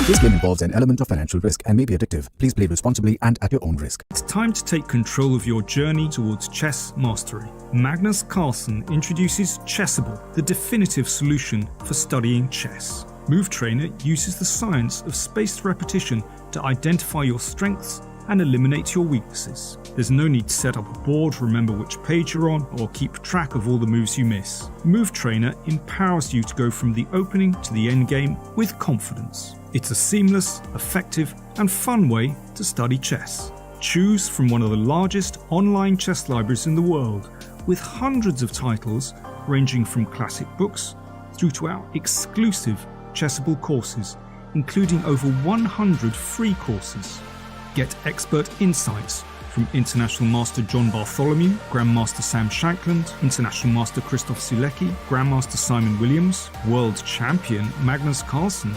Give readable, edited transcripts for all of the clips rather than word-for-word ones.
This game involves an element of financial risk and may be addictive. Please play responsibly and at your own risk. It's time to take control of your journey towards chess mastery. Magnus Carlsen introduces Chessable, the definitive solution for studying chess. Move Trainer uses the science of spaced repetition to identify your strengths and eliminate your weaknesses. There's no need to set up a board, remember which page you're on, or keep track of all the moves you miss. Move Trainer empowers you to go from the opening to the end game with confidence. It's a seamless, effective, and fun way to study chess. Choose from one of the largest online chess libraries in the world, with hundreds of titles ranging from classic books through to our exclusive Chessable courses, including over 100 free courses. Get expert insights from International Master John Bartholomew, Grandmaster Sam Shankland, International Master Christoph Sulecki, Grandmaster Simon Williams, World Champion Magnus Carlsen,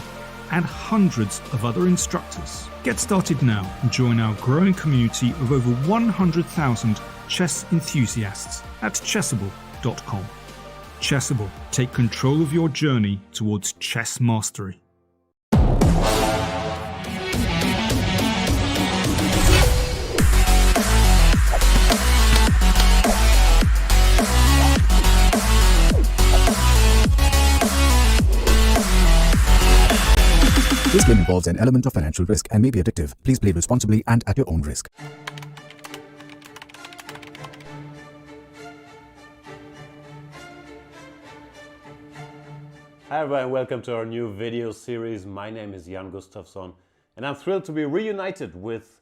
and hundreds of other instructors. Get started now and join our growing community of over 100,000 chess enthusiasts at chessable.com. Chessable, take control of your journey towards chess mastery. This game involves an element of financial risk and may be addictive. Please play responsibly and at your own risk. Hi everyone, welcome to our new video series. My name is Jan Gustafsson and I'm thrilled to be reunited with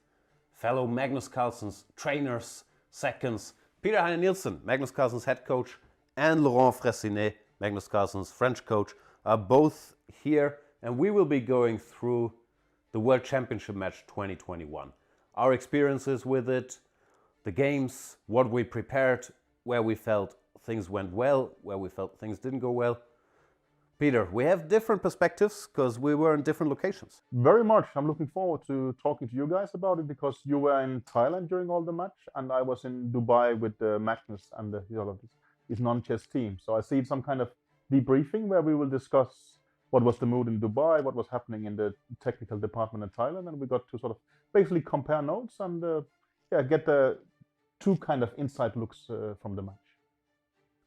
fellow Magnus Carlsen's trainers, seconds, Peter Heine Nielsen, Magnus Carlsen's head coach, and Laurent Fressinet, Magnus Carlsen's French coach, are both here, and we will be going through the World Championship match 2021. Our experiences with it, the games, what we prepared, where we felt things went well, where we felt things didn't go well. Peter, we have different perspectives because we were in different locations. Very much. I'm looking forward to talking to you guys about it because you were in Thailand during all the match and I was in Dubai with Magnus and his non-chess team. So I see some kind of debriefing where we will discuss what was the mood in Dubai, what was happening in the technical department in Thailand, and we got to sort of basically compare notes and get the two kind of inside looks from the match.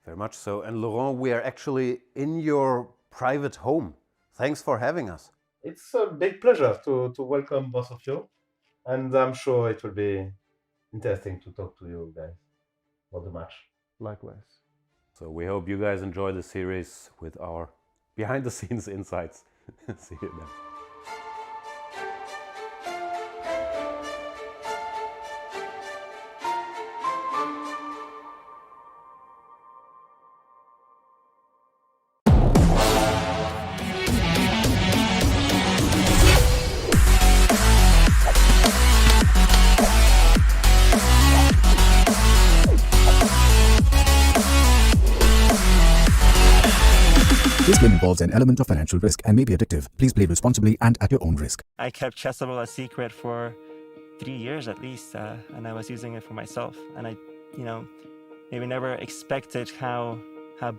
Very much so. And Laurent, we are actually in your private home. Thanks for having us. It's a big pleasure to welcome both of you, and I'm sure it will be interesting to talk to you guys about the match. Likewise. So we hope you guys enjoy the series with our behind the scenes insights. See you then. This game involves an element of financial risk and may be addictive. Please play responsibly and at your own risk. I kept Chessable a secret for 3 years at least, and I was using it for myself. And I, maybe never expected how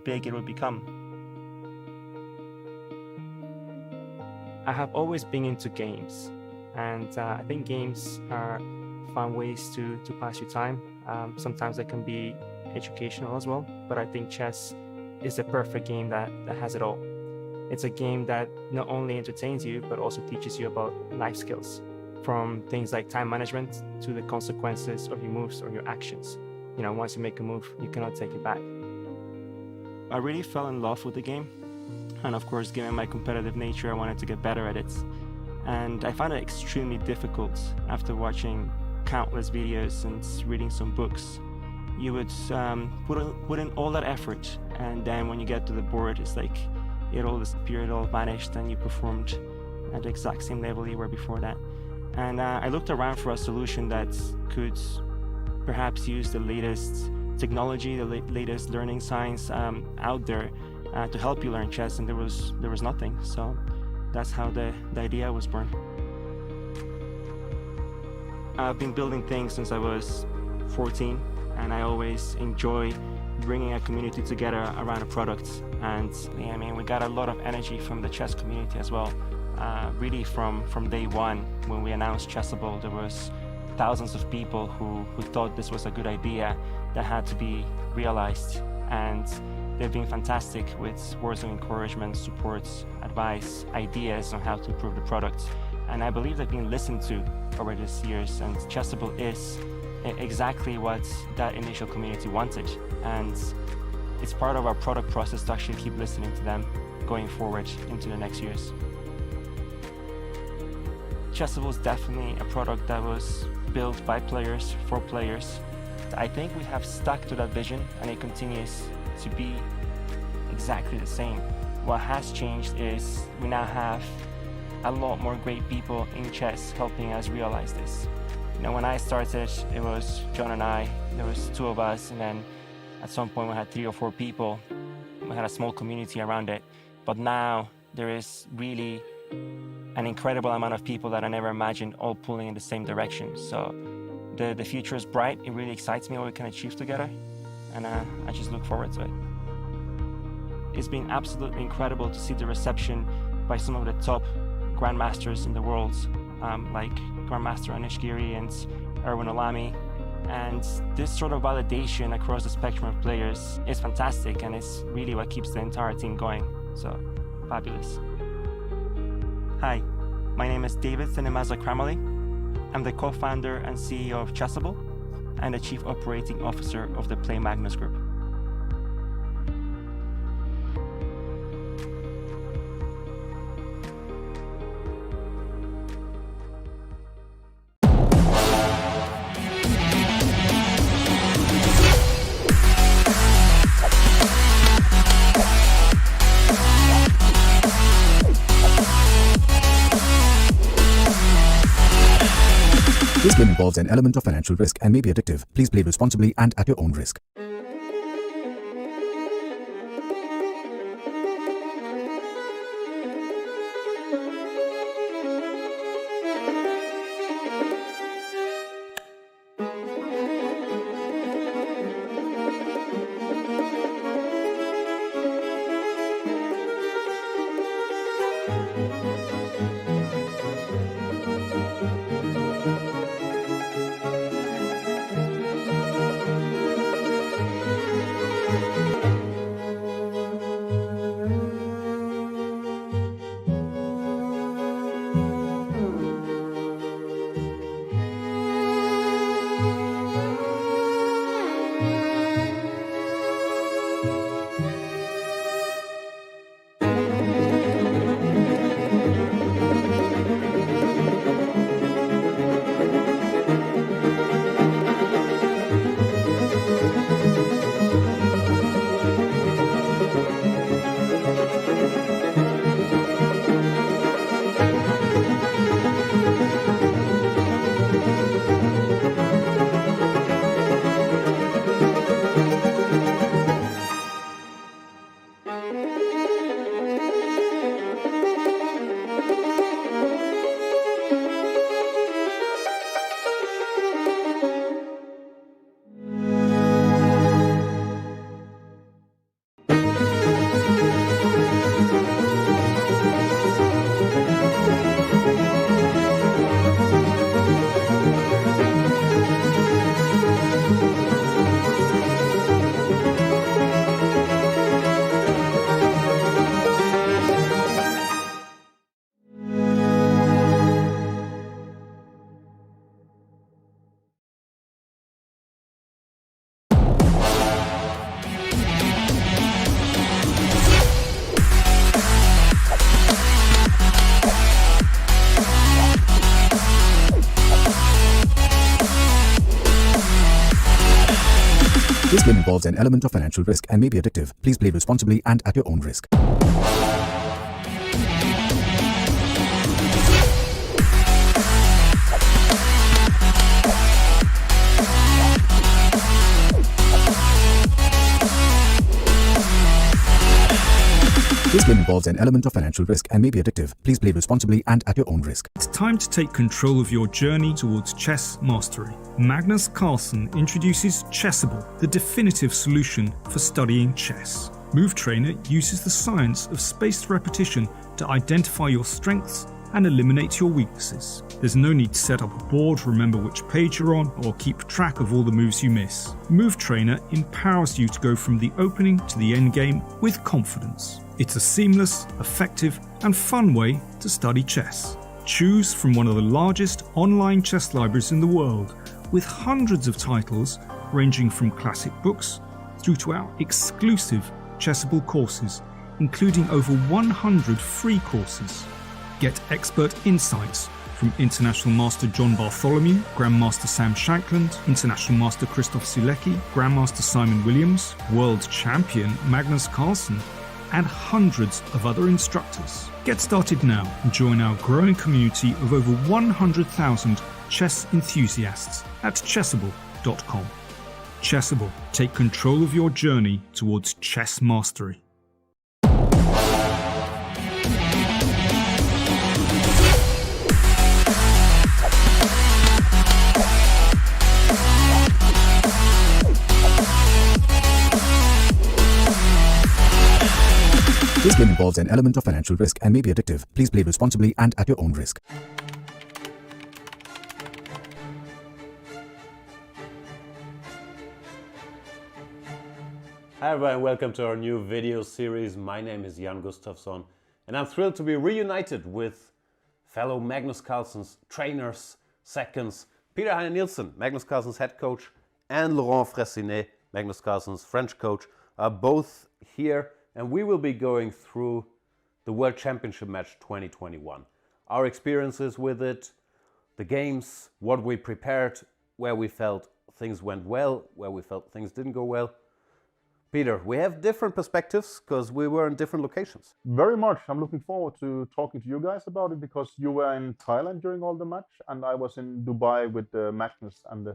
big it would become. I have always been into games, and I think games are fun ways to pass your time. Sometimes they can be educational as well, but I think chess is the perfect game that has it all. It's a game that not only entertains you, but also teaches you about life skills, from things like time management to the consequences of your moves or your actions. Once you make a move, you cannot take it back. I really fell in love with the game. And of course, given my competitive nature, I wanted to get better at it. And I found it extremely difficult after watching countless videos and reading some books. You would put in all that effort, and then when you get to the board, it's like it all disappeared, it all vanished, and you performed at the exact same level you were before that. And I looked around for a solution that could perhaps use the latest technology, the latest learning science out there to help you learn chess, and there was nothing. So that's how the idea was born. I've been building things since I was 14. And I always enjoy bringing a community together around a product. And we got a lot of energy from the chess community as well. Really from day one, when we announced Chessable, there was thousands of people who thought this was a good idea that had to be realized, and they've been fantastic with words of encouragement, support, advice, ideas on how to improve the product. And I believe they've been listened to over these years, and Chessable is exactly what that initial community wanted. And it's part of our product process to actually keep listening to them going forward into the next years. Chessable is definitely a product that was built by players for players. I think we have stuck to that vision, and it continues to be exactly the same. What has changed is we now have a lot more great people in chess helping us realize this. You know, when I started, it was John and I, there was two of us, and then at some point we had 3 or 4 people. We had a small community around it, but now there is really an incredible amount of people that I never imagined all pulling in the same direction. So the future is bright. It really excites me what we can achieve together, and I just look forward to it. It's been absolutely incredible to see the reception by some of the top grandmasters in the world, like Grandmaster Anish Giri and Erwin Olami. And this sort of validation across the spectrum of players is fantastic, and it's really what keeps the entire team going. So, fabulous. Hi, my name is David Sinemaza Kramali. I'm the co-founder and CEO of Chessable and the Chief Operating Officer of the Play Magnus Group. This game involves an element of financial risk and may be addictive. Please play responsibly and at your own risk. This game involves an element of financial risk and may be addictive. Please play responsibly and at your own risk. This game involves an element of financial risk and may be addictive. Please play responsibly and at your own risk. It's time to take control of your journey towards chess mastery. Magnus Carlsen introduces Chessable, the definitive solution for studying chess. Move Trainer uses the science of spaced repetition to identify your strengths and eliminate your weaknesses. There's no need to set up a board, remember which page you're on, or keep track of all the moves you miss. Move Trainer empowers you to go from the opening to the end game with confidence. It's a seamless, effective, and fun way to study chess. Choose from one of the largest online chess libraries in the world, with hundreds of titles ranging from classic books through to our exclusive Chessable courses, including over 100 free courses. Get expert insights from International Master John Bartholomew, Grandmaster Sam Shankland, International Master Christoph Sulecki, Grandmaster Simon Williams, World Champion Magnus Carlsen, and hundreds of other instructors. Get started now and join our growing community of over 100,000 chess enthusiasts at chessable.com. Chessable, take control of your journey towards chess mastery. This game involves an element of financial risk and may be addictive. Please play responsibly and at your own risk. Hi everyone, welcome to our new video series. My name is Jan Gustafsson and I'm thrilled to be reunited with fellow Magnus Carlsen's trainers, seconds, Peter Heine Nielsen, Magnus Carlsen's head coach, and Laurent Fressinet, Magnus Carlsen's French coach, are both here, and we will be going through the World Championship match 2021. Our experiences with it, the games, what we prepared, where we felt things went well, where we felt things didn't go well. Peter, we have different perspectives because we were in different locations. Very much. I'm looking forward to talking to you guys about it because you were in Thailand during all the match and I was in Dubai with Magnus and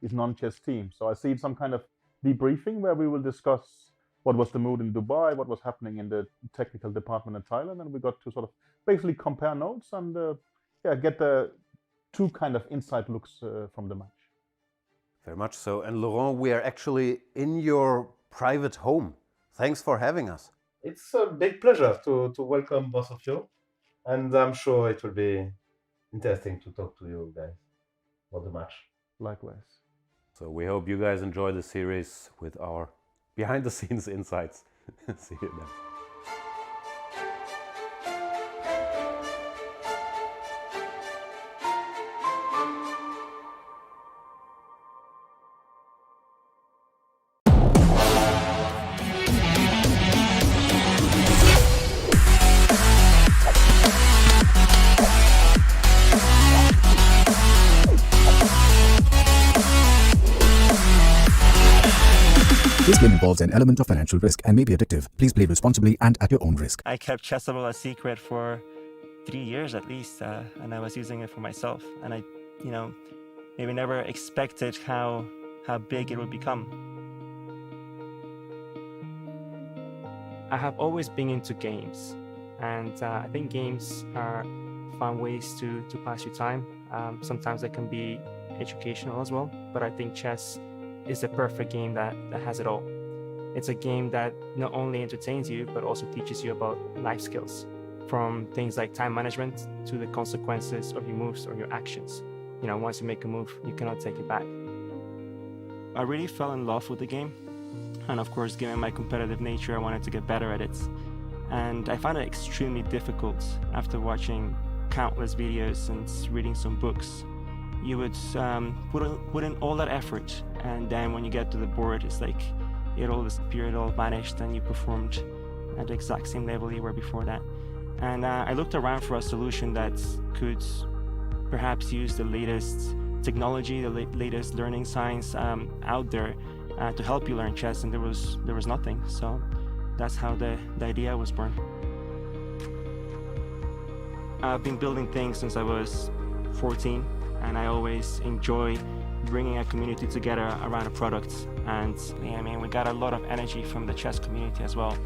his non-chess team. So I see some kind of debriefing where we will discuss what was the mood in Dubai, what was happening in the technical department in Thailand, and we got to sort of basically compare notes and get the two kind of inside looks from the match. Very much so. And Laurent, we are actually in your private home. Thanks for having us. It's a big pleasure to welcome both of you, and I'm sure it will be interesting to talk to you guys about the match. Likewise. So we hope you guys enjoy the series with our behind-the-scenes insights. See you then. This game involves an element of financial risk and may be addictive. Please play responsibly and at your own risk. I kept Chessable a secret for 3 years at least, and I was using it for myself. And I, maybe never expected how big it would become. I have always been into games, and I think games are fun ways to pass your time. Sometimes they can be educational as well, but I think chess is the perfect game that has it all. It's a game that not only entertains you, but also teaches you about life skills, from things like time management to the consequences of your moves or your actions. Once you make a move, you cannot take it back. I really fell in love with the game. And of course, given my competitive nature, I wanted to get better at it. And I found it extremely difficult after watching countless videos and reading some books. You would put in all that effort, and then when you get to the board, it's like it all disappeared, it all vanished, and you performed at the exact same level you were before that. And I looked around for a solution that could perhaps use the latest technology, the latest learning science out there to help you learn chess, and there was nothing. So that's how the idea was born. I've been building things since I was 14. And I always enjoy bringing a community together around a product. And we got a lot of energy from the chess community as well.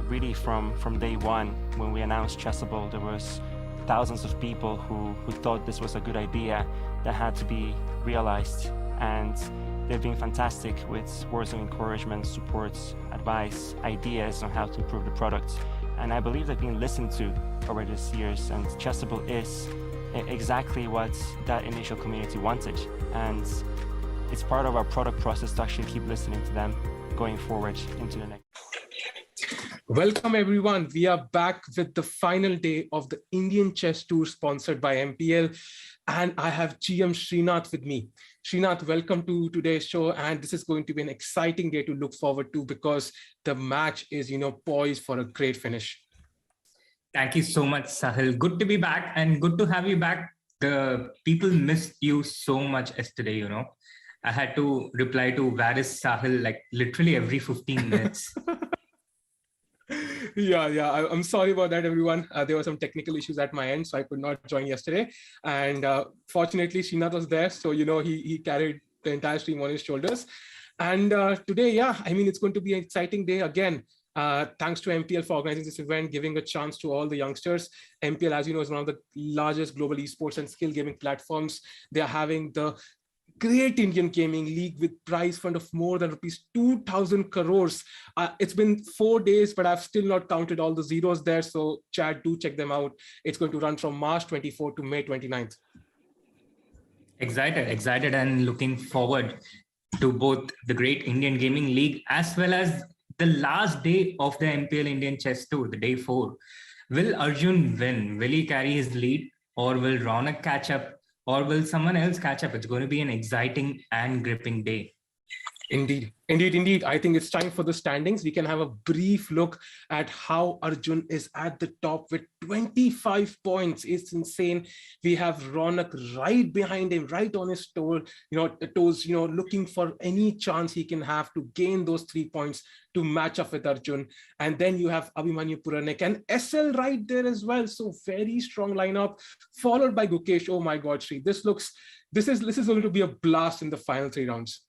Really from day one, when we announced Chessable, there was thousands of people who thought this was a good idea that had to be realized. And They've been fantastic with words of encouragement, support, advice, ideas on how to improve the product. And I believe they've been listened to over these years, and Chessable is exactly what that initial community wanted. And it's part of our product process to actually keep listening to them going forward into the next. Welcome everyone. We are back with the final day of the Indian Chess Tour sponsored by MPL, and I have GM Srinath with me. Srinath, welcome to today's show, and this is going to be an exciting day to look forward to because the match is, poised for a great finish. Thank you so much, Sahil. Good to be back and good to have you back. The people missed you so much yesterday, I had to reply to where is Sahil like literally every 15 minutes. Yeah, I'm sorry about that, everyone. There were some technical issues at my end, so I could not join yesterday. And fortunately, Srinath was there, so he carried the entire stream on his shoulders. And today, it's going to be an exciting day again. Thanks to MPL for organizing this event, giving a chance to all the youngsters. MPL, as you know, is one of the largest global esports and skill gaming platforms. They are having the Great Indian Gaming League with prize fund of more than rupees 2,000 crores. It's been 4 days, but I've still not counted all the zeros there. So chat, do check them out. It's going to run from March 24 to May 29th. Excited and looking forward to both the Great Indian Gaming League as well as the last day of the MPL Indian Chess Tour, the day 4. Will Arjun win? Will he carry his lead, or will Ronak catch up? Or will someone else catch up? It's going to be an exciting and gripping day. Indeed. I think it's time for the standings. We can have a brief look at how Arjun is at the top with 25 points. It's insane. We have Ronak right behind him, right on his toes, looking for any chance he can have to gain those 3 points to match up with Arjun. And then you have Abhimanyu Puranik and SL right there as well. So very strong lineup, followed by Gukesh. Oh my God, Sri. This is going to be a blast in the final 3 rounds.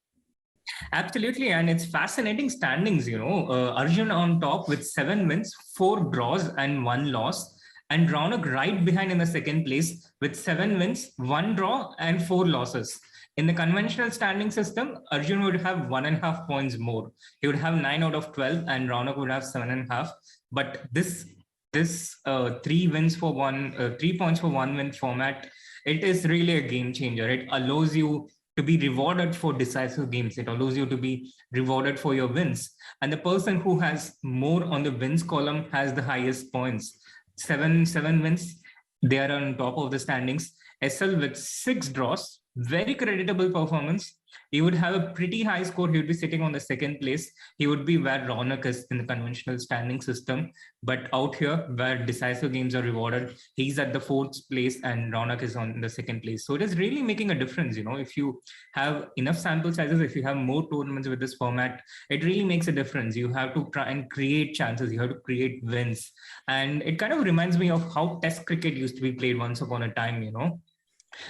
Absolutely, and it's fascinating standings, Arjun on top with 7 wins, 4 draws and 1 loss, and Ronak right behind in the second place with 7 wins, 1 draw and 4 losses. In the conventional standing system, Arjun would have 1.5 points more. He would have 9 out of 12 and Ronak would have 7.5. But this 3 points for 1 win format, it is really a game changer. It allows you to be rewarded for decisive games. It allows you to be rewarded for your wins. And the person who has more on the wins column has the highest points. 7 wins, they are on top of the standings. SL with 6 draws, very creditable performance. He would have a pretty high score. He would be sitting on the second place. He would be where Ronak is in the conventional standing system. But out here, where decisive games are rewarded, he's at the 4th place and Ronak is on the 2nd place. So it is really making a difference. If you have enough sample sizes, if you have more tournaments with this format, it really makes a difference. You have to try and create chances. You have to create wins. And it kind of reminds me of how Test cricket used to be played once upon a time,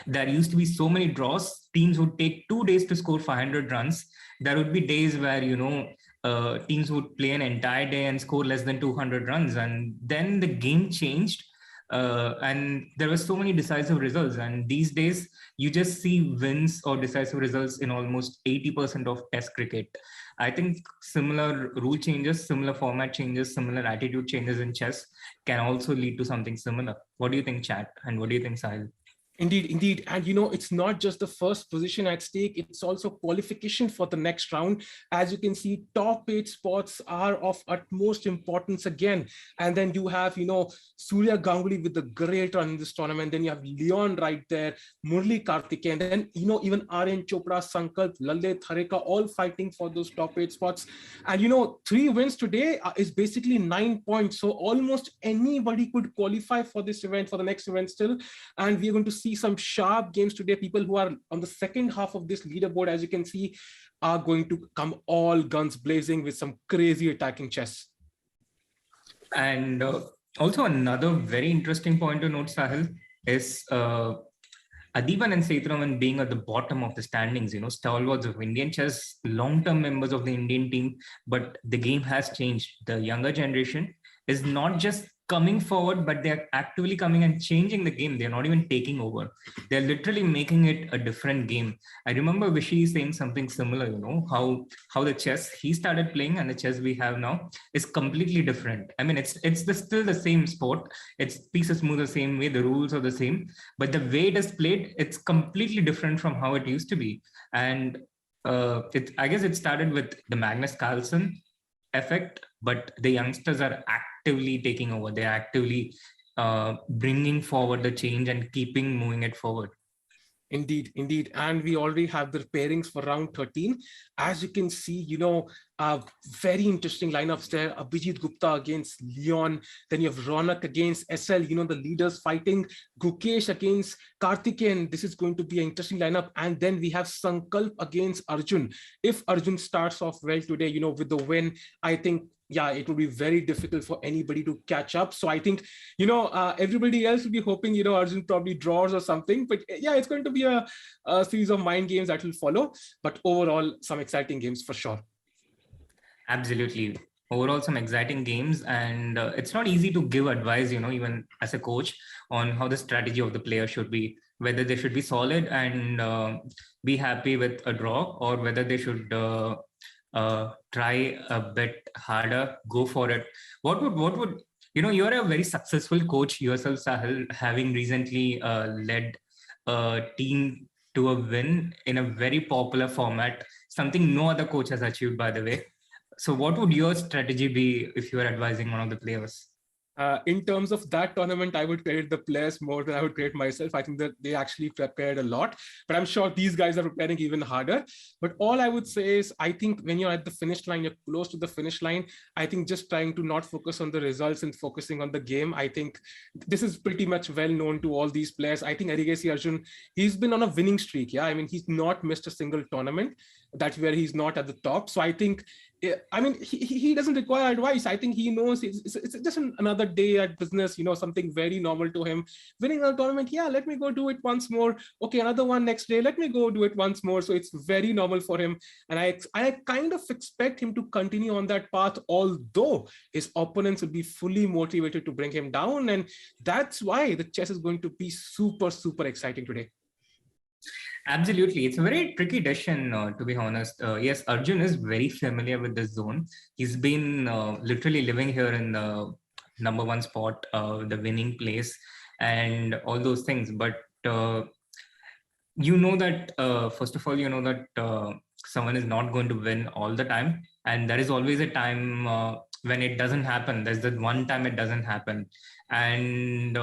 There used to be so many draws. Teams would take 2 days to score 500 runs. There would be days where, teams would play an entire day and score less than 200 runs. And then the game changed and there were so many decisive results. And these days, you just see wins or decisive results in almost 80% of Test cricket. I think similar rule changes, similar format changes, similar attitude changes in chess can also lead to something similar. What do you think, chat? And what do you think, Sahil? Indeed. And it's not just the first position at stake, it's also qualification for the next round. As you can see, top 8 spots are of utmost importance again. And then you have, Surya Ganguly with the great run in this tournament. Then you have Leon right there, Murli Karthikeyan, and then, even Aryan Chopra, Sankalp, Lalit, Harika, all fighting for those top 8 spots. And, 3 wins today is basically 9 points. So almost anybody could qualify for this event, for the next event still. And we're going to see some sharp games today. People who are on the second half of this leaderboard, as you can see, are going to come all guns blazing with some crazy attacking chess. And also another very interesting point to note, Sahil, is Adiban and Seitharaman being at the bottom of the standings, stalwarts of Indian chess, long-term members of the Indian team, but the game has changed. The younger generation is not just coming forward, but they're actively coming and changing the game. They're not even taking over. They're literally making it a different game. I remember Vishy saying something similar, you know, how the chess he started playing and the chess we have now is completely different. I mean, it's still the same sport. It's pieces move the same way, the rules are the same, but the way it is played, it's completely different from how it used to be. And I guess it started with the Magnus Carlsen effect, but the youngsters are actively taking over. They're actively bringing forward the change and keeping moving it forward. Indeed, indeed. And we already have the pairings for round 13. As you can see, you know, very interesting lineups there. Abhijit Gupta against Leon. Then you have Ronak against SL, you know, the leaders fighting. Gukesh against Karthikeyan. This is going to be an interesting lineup. And then we have Sankalp against Arjun. If Arjun starts off well today, you know, with the win, I think, yeah, it will be very difficult for anybody to catch up. So I think, you know, everybody else will be hoping, you know, Arjun probably draws or something. But yeah, it's going to be a series of mind games that will follow. But overall, some exciting games for sure. Absolutely. Overall, some exciting games. And it's not easy to give advice, you know, even as a coach, on how the strategy of the player should be, whether they should be solid and be happy with a draw, or whether they should try a bit harder, go for it. What would, you know, you're a very successful coach yourself, Sahil, having recently led a team to a win in a very popular format, something no other coach has achieved, by the way. So what would your strategy be if you were advising one of the players? In terms of that tournament, I would credit the players more than I would credit myself. I think that they actually prepared a lot, but I'm sure these guys are preparing even harder. But all I would say is, I think when you're at the finish line, you're close to the finish line, I think just trying to not focus on the results and focusing on the game. I think this is pretty much well known to all these players. I think Arigesi Arjun, he's been on a winning streak. Yeah, I mean, he's not missed a single tournament. That's where he's not at the top. So I think, I mean, he doesn't require advice. I think he knows it's just another day at business, you know, something very normal to him. Winning a tournament, yeah, let me go do it once more. Okay, another one next day, let me go do it once more. So it's very normal for him. And I kind of expect him to continue on that path, although his opponents will be fully motivated to bring him down. And that's why the chess is going to be super, super exciting today. Absolutely. It's a very tricky decision, to be honest. Yes, Arjun is very familiar with this zone. He's been literally living here in the #1 spot, the winning place, and all those things. But you know that, first of all, you know that someone is not going to win all the time. And there is always a time when it doesn't happen. There's that one time it doesn't happen. And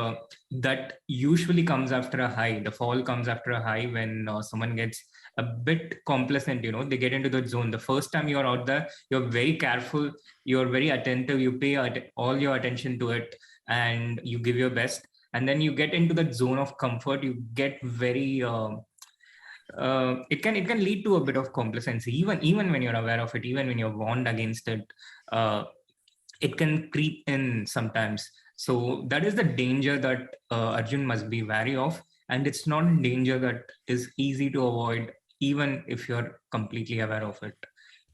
that usually comes after a high. The fall comes after a high when someone gets a bit complacent, you know, they get into that zone. The first time you're out there, you're very careful, you're very attentive, you pay all your attention to it, and you give your best. And then you get into that zone of comfort, you get very, it can lead to a bit of complacency, even when you're aware of it, even when you're warned against it, it can creep in sometimes. So that is the danger that Arjun must be wary of. And it's not a danger that is easy to avoid, even if you're completely aware of it.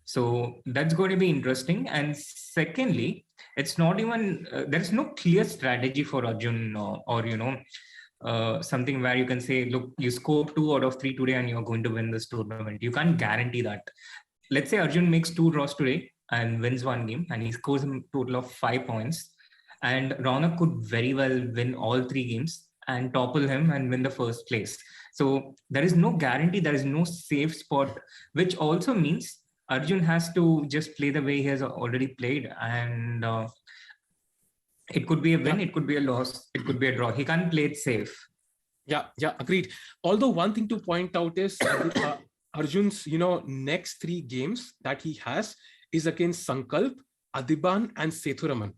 So that's going to be interesting. And secondly, it's not even, there's no clear strategy for Arjun or you know, something where you can say, look, you scored 2 out of 3 today and you're going to win this tournament. You can't guarantee that. Let's say Arjun makes 2 draws today and wins 1 game and he scores a total of 5 points. And Ronak could very well win all 3 games and topple him and win the first place. So there is no guarantee, there is no safe spot, which also means Arjun has to just play the way he has already played. And it could be a win, it could be a loss, it could be a draw. He can't play it safe. Yeah, agreed. Although one thing to point out is Arjun's, you know, next 3 games that he has is against Sankalp, Adiban, and Sethuraman.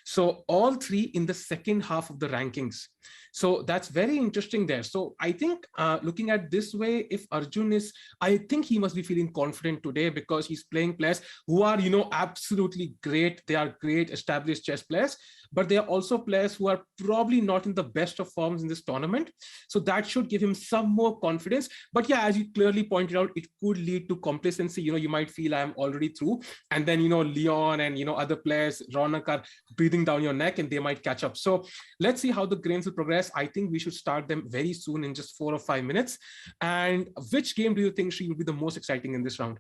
So all 3 in the second half of the rankings. So that's very interesting there. So I think looking at this way, if Arjun is, I think he must be feeling confident today because he's playing players who are, you know, absolutely great. They are great established chess players, but they are also players who are probably not in the best of forms in this tournament. So that should give him some more confidence. But yeah, as you clearly pointed out, it could lead to complacency. You know, you might feel I'm already through. And then, you know, Leon and, you know, other players, Ronak are breathing down your neck, and they might catch up. So let's see how the games will progress. I think we should start them very soon in just 4 or 5 minutes. And which game do you think, Sri, will be the most exciting in this round?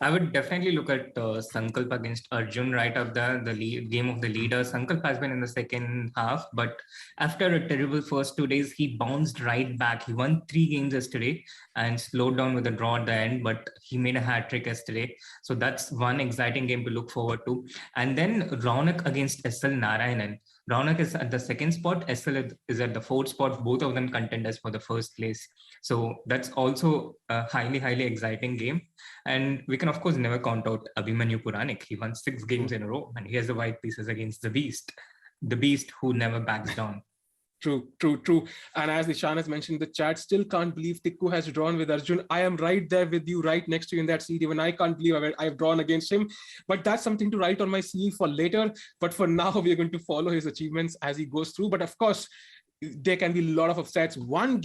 I would definitely look at Sankalp against Arjun right up there, the game of the leader. Sankalp has been in the second half, but after a terrible first 2 days, he bounced right back. He won 3 games yesterday and slowed down with a draw at the end, but he made a hat trick yesterday. So that's one exciting game to look forward to. And then Raunak against S.L. Narayanan. Raunak is at the second spot, S.L. is at the 4th spot, both of them contenders for the first place. So that's also a highly, highly exciting game. And we can, of course, never count out Abhimanyu Puranik. He won 6 games in a row, and he has the white pieces against the beast who never backs down. True. And as Ishan has mentioned in the chat, still can't believe Tickoo has drawn with Arjun. I am right there with you, right next to you in that seat. Even I can't believe I've drawn against him. But that's something to write on my sleeve for later. But for now, we are going to follow his achievements as he goes through. But of course, there can be a lot of upsets. One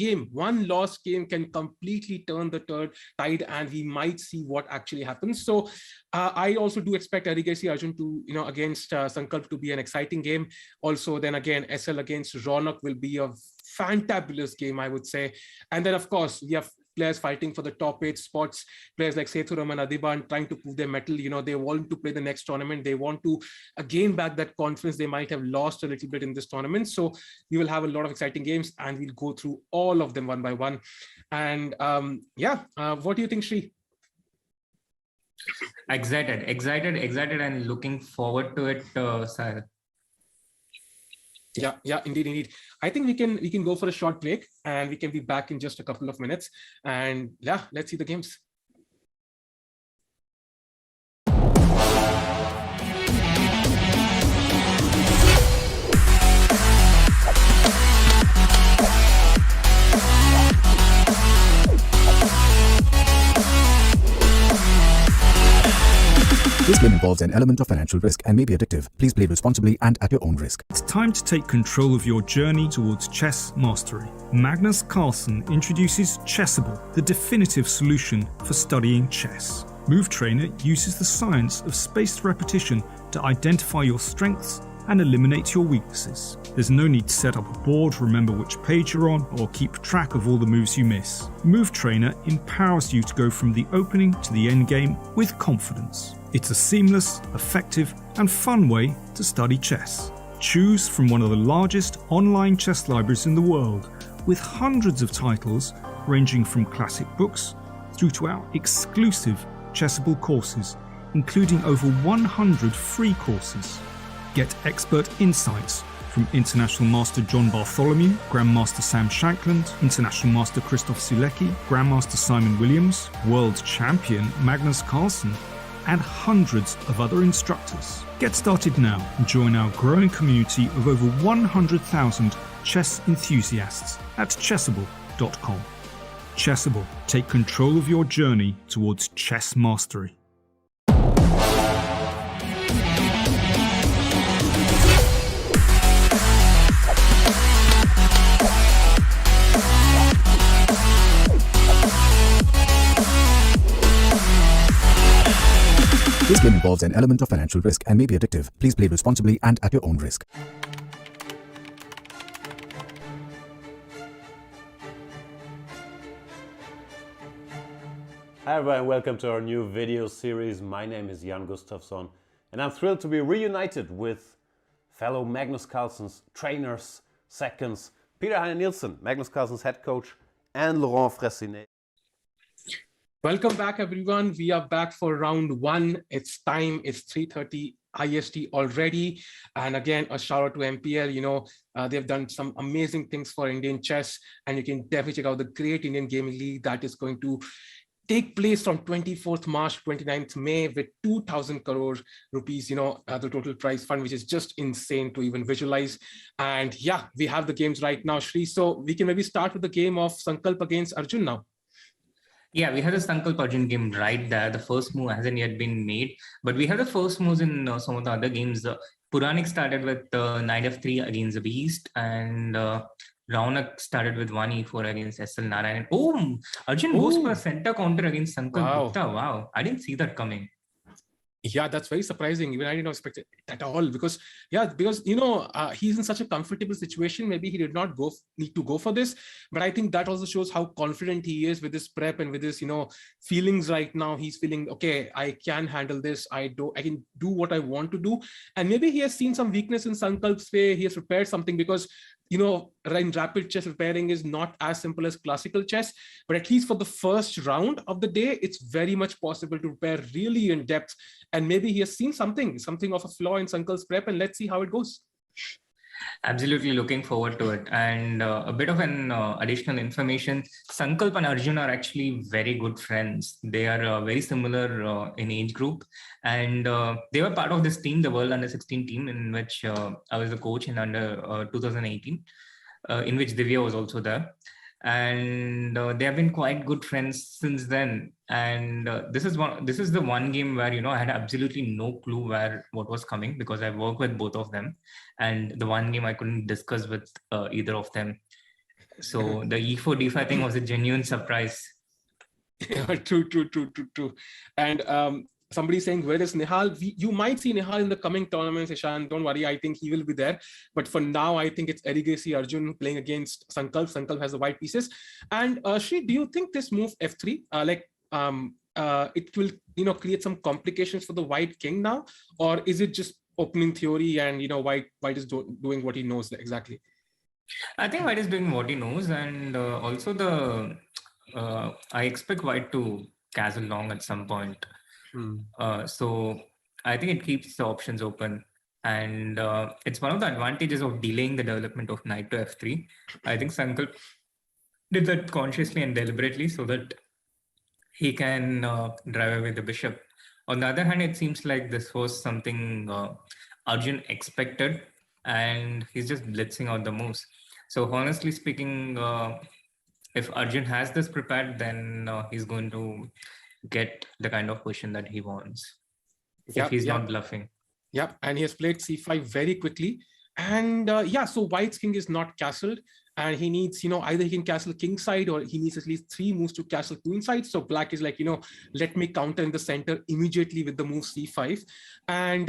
lost game can completely turn the tide, and we might see what actually happens. So I also do expect Arigasi Arjun to, against Sankalp to be an exciting game. Also, then again, SL against Raunak will be a fantabulous game, I would say. And then, of course, we have players fighting for the top 8 spots, players like Sethuram and Adiban trying to prove their mettle. They want to play the next tournament. They want to gain back that confidence they might have lost a little bit in this tournament. So we will have a lot of exciting games, and we'll go through all of them one by one. And what do you think, Sri? Excited, and looking forward to it, Sahil. Yeah, indeed. I think we can go for a short break, and we can be back in just a couple of minutes. And yeah, let's see the games. This game involves an element of financial risk and may be addictive. Please play responsibly and at your own risk. It's time to take control of your journey towards chess mastery. Magnus Carlsen introduces Chessable, the definitive solution for studying chess. Move Trainer uses the science of spaced repetition to identify your strengths and eliminate your weaknesses. There's no need to set up a board, remember which page you're on, or keep track of all the moves you miss. Move Trainer empowers you to go from the opening to the end game with confidence. It's a seamless, effective, and fun way to study chess. Choose from one of the largest online chess libraries in the world, with hundreds of titles ranging from classic books through to our exclusive Chessable courses, including over 100 free courses. Get expert insights from International Master John Bartholomew, Grandmaster Sam Shankland, International Master Christoph Sulecki, Grandmaster Simon Williams, World Champion Magnus Carlsen, and hundreds of other instructors. Get started now and join our growing community of over 100,000 chess enthusiasts at chessable.com. Chessable, take control of your journey towards chess mastery. This game involves an element of financial risk and may be addictive. Please play responsibly and at your own risk. Hi everyone, welcome to our new video series. My name is Jan Gustafsson, and I'm thrilled to be reunited with fellow Magnus Carlsen's trainers, seconds, Peter Heine Nielsen, Magnus Carlsen's head coach, and Laurent Fressinet. Welcome back, everyone. We are back for round 1. It's time. It's 3:30 IST already. And again, a shout out to MPL. They've done some amazing things for Indian chess, and you can definitely check out the Great Indian Gaming League that is going to take place from 24th March, 29th May with 2,000 crore rupees, the total prize fund, which is just insane to even visualize. And yeah, we have the games right now, Shri. So we can maybe start with the game of Sankalp against Arjun now. Yeah, we have the Sankalp Arjun game right there. The first move hasn't yet been made, but we have the first moves in some of the other games. Puranik started with knight f3 against the beast, and Raunak started with 1e4 against S.L. Narayanan. Oh, Arjun goes for a center counter against Sankalp Gupta. Wow, I didn't see that coming. Yeah, that's very surprising. Even I didn't expect it at all because, he's in such a comfortable situation. Maybe he did not need to go for this, but I think that also shows how confident he is with his prep and with his, feelings right now. He's feeling, okay, I can handle this. I can do what I want to do. And maybe he has seen some weakness in Sankalp's way. He has prepared something because, in rapid chess, preparing is not as simple as classical chess, but at least for the first round of the day, it's very much possible to prepare really in depth. And maybe he has seen something of a flaw in Sankalp's prep, and let's see how it goes. Absolutely looking forward to it. And a bit of an additional information, Sankalp and Arjun are actually very good friends. They are very similar in age group. And they were part of this team, the World Under-16 team, in which I was the coach in under 2018, in which Divya was also there. And they have been quite good friends since then. And this is the one game where I had absolutely no clue what was coming, because I work with both of them, and the one game I couldn't discuss with either of them. So the E4 D5 thing was a genuine surprise. Yeah, true. And somebody saying, where is Nihal? You might see Nihal in the coming tournaments, Ishan. Don't worry, I think he will be there. But for now, I think it's Erigesi Arjun playing against Sankalp. Sankalp has the white pieces. And Shri, do you think this move F3, it will create some complications for the white king now? Or is it just opening theory and white is doing what he knows exactly? I think white is doing what he knows, and also I expect white to castle long at some point. So I think it keeps the options open, and it's one of the advantages of delaying the development of knight to f3. I think Sankalp did that consciously and deliberately so that he can drive away the bishop. On the other hand, it seems like this was something Arjun expected, and he's just blitzing out the moves. So honestly speaking, if Arjun has this prepared, then he's going to get the kind of position that he wants if he's not bluffing. Yep, and he has played c5 very quickly. And so white's king is not castled, and he needs, either he can castle king side or he needs at least 3 moves to castle queen side. So black is like, let me counter in the center immediately with the move c5. And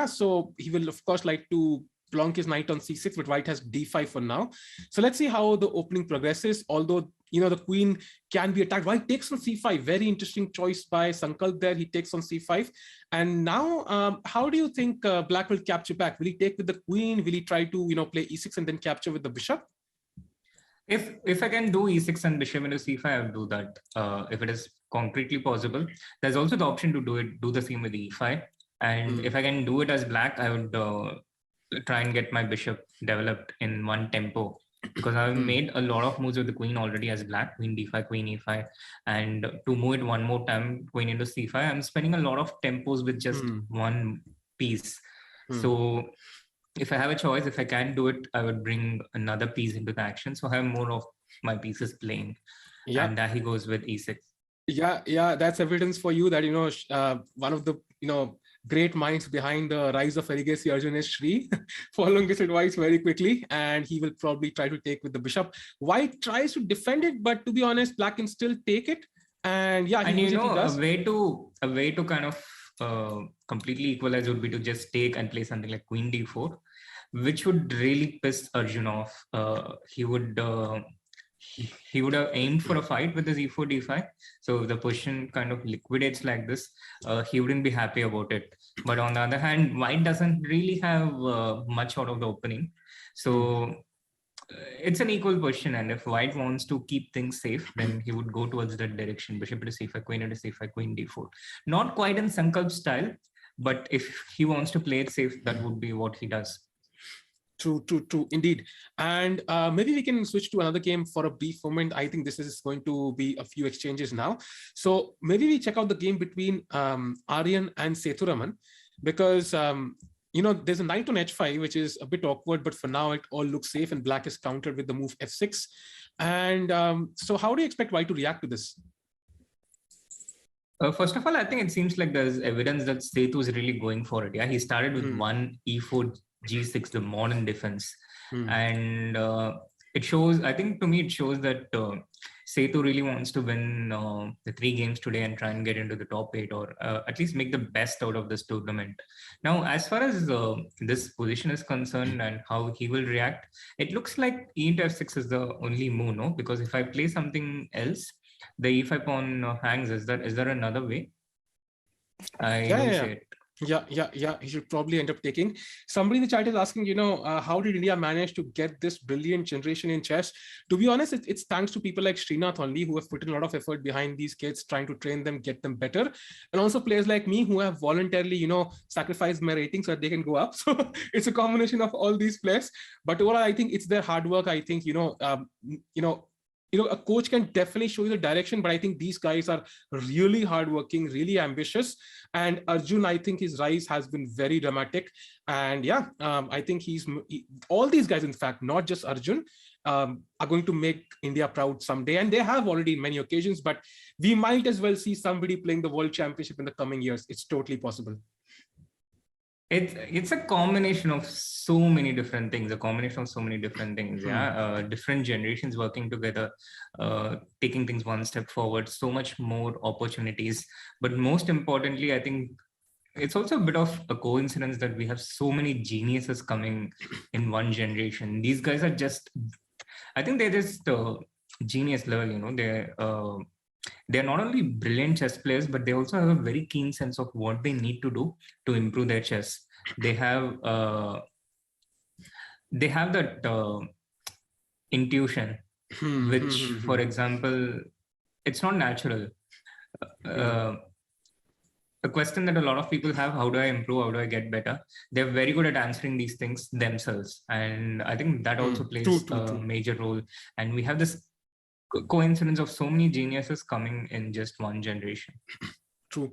so he will of course like to plonk his knight on c6, but white has d5 for now. So let's see how the opening progresses. Although the queen can be attacked, white takes on c5. Very interesting choice by Sankalp there. He takes on c5. And now how do you think black will capture back? Will he take with the queen? Will he try to play e6 and then capture with the bishop? If I can do e6 and bishop into c5, I will do that. If it is concretely possible. There's also the option to do the same with e5. And if I can do it as black, I would try and get my bishop developed in one tempo, because I've made a lot of moves with the queen already as black, queen d5, queen e5, and to move it one more time, queen into c5, I'm spending a lot of tempos with just one piece. So if I have a choice, if I can do it, I would bring another piece into the action, so I have more of my pieces playing. And there he goes with e6. Yeah, that's evidence for you that one of the great minds behind the rise of Erigesi Arjun is Shri, following this advice very quickly, and he will probably try to take with the bishop. White tries to defend it, but to be honest, black can still take it. And a way to kind of completely equalize would be to just take and play something like queen d4, which would really piss Arjun off. He would have aimed for a fight with his e4 d5. So if the position kind of liquidates like this, he wouldn't be happy about it. But on the other hand, white doesn't really have much out of the opening. So it's an equal position. And if white wants to keep things safe, then he would go towards that direction. Bishop into c5, queen into c5, queen d4. Not quite in Sankalp style, but if he wants to play it safe, that would be what he does. True, indeed. And maybe we can switch to another game for a brief moment. I think this is going to be a few exchanges now. So maybe we check out the game between Aryan and Sethuraman, because there's a knight on h5, which is a bit awkward, but for now it all looks safe, and black is countered with the move f6. And so how do you expect white to react to this? First of all, I think it seems like there's evidence that Sethu is really going for it. Yeah, he started with one e4 g6, the modern defense, and it shows. I think to me it shows that Setu really wants to win the 3 games today and try and get into the top 8, or at least make the best out of this tournament. Now, as far as this position is concerned and how he will react, it looks like e into f6 is the only move, no? Because if I play something else, the e5 pawn hangs. Is there another way? I don't see it. Yeah. He should probably end up taking. Somebody in the chat is asking, how did India manage to get this brilliant generation in chess? To be honest, it's thanks to people like Srinath only, who have put in a lot of effort behind these kids, trying to train them, get them better. And also players like me who have voluntarily, sacrificed my rating so that they can go up. So it's a combination of all these players. But overall, I think it's their hard work. I think, a coach can definitely show you the direction, but I think these guys are really hardworking, really ambitious. And Arjun, I think his rise has been very dramatic. And I think all these guys, in fact, not just Arjun, are going to make India proud someday. And they have already in many occasions, but we might as well see somebody playing the World Championship in the coming years. It's totally possible. It's a combination of so many different things, different generations working together, taking things one step forward, so much more opportunities. But most importantly, I think it's also a bit of a coincidence that we have so many geniuses coming in one generation. These guys are just, I think they're just genius level, they're not only brilliant chess players, but they also have a very keen sense of what they need to do to improve their chess. They have that intuition, which, for example, it's not natural. A question that a lot of people have: how do I improve? How do I get better? They're very good at answering these things themselves, and I think that also plays a major role. And we have this coincidence of so many geniuses coming in just one generation. True.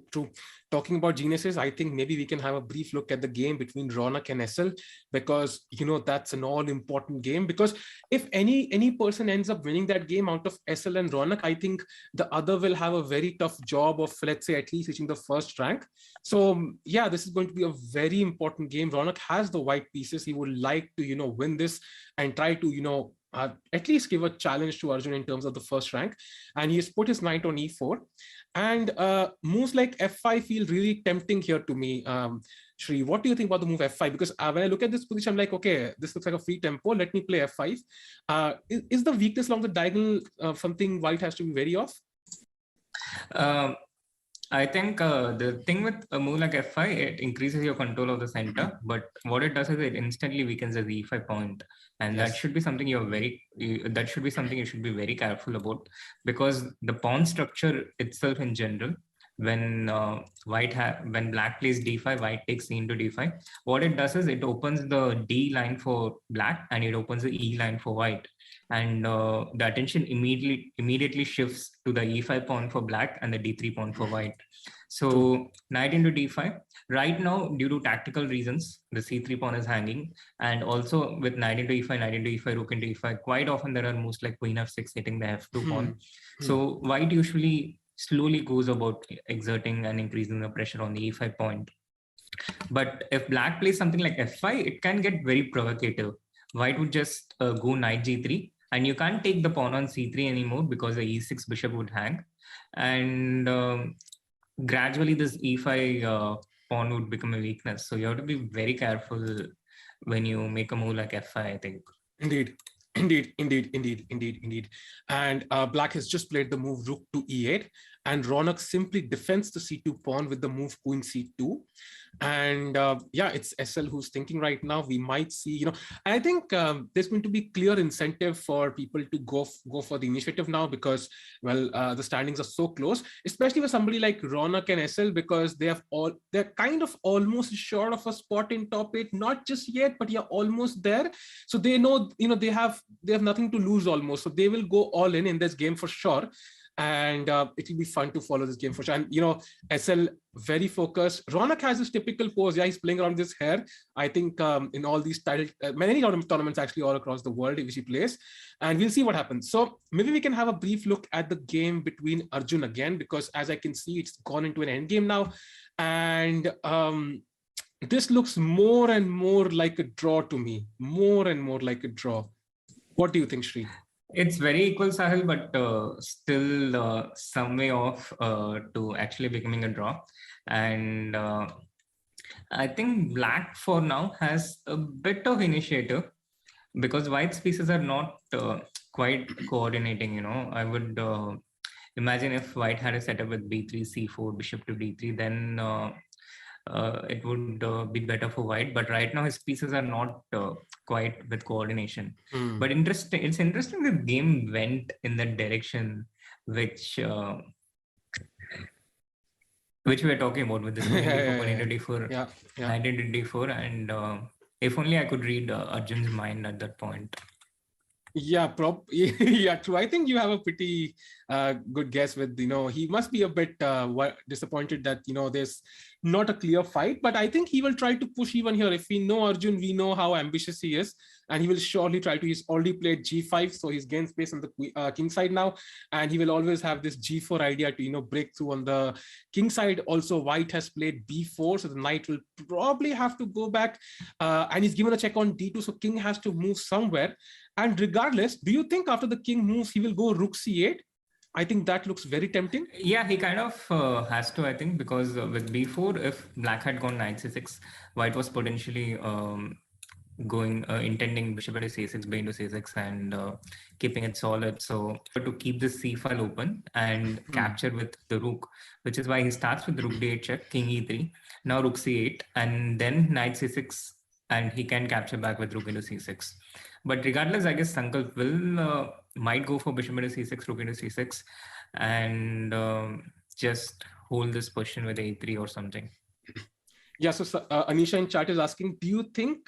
Talking about geniuses, I think maybe we can have a brief look at the game between Ronak and S.L, because that's an all-important game. Because if any person ends up winning that game out of S.L and Ronak, I think the other will have a very tough job of, let's say, at least reaching the first rank. So this is going to be a very important game. Ronak has the white pieces. He would like to win this and try to at least give a challenge to Arjun in terms of the first rank. And he has put his knight on e4. And moves like f5 feel really tempting here to me. Shri, what do you think about the move f5? Because when I look at this position, I'm like, okay, this looks like a free tempo. Let me play f5. Is the weakness along the diagonal something white has to be wary of? I think the thing with a move like f5, it increases your control of the center, but what it does is it instantly weakens the e5 point, and that should be something you should be very careful about, because the pawn structure itself in general, when when black plays d5, white takes c into d5, what it does is it opens the d line for black and it opens the e line for white. And the attention immediately shifts to the e5 pawn for black and the d3 pawn for white. So knight into d5. Right now, due to tactical reasons, the c3 pawn is hanging, and also with knight into e5, rook into e5, quite often there are moves like queen f6 hitting the f2 pawn. So white usually slowly goes about exerting and increasing the pressure on the e5 point. But if black plays something like f5, it can get very provocative. White would just go knight g3, and you can't take the pawn on c3 anymore because the e6 bishop would hang. And gradually this e5 pawn would become a weakness. So you have to be very careful when you make a move like f5, I think. Indeed. And black has just played the move rook to e8, and Ronak simply defends the c2 pawn with the move queen c2. And it's S.L who's thinking right now. We might see, I think there's going to be clear incentive for people to go for the initiative now, because, the standings are so close, especially for somebody like Ronak and S.L, because they're kind of almost short of a spot in top 8, not just yet, but almost there. So they know, they have nothing to lose almost. So they will go all in this game for sure. And it will be fun to follow this game for sure. And S.L very focused. Ronak has his typical pose. He's playing around his hair. I think in all these many tournaments actually all across the world which he plays, and we'll see what happens. So maybe we can have a brief look at the game between Arjun again, because as I can see, it's gone into an end game now, and this looks more and more like a draw to me. More and more like a draw. What do you think, Shri? It's very equal, Sahil, but still some way off to actually becoming a draw. And I think black for now has a bit of initiative because white's pieces are not quite coordinating. I would imagine if white had a setup with b3, c4, bishop to d3, then it would be better for white. But right now his pieces are not quite with coordination. But it's interesting the game went in the direction which we are talking about with this d4, knight into d4, and if only I could read Arjun's mind at that point. Yeah, yeah, true. I think you have a pretty good guess with, he must be a bit disappointed that, there's not a clear fight, but I think he will try to push even here. If we know Arjun, we know how ambitious he is, and he will surely try to, he's already played g5, so he's gained space on the king side now, and he will always have this g4 idea to, break through on the king side. Also, white has played b4, so the knight will probably have to go back, and he's given a check on d2, so king has to move somewhere. And regardless, do you think after the king moves, he will go rook c8? I think that looks very tempting. Yeah, he kind of has to, I think, because with b4, if black had gone knight c6, white was potentially intending bishop into c6, b into c6, and keeping it solid. So to keep the c file open and capture with the rook, which is why he starts with rook d8 check, king e3, now rook c8, and then knight c6, and he can capture back with rook into c6. But regardless, I guess Sankalp will might go for bishop into c6, rook into c6, and just hold this position with a3 or something. Yeah, so Anisha in chat is asking, do you think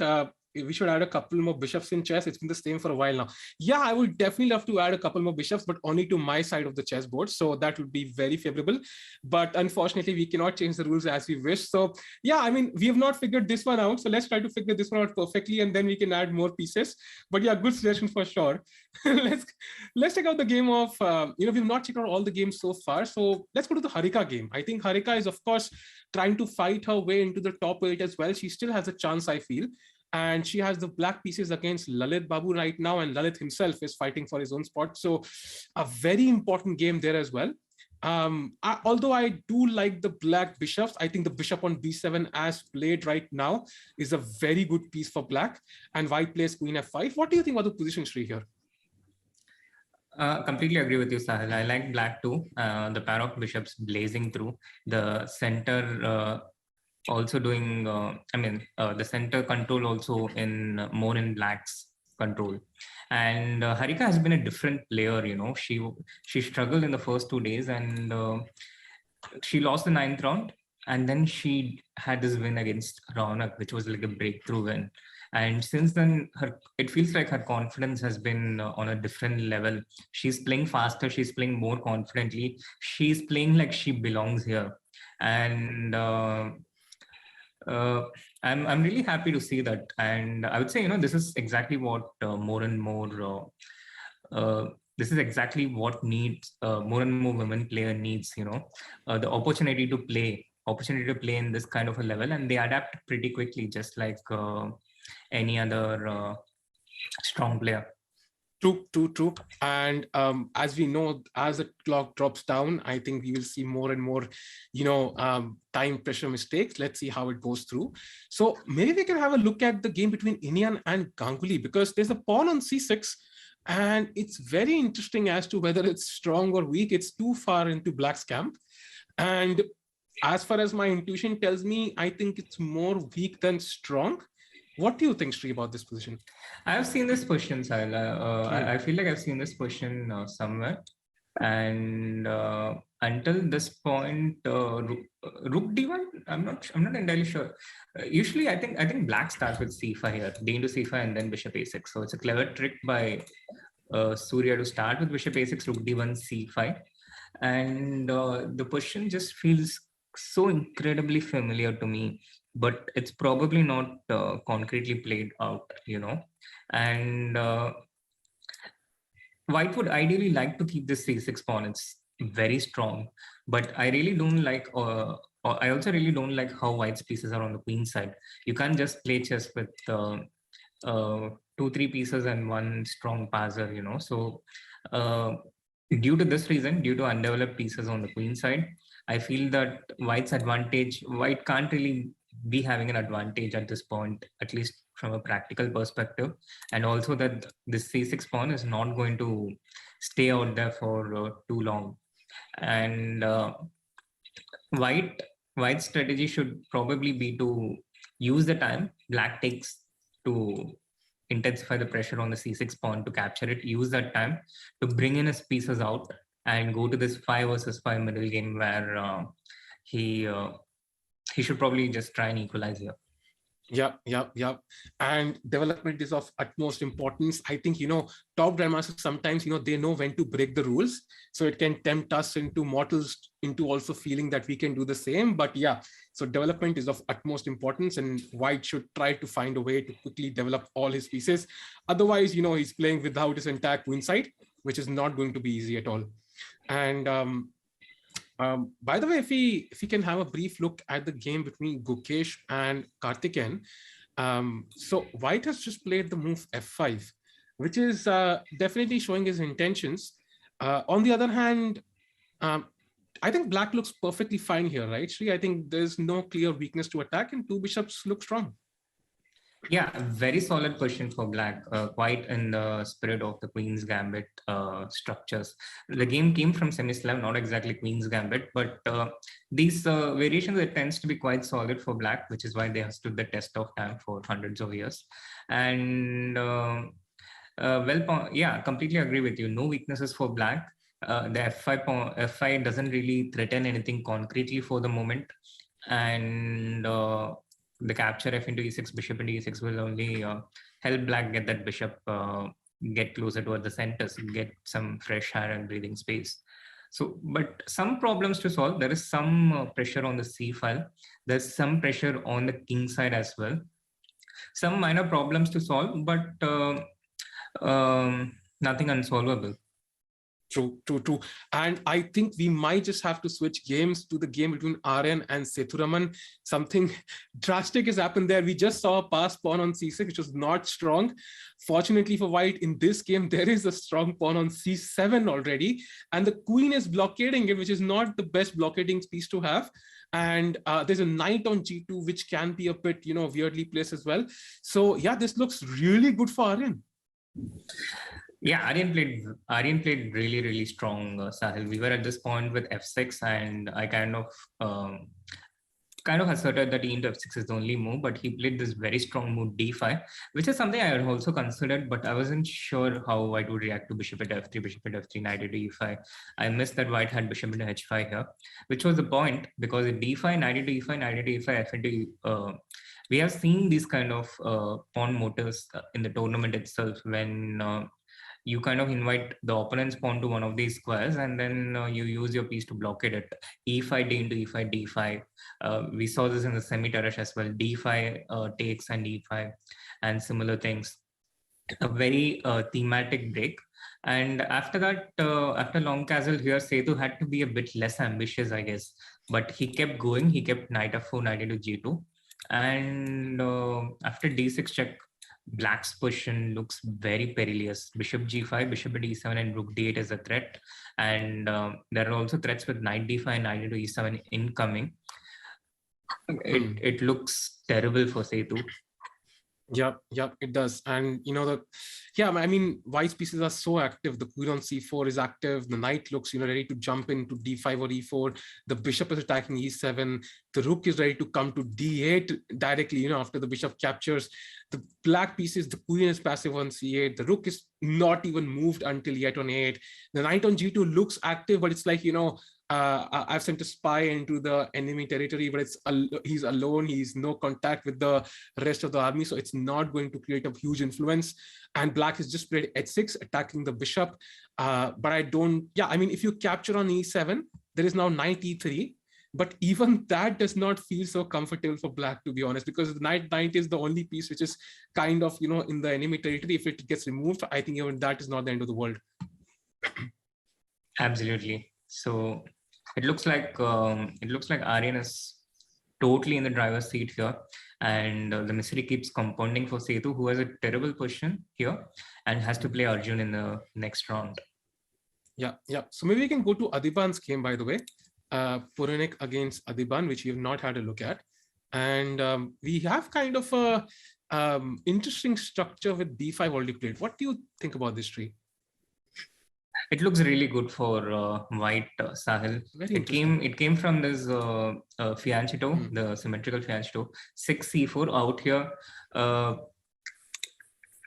we should add a couple more bishops in chess? It's been the same for a while now. Yeah, I would definitely love to add a couple more bishops, but only to my side of the chessboard. So that would be very favorable. But unfortunately, we cannot change the rules as we wish. So yeah, I mean, we have not figured this one out. So let's try to figure this one out perfectly, and then we can add more pieces. But yeah, good suggestion for sure. let's check out the game of, we've not checked out all the games so far. So let's go to the Harika game. I think Harika is, of course, trying to fight her way into the top 8 as well. She still has a chance, I feel. And she has the black pieces against Lalit Babu right now, and Lalit himself is fighting for his own spot. So a very important game there as well. Although I do like the black bishops, I think the bishop on b7 as played right now is a very good piece for black, and white plays queen f5. What do you think about the position, Sri, here? Completely agree with you, Sahil. I like black too. The pair of bishops blazing through the center, also doing. The center control also in more in black's control. And Harika has been a different player. She struggled in the first 2 days, and she lost the 9th round, and then she had this win against Raunak, which was like a breakthrough win. And since then, it feels like her confidence has been on a different level. She's playing faster. She's playing more confidently. She's playing like she belongs here. And I'm really happy to see that. And I would say, this is exactly what more and more, this is exactly what needs more and more women player needs, the opportunity to play in this kind of a level, and they adapt pretty quickly, just like any other strong player. True. And as we know, as the clock drops down, I think we will see more and more, time pressure mistakes. Let's see how it goes through. So maybe we can have a look at the game between Inian and Ganguly, because there's a pawn on c6, and it's very interesting as to whether it's strong or weak. It's too far into black's camp. And as far as my intuition tells me, I think it's more weak than strong. What do you think, Sri, about this position? I've seen this position, Sahil. I feel like I've seen this position somewhere. And until this point, rook d1, I'm not entirely sure. Usually, I think black starts with c5 here, d into c5, and then bishop a6. So it's a clever trick by Surya to start with bishop a6, rook d1, c5. And the position just feels so incredibly familiar to me, but it's probably not concretely played out, and white would ideally like to keep this c6 pawn. It's very strong, but I really don't like, I also really don't like how white's pieces are on the queen side. You can't just play chess with 2-3 pieces and one strong passer, you know. So due to this reason, due to undeveloped pieces on the queen side, I feel that white can't really be having an advantage at this point, at least from a practical perspective. And also that this c6 pawn is not going to stay out there for too long. And white's strategy should probably be to use the time black takes to intensify the pressure on the c6 pawn to capture it, use that time to bring in his pieces out and go to this 5 versus 5 middle game where he should probably just try and equalize here. Yeah. And development is of utmost importance. I think, top grandmasters sometimes, they know when to break the rules. So it can tempt us into mortals into also feeling that we can do the same. But yeah, so development is of utmost importance, and white should try to find a way to quickly develop all his pieces. Otherwise, he's playing without his entire queen side, which is not going to be easy at all. And by the way, if we can have a brief look at the game between Gukesh and Karthikeyan. So white has just played the move f5, which is definitely showing his intentions. On the other hand, I think black looks perfectly fine here, right, Sri? I think there's no clear weakness to attack, and 2 bishops look strong. Yeah, very solid question for black, quite in the spirit of the Queen's Gambit structures. The game came from semi-Slav, not exactly Queen's Gambit, but these variations, it tends to be quite solid for black, which is why they have stood the test of time for hundreds of years. And yeah, completely agree with you. No weaknesses for black. The f5 doesn't really threaten anything concretely for the moment. And the capture f into e6, bishop into e6 will only help black get that bishop, get closer toward the centers, get some fresh air and breathing space. So, but some problems to solve. There is some pressure on the c file. There's some pressure on the king side as well. Some minor problems to solve, but nothing unsolvable. True. And I think we might just have to switch games to the game between Aryan and Sethuraman. Something drastic has happened there. We just saw a pass pawn on c6, which was not strong. Fortunately for white, in this game, there is a strong pawn on c7 already. And the queen is blockading it, which is not the best blockading piece to have. And there's a knight on g2, which can be a bit, weirdly placed as well. So yeah, this looks really good for Aryan. Yeah, Aryan played really, really strong, Sahil. We were at this point with f6, and I kind of asserted that e into f6 is the only move, but he played this very strong move d5, which is something I had also considered, but I wasn't sure how white would react to bishop at f3, knight into e5. I missed that white had bishop into h5 here, which was the point, because in d5, knight into e5, knight into e5, f into we have seen these kind of pawn motives in the tournament itself, when you kind of invite the opponent's pawn to one of these squares, and then you use your piece to blockade it. e5, d into e5, d5. We saw this in the semi-Tarrasch as well. d5 takes and e5 and similar things. A very thematic break. And after that, after long castle here, Sethu had to be a bit less ambitious, I guess. But he kept going. He kept knight f4, knight into g2. And after d6 check, black's position looks very perilous. Bishop g5, bishop at e7, and rook d8 is a threat. And there are also threats with knight d5, knight into e7 incoming. It looks terrible for Sethu. Yeah, it does. And white's pieces are so active. The queen on c4 is active. The knight looks, ready to jump into d5 or e4. The bishop is attacking e7. The rook is ready to come to d8 directly, after the bishop captures. The black pieces, the queen is passive on c8. The rook is not even moved until yet on a8. The knight on g2 looks active, but it's like, I've sent a spy into the enemy territory, but he's alone. He's no contact with the rest of the army, so it's not going to create a huge influence. And black has just played h6, attacking the bishop. But if you capture on e7, there is now knight e3. But even that does not feel so comfortable for black, to be honest, because the knight is the only piece which is kind of, in the enemy territory. If it gets removed, I think even that is not the end of the world. Absolutely. So it looks like Aryan is totally in the driver's seat here. And the misery keeps compounding for Setu, who has a terrible position here and has to play Arjun in the next round. Yeah. So maybe we can go to Adiban's game, by the way. Puranik against Adiban, which we have not had a look at. And we have kind of a interesting structure with d5 already played. What do you think about this tree? It looks really good for white, Sahil. It came from this fianchetto, the symmetrical fianchetto. 6c4 out here.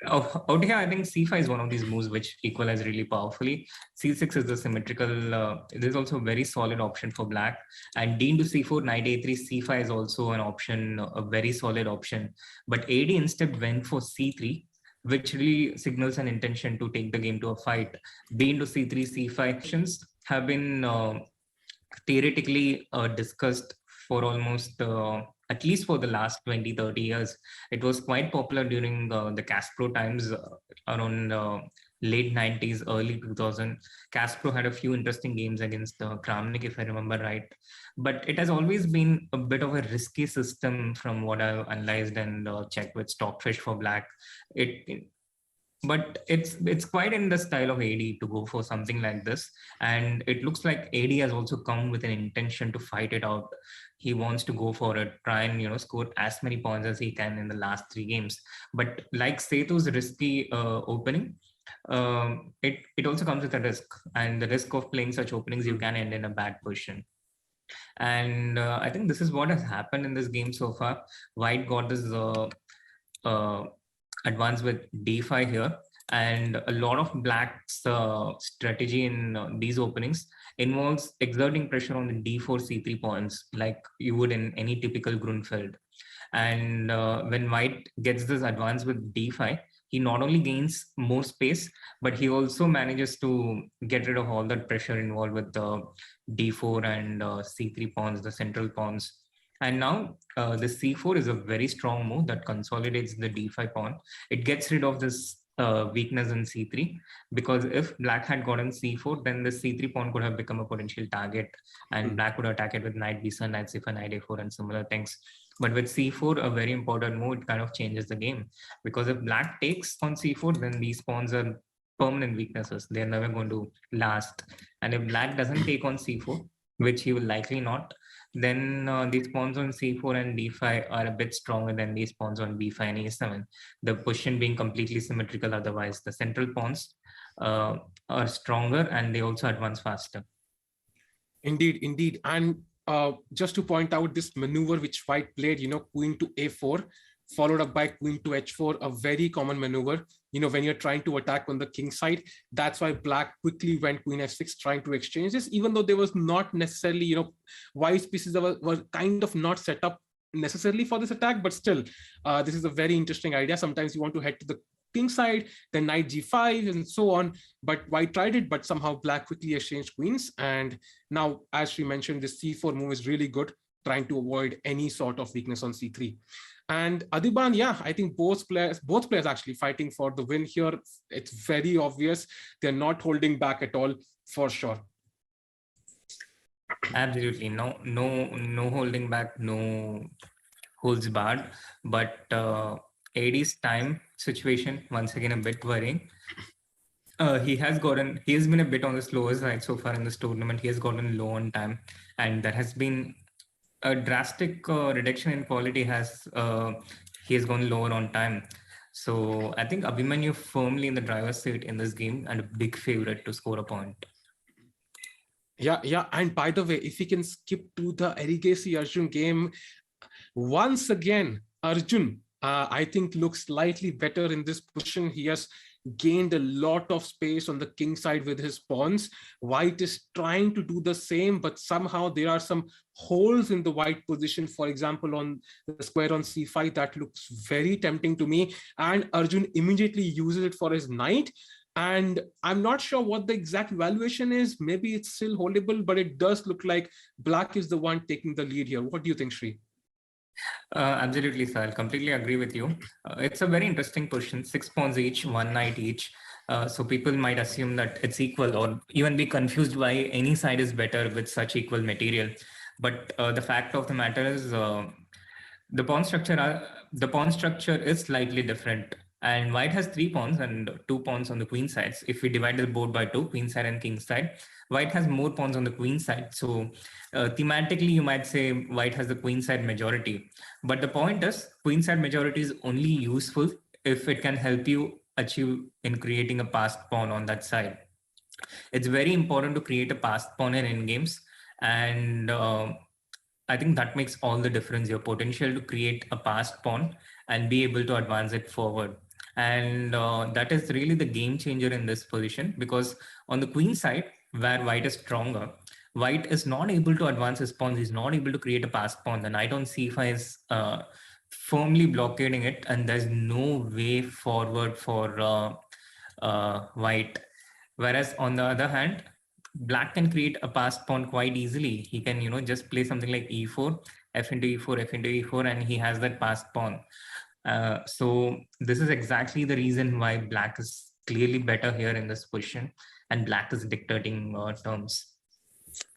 Out here, I think c5 is one of these moves which equalize really powerfully. c6 is the symmetrical. It is also a very solid option for black. And d into c4, knight a3, c5 is also an option, a very solid option. But AD instead went for c3, which really signals an intention to take the game to a fight. B into c3, c5 options have been theoretically discussed for almost at least for the last 20-30 years. It was quite popular during the Caspro times around late 90s, early 2000. Caspro had a few interesting games against Kramnik, if I remember right. But it has always been a bit of a risky system from what I've analyzed and checked with Stockfish for black. But it's quite in the style of AD to go for something like this. And it looks like AD has also come with an intention to fight it out. He wants to go for it, try and score as many points as he can in the last 3 games. But like Setu's risky opening, it also comes with a risk. And the risk of playing such openings, you can end in a bad position. And I think this is what has happened in this game so far. White got this advance with d5 here, and a lot of black's strategy in these openings involves exerting pressure on the d4 c3 points like you would in any typical Grunfeld. And when white gets this advance with d5, he not only gains more space, but he also manages to get rid of all that pressure involved with the d4 and c3 pawns, the central pawns. And now the c4 is a very strong move that consolidates the d5 pawn. It gets rid of this weakness in c3, because if black had gotten c4, then the c3 pawn could have become a potential target, and black would attack it with knight b7, knight c5, knight a4 and similar things. But with c4, a very important move, it kind of changes the game, because if black takes on c4, then these pawns are permanent weaknesses. They're never going to last. And if black doesn't take on c4, which he will likely not, then these pawns on c4 and d5 are a bit stronger than these pawns on b5 and a7. The position being completely symmetrical, otherwise the central pawns are stronger and they also advance faster. Indeed. And just to point out this maneuver which white played, queen to a4, followed up by queen to h4, a very common maneuver. When you're trying to attack on the king side, that's why black quickly went queen f6, trying to exchange this, even though there was not necessarily, white's pieces were kind of not set up necessarily for this attack, but still, this is a very interesting idea. Sometimes you want to head to the king side, then knight g5 and so on. But white tried it, but somehow black quickly exchanged queens. And now, as we mentioned, this c4 move is really good, trying to avoid any sort of weakness on c3. And Adiban, yeah, I think both players actually fighting for the win here. It's very obvious. They're not holding back at all, for sure. Absolutely. No holding back, no holds barred. But AD's time situation, once again, a bit worrying. He has been a bit on the slower side so far in this tournament. He has gotten low on time, and there has been a drastic reduction in quality. He has gone lower on time. So I think Abhimanyu firmly in the driver's seat in this game and a big favorite to score a point. Yeah. And by the way, if we can skip to the Erigesi Arjun game, once again, Arjun, I think looks slightly better in this position. He has gained a lot of space on the king side with his pawns. White is trying to do the same, but somehow there are some holes in the white position. For example, on the square on c5, that looks very tempting to me. And Arjun immediately uses it for his knight. And I'm not sure what the exact valuation is. Maybe it's still holdable, but it does look like black is the one taking the lead here. What do you think, Sri? Absolutely, sir. I'll completely agree with you. It's a very interesting position, 6 pawns each, 1 knight each. So people might assume that it's equal or even be confused why any side is better with such equal material. But the fact of the matter is the pawn structure is slightly different. And white has 3 pawns and 2 pawns on the queen sides. If we divide the board by 2, queen side and king side, white has more pawns on the queen side. So thematically, you might say white has the queen side majority. But the point is, queen side majority is only useful if it can help you achieve in creating a passed pawn on that side. It's very important to create a passed pawn in games, and I think that makes all the difference. Your potential to create a passed pawn and be able to advance it forward. And that is really the game changer in this position, because on the queen side, where white is stronger, white is not able to advance his pawns. He's not able to create a passed pawn. The knight on c5 is firmly blockading it, and there's no way forward for white. Whereas on the other hand, black can create a passed pawn quite easily. He can, just play something like e4, f into e4, f into e4, and he has that passed pawn. So this is exactly the reason why black is clearly better here in this position, and black is dictating terms.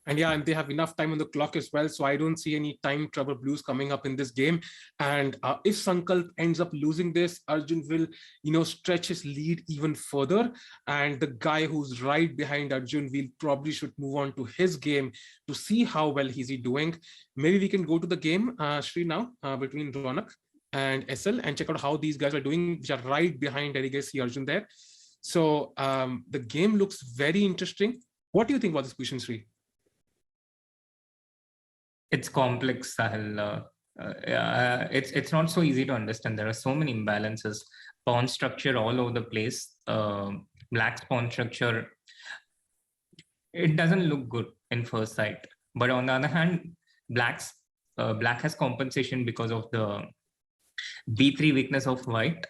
And yeah, and they have enough time on the clock as well. So I don't see any time trouble blues coming up in this game. And if Sankalp ends up losing this, Arjun will, stretch his lead even further. And the guy who's right behind Arjun, will probably should move on to his game to see how well he's doing. Maybe we can go to the game, Sri, now between Ronak and SL, and check out how these guys are doing, which are right behind, I guess, Arjun there. So the game looks very interesting. What do you think about this position, Sri? It's complex, Sahil. It's not so easy to understand. There are so many imbalances. Pawn structure all over the place. Black's pawn structure, it doesn't look good in first sight. But on the other hand, black has compensation because of the b3 weakness of white.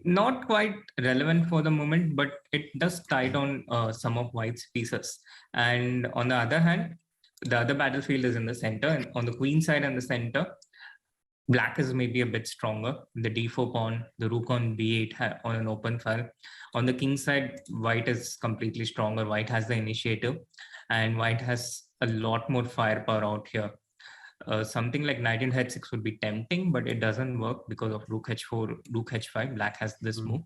Not quite relevant for the moment, but it does tie down some of white's pieces. And on the other hand, the other battlefield is in the center, and on the queen side and the center, black is maybe a bit stronger. The d4 pawn, the rook on b8 on an open file. On the king side, white is completely stronger. White has the initiative, and white has a lot more firepower out here. Something like knight in h6 would be tempting, but it doesn't work because of rook h4, rook h5. Black has this move,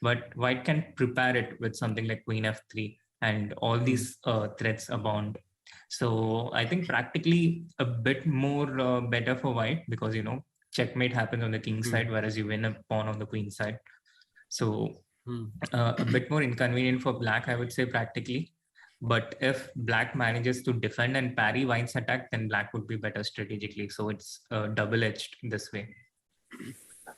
but white can prepare it with something like queen f3, and all these threats abound. So I think practically a bit more better for white, because checkmate happens on the king side, whereas you win a pawn on the queen side. So a bit more inconvenient for black, I would say, practically. But if black manages to defend and parry white's attack, then black would be better strategically. So it's double-edged this way.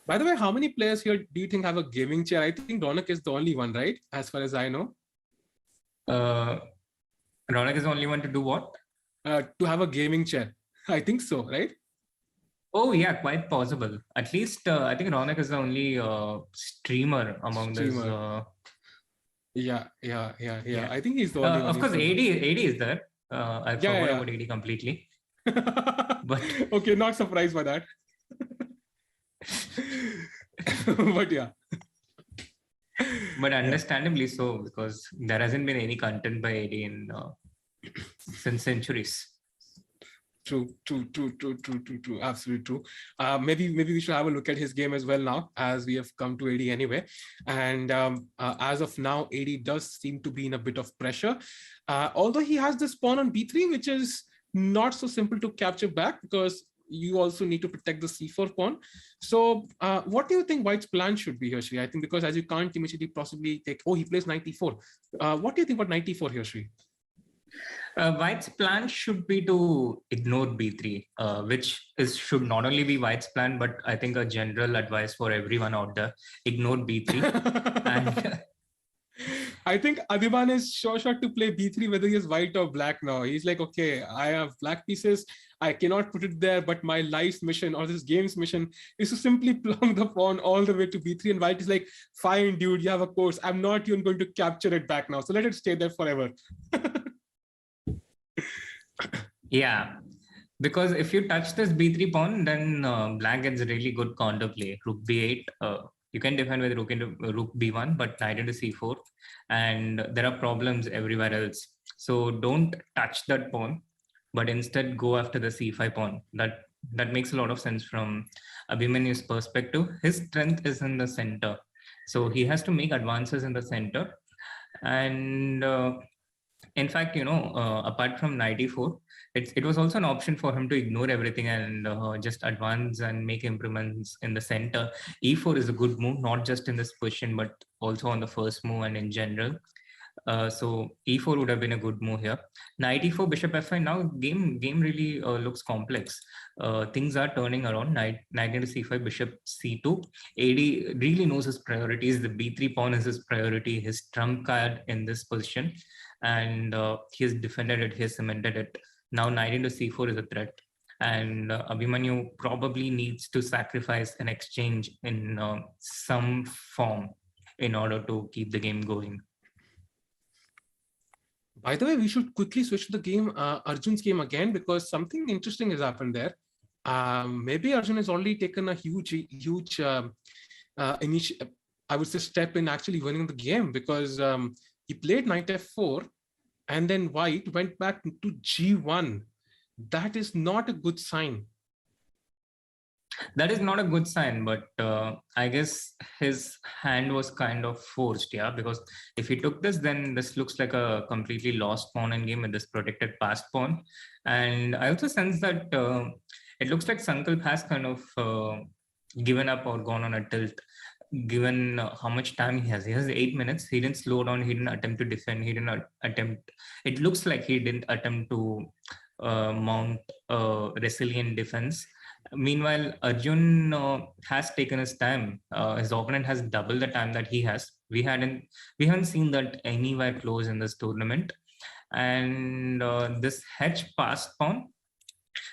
By the way, how many players here do you think have a gaming chair? I think Ronak is the only one, right? As far as I know. Ronak is the only one to do what? To have a gaming chair. I think so, right? Oh yeah, quite possible. At least I think Ronak is the only streamer among this. Yeah. I think he's the only one. Of course, AD is there. I forgot about AD completely. But okay, not surprised by that. But yeah. But understandably so, because there hasn't been any content by AD in since centuries. True. Absolutely true. Maybe we should have a look at his game as well now, as we have come to AD anyway. And as of now, AD does seem to be in a bit of pressure. Although he has this pawn on b3, which is not so simple to capture back, because you also need to protect the c4 pawn. So what do you think white's plan should be here, Shri? I think because as you can't immediately possibly take, he plays knight e4. What do you think about knight e4 here, Shri? White's plan should be to ignore b3, which should not only be white's plan, but I think a general advice for everyone out there: ignore b3. And I think Adiban is sure to play b3 whether he is white or black now. He's like, okay, I have black pieces, I cannot put it there, but my life's mission or this game's mission is to simply plonk the pawn all the way to b3. And white is like, fine, dude, you have a course. I'm not even going to capture it back now. So let it stay there forever. Yeah, because if you touch this b3 pawn, then black gets really good counterplay. Rook b8. You can defend with rook b1, but knight into c4, and there are problems everywhere else. So don't touch that pawn. but instead go after the c5 pawn. That makes a lot of sense from Abhimanyu's perspective. His strength is in the center, so he has to make advances in the center. And in fact, apart from knight e4, it was also an option for him to ignore everything and just advance and make improvements in the center. E4 is a good move, not just in this position, but also on the first move and in general. So e4 would have been a good move here. Knight e4, bishop f5. Now game really looks complex. Things are turning around. Knight into c5, bishop c2. AD really knows his priorities. The b3 pawn is his priority, his trump card in this position, and he has defended it, he has cemented it. Now knight into c4 is a threat, and Abhimanyu probably needs to sacrifice an exchange in some form in order to keep the game going. By the way, we should quickly switch to the game, Arjun's game again, because something interesting has happened there. Maybe Arjun has already taken a huge I would say step in actually winning the game, because he played knight f4 and then white went back to g1. That is not a good sign. That is not a good sign, but I guess his hand was kind of forced, yeah, because if he took this, then this looks like a completely lost pawn in game with this protected passed pawn. And I also sense that it looks like Sankalp has kind of given up or gone on a tilt, given how much time he has. He has 8 minutes. He didn't slow down. He didn't attempt to defend. He didn't attempt. It looks like he didn't attempt to mount resilient defense. Meanwhile, Arjun has taken his time. His opponent has double the time that he has. We haven't seen that anywhere close in this tournament. And this hedge passed pawn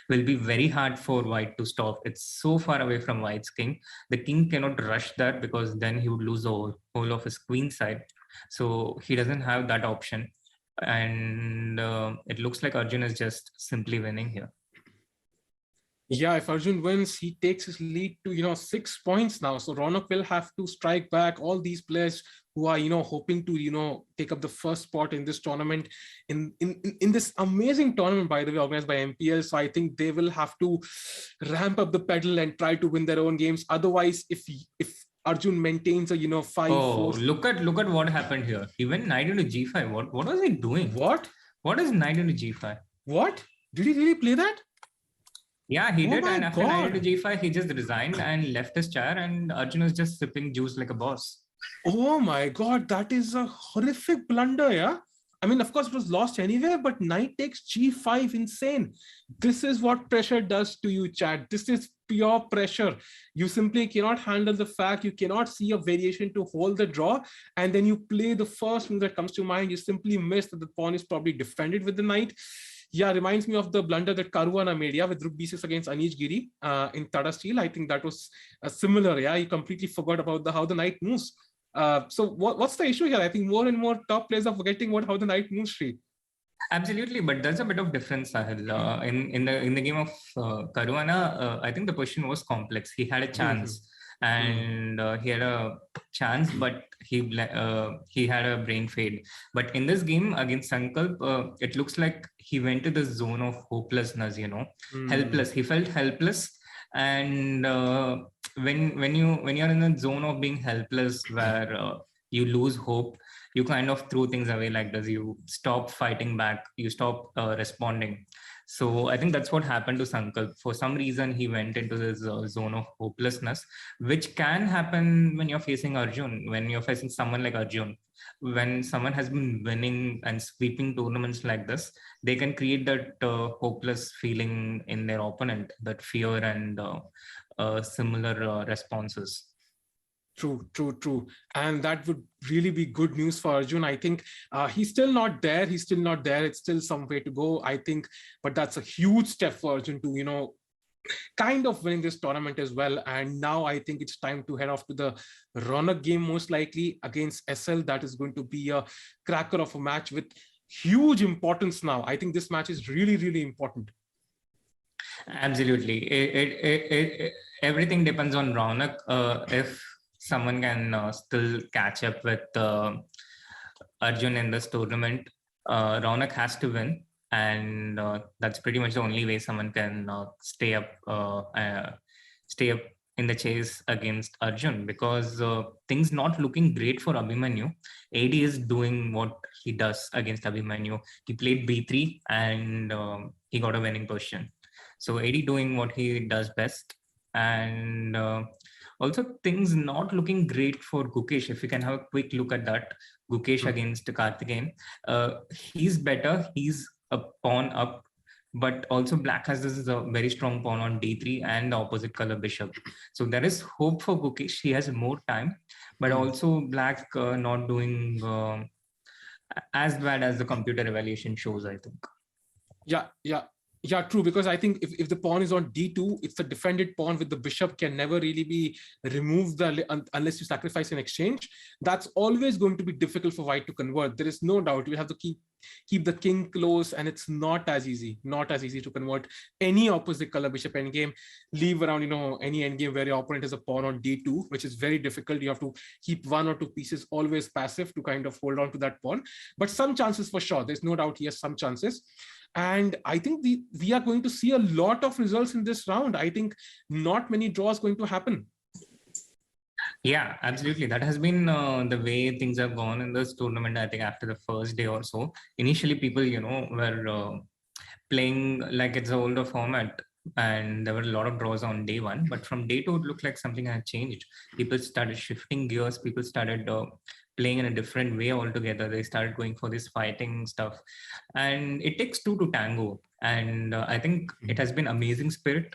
will be very hard for white to stop. It's so far away from white's king. The king cannot rush that, because then he would lose the whole of his queen side. So he doesn't have that option. And it looks like Arjun is just simply winning here. Yeah, if Arjun wins, he takes his lead to 6 points now. So Ronak will have to strike back. All these players who are hoping to take up the first spot in this tournament, in this amazing tournament, by the way, organized by MPL. So I think they will have to ramp up the pedal and try to win their own games. Otherwise, if Arjun maintains a 5-4. Oh, look at what happened here. He went knight into g5. What was he doing? What is knight into g5? What did he really play that? Yeah, he did. And after knight into g5, he just resigned and left his chair, and Arjun was just sipping juice like a boss. Oh my God, that is a horrific blunder, yeah? I mean, of course, it was lost anyway, but knight takes g5, insane. This is what pressure does to you, chat. This is pure pressure. You simply cannot handle the fact you cannot see a variation to hold the draw, and then you play the first move that comes to mind. You simply miss that the pawn is probably defended with the knight. Yeah, reminds me of the blunder that Caruana made, yeah, with rook b6 against Anish Giri in Tata Steel. I think that was similar, yeah. He completely forgot about how the knight moves. So what's the issue here? I think more and more top players are forgetting how the knight moves, Sri. Absolutely, but there's a bit of difference, Sahil. In the game of Caruana, I think the position was complex. He had a chance. And he had a chance, but he had a brain fade. But in this game against Sankalp, it looks like he went to the zone of hopelessness, helpless. He felt helpless, and when you're in the zone of being helpless, where you lose hope, you kind of throw things away like this. You stop fighting back. You stop responding. So I think that's what happened to Sankalp. For some reason, he went into this zone of hopelessness, which can happen when you're facing Arjun, when you're facing someone like Arjun. When someone has been winning and sweeping tournaments like this, they can create that hopeless feeling in their opponent, that fear and similar responses. True. And that would really be good news for Arjun. I think he's still not there. It's still some way to go, I think. But that's a huge step for Arjun to, kind of winning this tournament as well. And now I think it's time to head off to the Ronak game, most likely against SL. That is going to be a cracker of a match with huge importance now. I think this match is really, really important. Absolutely. Everything depends on Ronak. If someone can still catch up with Arjun in this tournament, Ronak has to win. and that's pretty much the only way someone can stay up in the chase against Arjun, because things not looking great for Abhimanyu. AD is doing what he does against Abhimanyu. He played b3 and he got a winning position. So AD doing what he does best, and also things not looking great for Gukesh. If we can have a quick look at that, Gukesh against Karthikeyan, he's better. He's a pawn up, but also black has this is a very strong pawn on d3 and the opposite color bishop. So there is hope for Gukesh. He has more time, but also black not doing as bad as the computer evaluation shows, I think. Yeah, true, because I think if the pawn is on d2, it's the defended pawn with the bishop can never really be removed unless you sacrifice an exchange. That's always going to be difficult for white to convert. There is no doubt. You have to keep the king close, and it's not as easy to convert any opposite color bishop endgame. Leave around, any endgame where your opponent has a pawn on d2, which is very difficult. You have to keep one or two pieces always passive to kind of hold on to that pawn. But some chances for sure. There's no doubt he has some chances. And I think we are going to see a lot of results in this round. I think not many draws going to happen. Yeah, absolutely. That has been the way things have gone in this tournament. I think after the first day or so, initially people, were playing like it's an older format, and there were a lot of draws on day one. But from day two, it looked like something had changed. People started shifting gears. People started playing in a different way altogether. They started going for this fighting stuff, and it takes two to tango. And I think it has been amazing spirit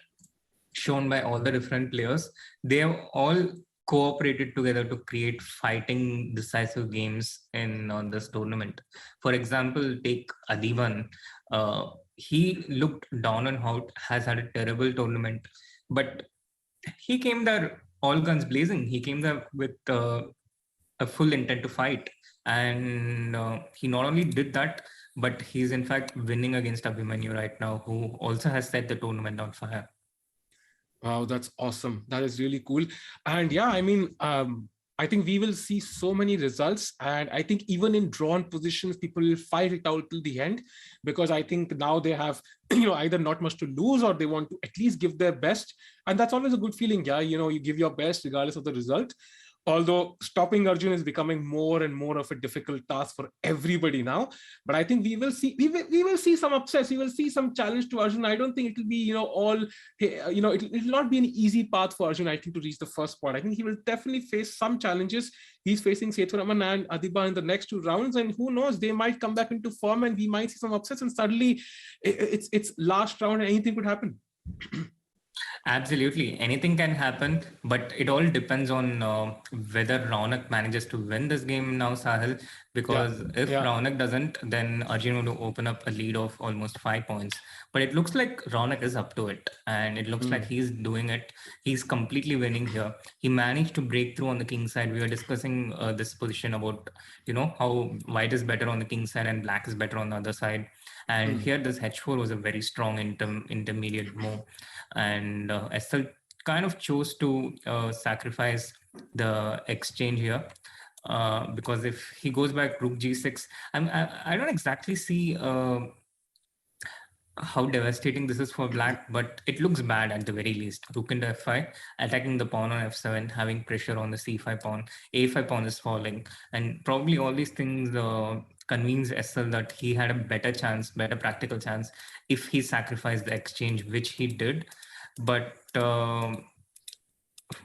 shown by all the different players. They have all cooperated together to create fighting decisive games in this tournament. For example, take Adiban. He looked down and out, has had a terrible tournament, but he came there all guns blazing. He came there with a full intent to fight, and he not only did that, but he's in fact winning against Abhimanyu right now, who also has set the tournament on fire. Wow, that's awesome. That is really cool. And yeah, I mean, I think we will see so many results, and I think even in drawn positions, people will fight it out till the end, because I think now they have, either not much to lose, or they want to at least give their best. And that's always a good feeling. Yeah, you give your best regardless of the result. Although stopping Arjun is becoming more and more of a difficult task for everybody now, but I think we will see some upsets. We will see some challenge to Arjun. I don't think it will be it will not be an easy path for Arjun, I think, to reach the first point. I think he will definitely face some challenges. He's facing Sethuraman and Adiba in the next two rounds, and who knows, they might come back into form and we might see some upsets, and suddenly it's last round and anything could happen. Absolutely, anything can happen, but it all depends on whether Raunak manages to win this game now, Sahil. Because if Raunak doesn't, then Arjun will open up a lead of almost 5 points. But it looks like Raunak is up to it, and it looks like he's doing it. He's completely winning here. He managed to break through on the king side. We were discussing this position about how white is better on the king side and black is better on the other side. And here this h4 was a very strong intermediate move, and S.L kind of chose to sacrifice the exchange here, because if he goes back rook g6, I don't exactly see how devastating this is for black, but it looks bad at the very least. Rook into f5, attacking the pawn on f7, having pressure on the c5 pawn, a5 pawn is falling, and probably all these things convince S.L that he had a better practical chance if he sacrificed the exchange, which he did. But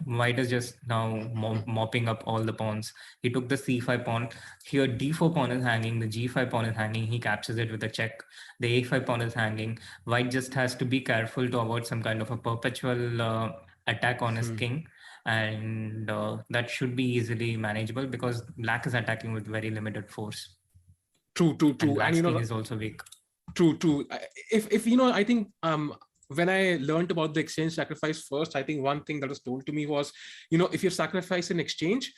white is just now mopping up all the pawns. He took the c5 pawn. Here d4 pawn is hanging, the g5 pawn is hanging. He captures it with a check. The a5 pawn is hanging. White just has to be careful to avoid some kind of a perpetual attack on his king. And that should be easily manageable because black is attacking with very limited force. True. And black's king is also weak. True. If I think when I learned about the exchange sacrifice first, I think one thing that was told to me was, if you sacrifice an exchange,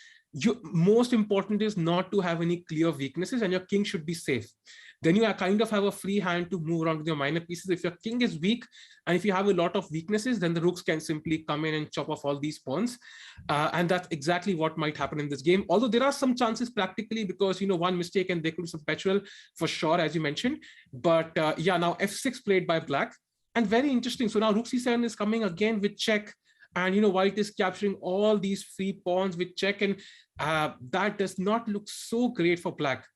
most important is not to have any clear weaknesses, and your king should be safe. Then you kind of have a free hand to move around with your minor pieces. If your king is weak and if you have a lot of weaknesses, then the rooks can simply come in and chop off all these pawns. And that's exactly what might happen in this game. Although there are some chances practically, because, one mistake and they could be some petrol for sure, as you mentioned. But yeah, now f6 played by black. And very interesting. So now rook c7 is coming again with check. And, white is capturing all these free pawns with check. And that does not look so great for black.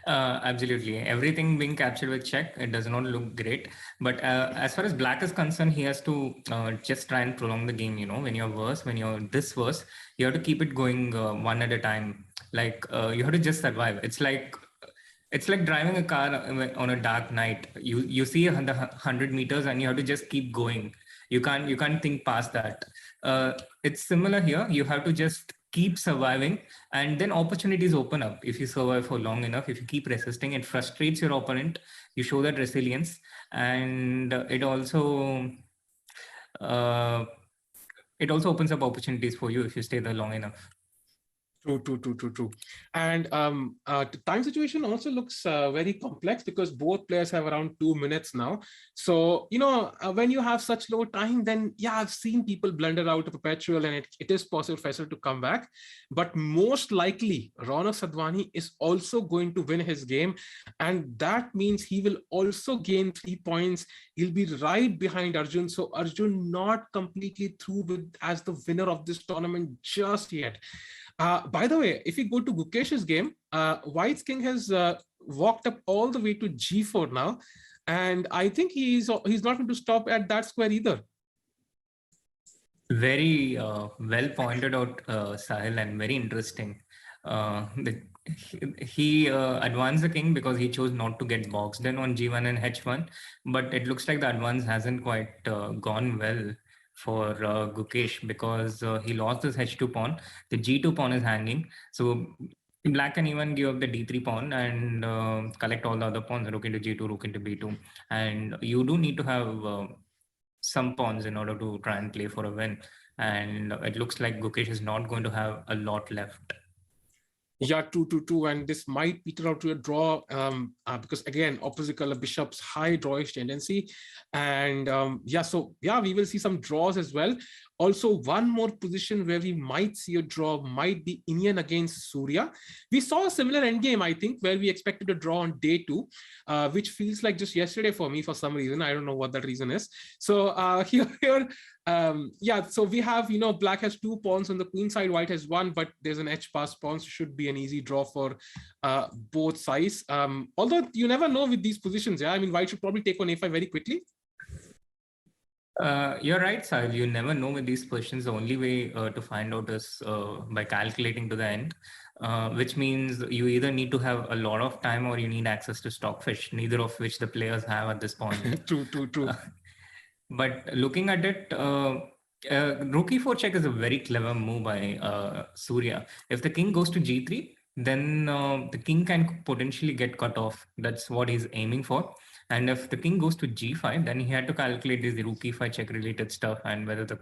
Absolutely. Everything being captured with check, it does not look great. But as far as black is concerned, he has to just try and prolong the game. When you're worse, when you're this worse, you have to keep it going one at a time. Like you have to just survive. It's like driving a car on a dark night. You see 100 meters and you have to just keep going. You can't think past that. It's similar here. You have to just keep surviving, and then opportunities open up. If you survive for long enough, if you keep resisting, it frustrates your opponent. You show that resilience, and it also opens up opportunities for you if you stay there long enough. True. And the time situation also looks very complex, because both players have around 2 minutes now. So, when you have such low time, then yeah, I've seen people blunder out of perpetual, and it is possible for Faisal to come back. But most likely, Raunak Sadhwani is also going to win his game. And that means he will also gain 3 points. He'll be right behind Arjun. So Arjun not completely through as the winner of this tournament just yet. By the way, if you go to Gukesh's game, White's king has walked up all the way to g4 now, and I think he's not going to stop at that square either. Very well pointed out, Sahil, and very interesting. He advanced the king because he chose not to get boxed in on g1 and h1, but it looks like the advance hasn't quite gone well for Gukesh, because he lost his h2 pawn. The g2 pawn is hanging, so black can even give up the d3 pawn and collect all the other pawns, rook into g2, rook into b2, and you do need to have some pawns in order to try and play for a win, and it looks like Gukesh is not going to have a lot left. Yeah, 2-2-2, and this might peter out to a draw because again, opposite color bishops, high drawish tendency, and we will see some draws as well. Also, one more position where we might see a draw might be Indian against Surya. We saw a similar endgame, I think, where we expected a draw on day 2, which feels like just yesterday for me for some reason. I don't know what that reason is. So so we have, black has 2 pawns on the queen side, white has 1, but there's an edge pass pawn, so should be an easy draw for both sides. Although you never know with these positions. Yeah, I mean, white should probably take on a5 very quickly. You're right, Sahil. You never know with these positions. The only way to find out is by calculating to the end, which means you either need to have a lot of time or you need access to stockfish, neither of which the players have at this point. True. But looking at it, rook e4 check is a very clever move by Surya. If the king goes to g3, then the king can potentially get cut off. That's what he's aiming for. And if the king goes to g5, then he had to calculate this rook e5 check related stuff, and whether the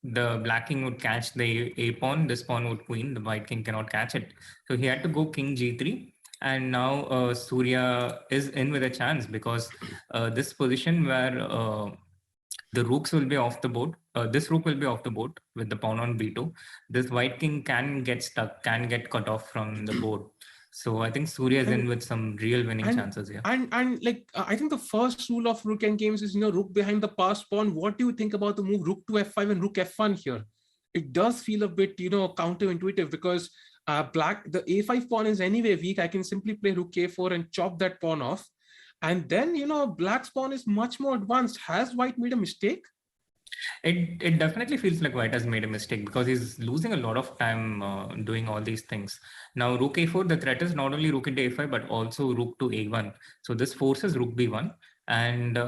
black king would catch the a pawn, this pawn would queen, the white king cannot catch it. So he had to go king g3. And now Surya is in with a chance, because this position where the rooks will be off the board, this rook will be off the board with the pawn on b2. This white king can get stuck, can get cut off from the board. So I think Surya is in with some real winning chances here. And like, I think the first rule of rook endgames is, rook behind the passed pawn. What do you think about the move rook to f5 and rook f1 here? It does feel a bit, counterintuitive, because black, the a5 pawn is anyway weak. I can simply play rook a4 and chop that pawn off. And then, black's pawn is much more advanced. Has white made a mistake? It definitely feels like white has made a mistake, because he's losing a lot of time doing all these things. Now, rook a4, the threat is not only rook into a5, but also rook to a1. So this forces rook b1. And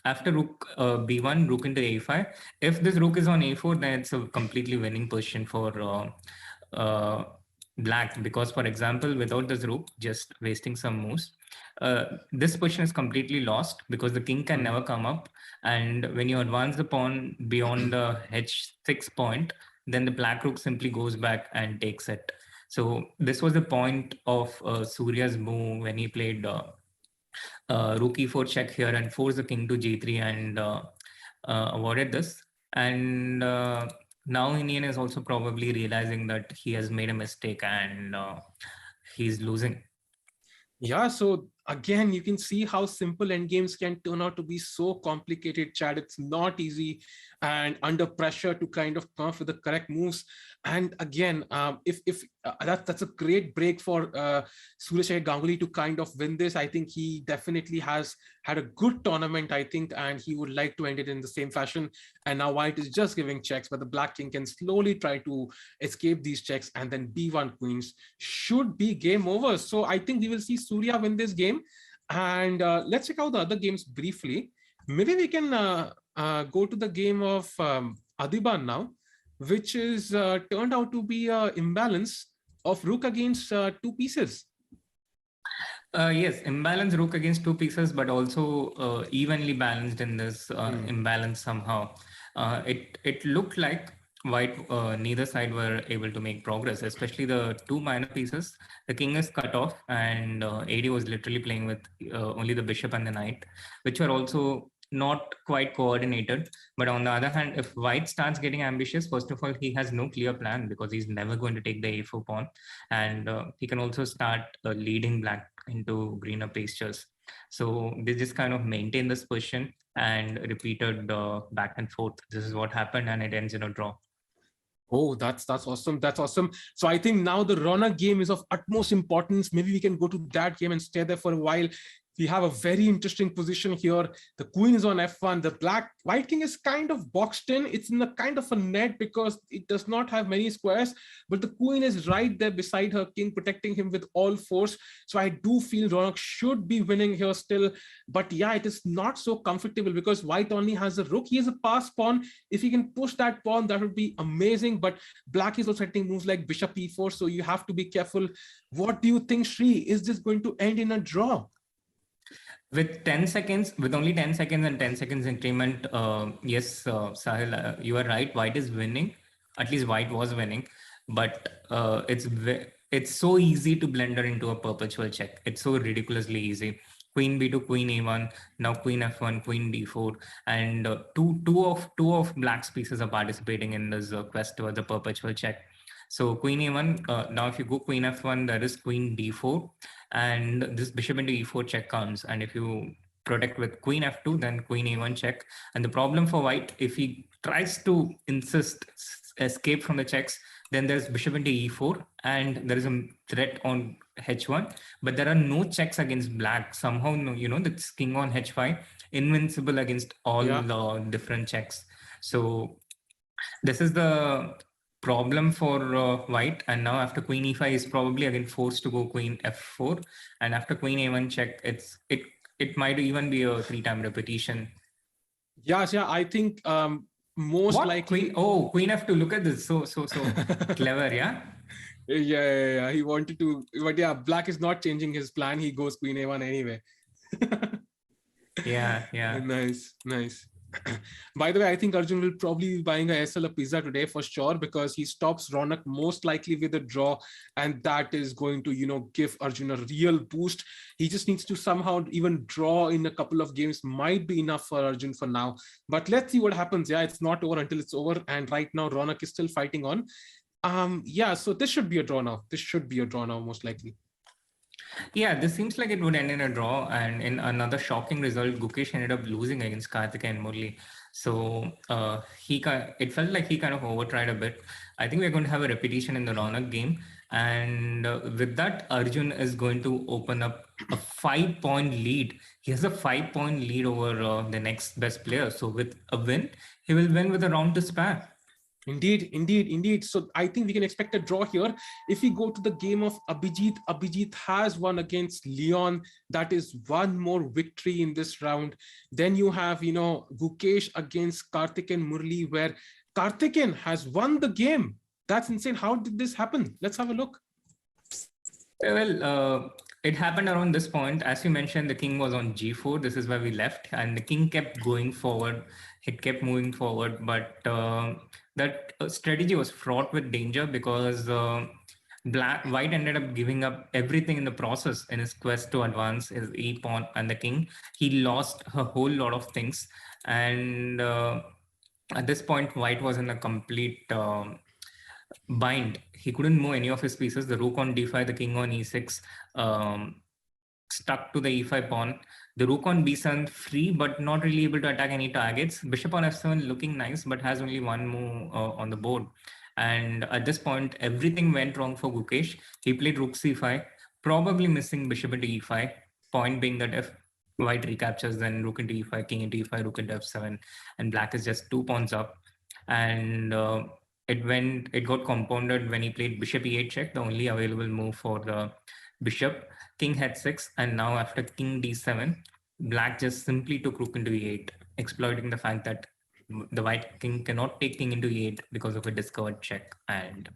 after rook b1, rook into a5, if this rook is on a4, then it's a completely winning position for black, because, for example, without this rook, just wasting some moves, this position is completely lost because the king can never come up. And when you advance the pawn beyond the h6 point, then the black rook simply goes back and takes it. So this was the point of Surya's move when he played rook e4 check here and forced the king to g3 and avoided this. And now Indian is also probably realizing that he has made a mistake and he's losing. Yeah, so again, you can see how simple endgames can turn out to be so complicated, Chad. It's not easy and under pressure to kind of come up with the correct moves. And again, if that's a great break for Surya Ganguly to kind of win this. I think he definitely has had a good tournament, I think, and he would like to end it in the same fashion. And now white is just giving checks, but the black king can slowly try to escape these checks, and then b1 queens should be game over. So I think we will see Surya win this game. And let's check out the other games briefly. Maybe we can go to the game of Adiban now, which is turned out to be an imbalance of rook against two pieces. Yes, imbalance rook against two pieces, but also evenly balanced in this imbalance somehow. It looked like white, neither side were able to make progress, especially the two minor pieces. The king is cut off, and AD was literally playing with only the bishop and the knight, which were also not quite coordinated. But on the other hand, if white starts getting ambitious, first of all, he has no clear plan because he's never going to take the a4 pawn, and he can also start leading black into greener pastures. So they just kind of maintain this position and repeated back and forth. This is what happened, and it ends in a draw. Oh, that's awesome. That's awesome. So I think now the Ronak game is of utmost importance. Maybe we can go to that game and stay there for a while. We have a very interesting position here. The queen is on f1. The white king is kind of boxed in. It's in a kind of a net because it does not have many squares, but the queen is right there beside her king, protecting him with all force. So I do feel Ronak should be winning here still. But yeah, it is not so comfortable because white only has a rook. He has a pass pawn. If he can push that pawn, that would be amazing. But black is also setting moves like bishop e4. So you have to be careful. What do you think, Sri? Is this going to end in a draw? With 10 seconds, with only 10 seconds and 10 seconds increment, yes, Sahil, you are right. White is winning. At least white was winning. But it's so easy to blunder into a perpetual check. It's so ridiculously easy. Queen b2, queen a1, now queen f1, queen d4, and two of black's pieces are participating in this quest towards a perpetual check. So queen a1, now if you go queen f1, there is queen d4, and this bishop into e4 check comes. And if you protect with queen f2, then queen a1 check. And the problem for white, if he tries to escape from the checks, then there's bishop into e4, and there is a threat on h1, but there are no checks against black. Somehow, you know, the king on h5, invincible against all the different checks. So this is the problem for white. And now after queen e5 is probably again forced to go queen f4, and after queen a1 check, it might even be a 3-time repetition. Yeah, I think most likely queen f2. Look at this, so clever. Yeah, he wanted to, but yeah, black is not changing his plan. He goes queen a1 anyway. yeah nice. By the way, I think Arjun will probably be buying a SL a pizza today for sure, because he stops Ronak most likely with a draw, and that is going to, you know, give Arjun a real boost. He just needs to somehow even draw in a couple of games, might be enough for Arjun for now. But let's see what happens. Yeah, it's not over until it's over, and right now Ronak is still fighting on. Yeah, so this should be a draw now. This should be a draw now, most likely. Yeah, this seems like it would end in a draw, and in another shocking result, Gukesh ended up losing against Karthik and Murli. So it felt like he kind of overtried a bit. I think we're going to have a repetition in the Ronak game, and with that, Arjun is going to open up a 5-point lead. He has a 5-point lead over the next best player. So with a win, he will win with a round to spare. Indeed. So I think we can expect a draw here. If we go to the game of Abhijit has won against Leon. That is one more victory in this round. Then you have, you know, Gukesh against Karthik and Murli, where Karthikeyan has won the game. That's insane. How did this happen? Let's have a look. Well, it happened around this point. As you mentioned, the king was on g4. This is where we left, and the king kept going forward. It kept moving forward, but that strategy was fraught with danger because white ended up giving up everything in the process in his quest to advance his e-pawn and the king. He lost a whole lot of things, and at this point, white was in a complete bind. He couldn't move any of his pieces. The rook on d5, the king on e6, stuck to the e5 pawn. The rook on b7 free, but not really able to attack any targets. Bishop on f7 looking nice, but has only one move on the board. And at this point, everything went wrong for Gukesh. He played rook c5, probably missing bishop into e5. Point being that if white recaptures, then rook into e5, king into e5, rook into f7, and black is just 2 pawns up. And it got compounded when he played bishop e8 check, the only available move for the bishop. King h6, and now after king d7, black just simply took rook into e8, exploiting the fact that the white king cannot take king into e8 because of a discovered check and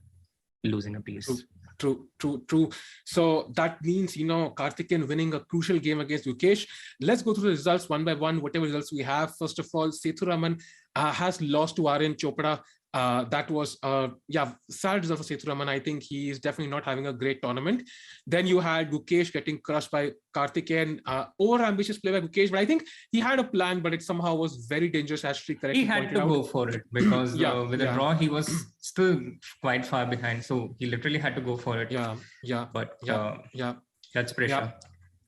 losing a piece. True. So that means, Karthikeyan winning a crucial game against Gukesh. Let's go through the results one by one, whatever results we have. First of all, Sethuraman has lost to Aryan Chopra. That was sad result for Sethuraman. I think he is definitely not having a great tournament. Then you had Gukesh getting crushed by Karthikeyan. Over ambitious play by Gukesh, but I think he had a plan, but it somehow was very dangerous, as Sri correctly pointed out. He had to go for it because with a draw he was still quite far behind, so he literally had to go for it. That's pressure.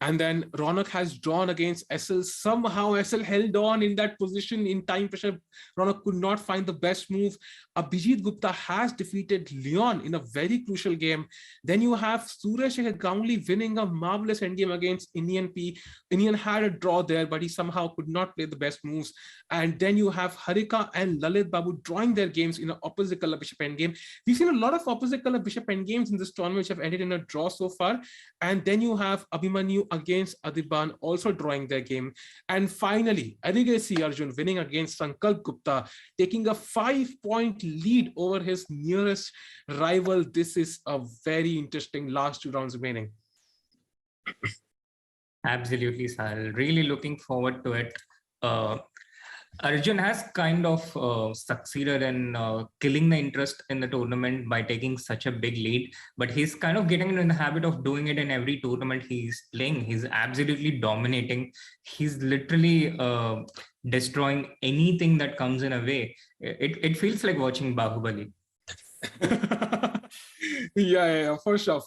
And then Ronak has drawn against S.L. Somehow S.L. held on in that position in time pressure. Ronak could not find the best move. Abhijit Gupta has defeated Leon in a very crucial game. Then you have Suresh Ganguly winning a marvelous endgame against Indian P. Indian had a draw there, but he somehow could not play the best moves. And then you have Harika and Lalit Babu drawing their games in an opposite color bishop endgame. We've seen a lot of opposite color bishop endgames in this tournament which have ended in a draw so far. And then you have Abhimanyu against Adiban also drawing their game. And finally, Adigesi Arjun winning against Sankalp Gupta, taking a 5-point lead over his nearest rival. This is a very interesting last 2 rounds remaining. Absolutely, Sahil. Really looking forward to it. Arjun has kind of succeeded in killing the interest in the tournament by taking such a big lead, but he's kind of getting in the habit of doing it in every tournament he's playing. He's absolutely dominating. He's literally destroying anything that comes in a way. It feels like watching Bahubali. Yeah, for sure.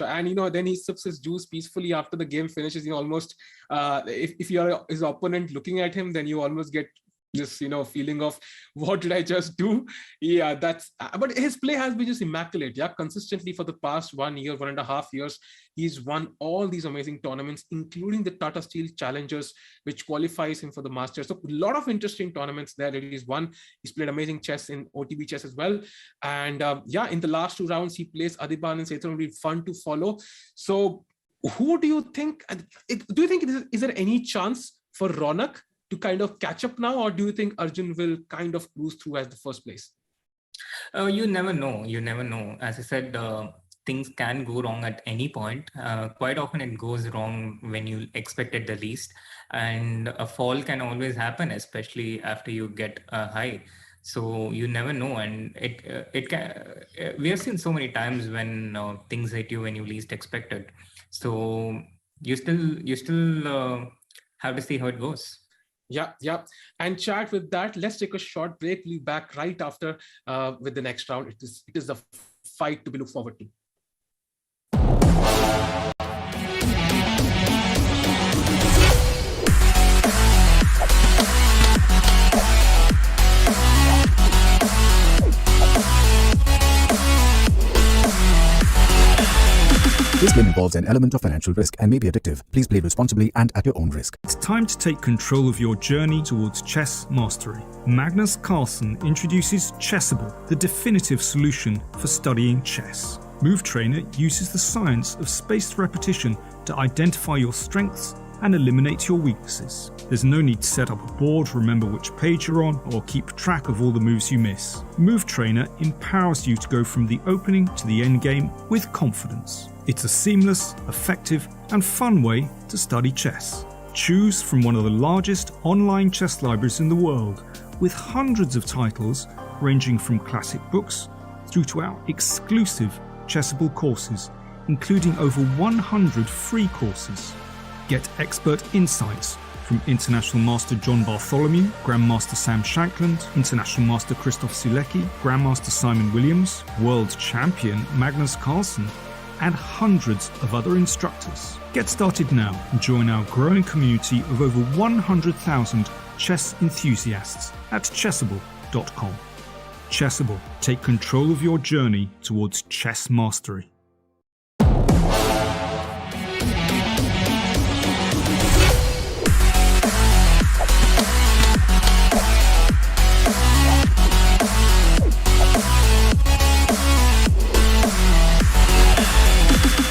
And then he sips his juice peacefully after the game finishes. Almost if you're his opponent looking at him, then you almost get this feeling of what did I just do. But his play has been just immaculate. Consistently for the past 1 year, 1.5 years, he's won all these amazing tournaments, including the Tata Steel Challengers, which qualifies him for the Masters. So a lot of interesting tournaments there that he's won. He's played amazing chess in OTB chess as well. And in the last 2 rounds, he plays Adiban and Sethuraman. Will be fun to follow. So who do you think? Is there any chance for Ronak to kind of catch up now, or do you think Arjun will kind of cruise through as the first place? You never know. As I said, things can go wrong at any point. Quite often it goes wrong when you expect it the least, and a fall can always happen, especially after you get a high. So you never know, and it can. We have seen so many times when things hit you when you least expect it. So you still have to see how it goes. Yeah. And chat with that, let's take a short break. We'll be back right after with the next round. It is the fight to be looked forward to. This game involves an element of financial risk and may be addictive. Please play responsibly and at your own risk. It's time to take control of your journey towards chess mastery. Magnus Carlsen introduces Chessable, the definitive solution for studying chess. Move Trainer uses the science of spaced repetition to identify your strengths and eliminate your weaknesses. There's no need to set up a board, remember which page you're on, or keep track of all the moves you miss. Move Trainer empowers you to go from the opening to the end game with confidence. It's a seamless, effective, and fun way to study chess. Choose from one of the largest online chess libraries in the world, with hundreds of titles ranging from classic books through to our exclusive Chessable courses, including over 100 free courses. Get expert insights from International Master John Bartholomew, Grandmaster Sam Shankland, International Master Christoph Sulecki, Grandmaster Simon Williams, World Champion Magnus Carlsen, and hundreds of other instructors. Get started now and join our growing community of over 100,000 chess enthusiasts at chessable.com. Chessable, take control of your journey towards chess mastery.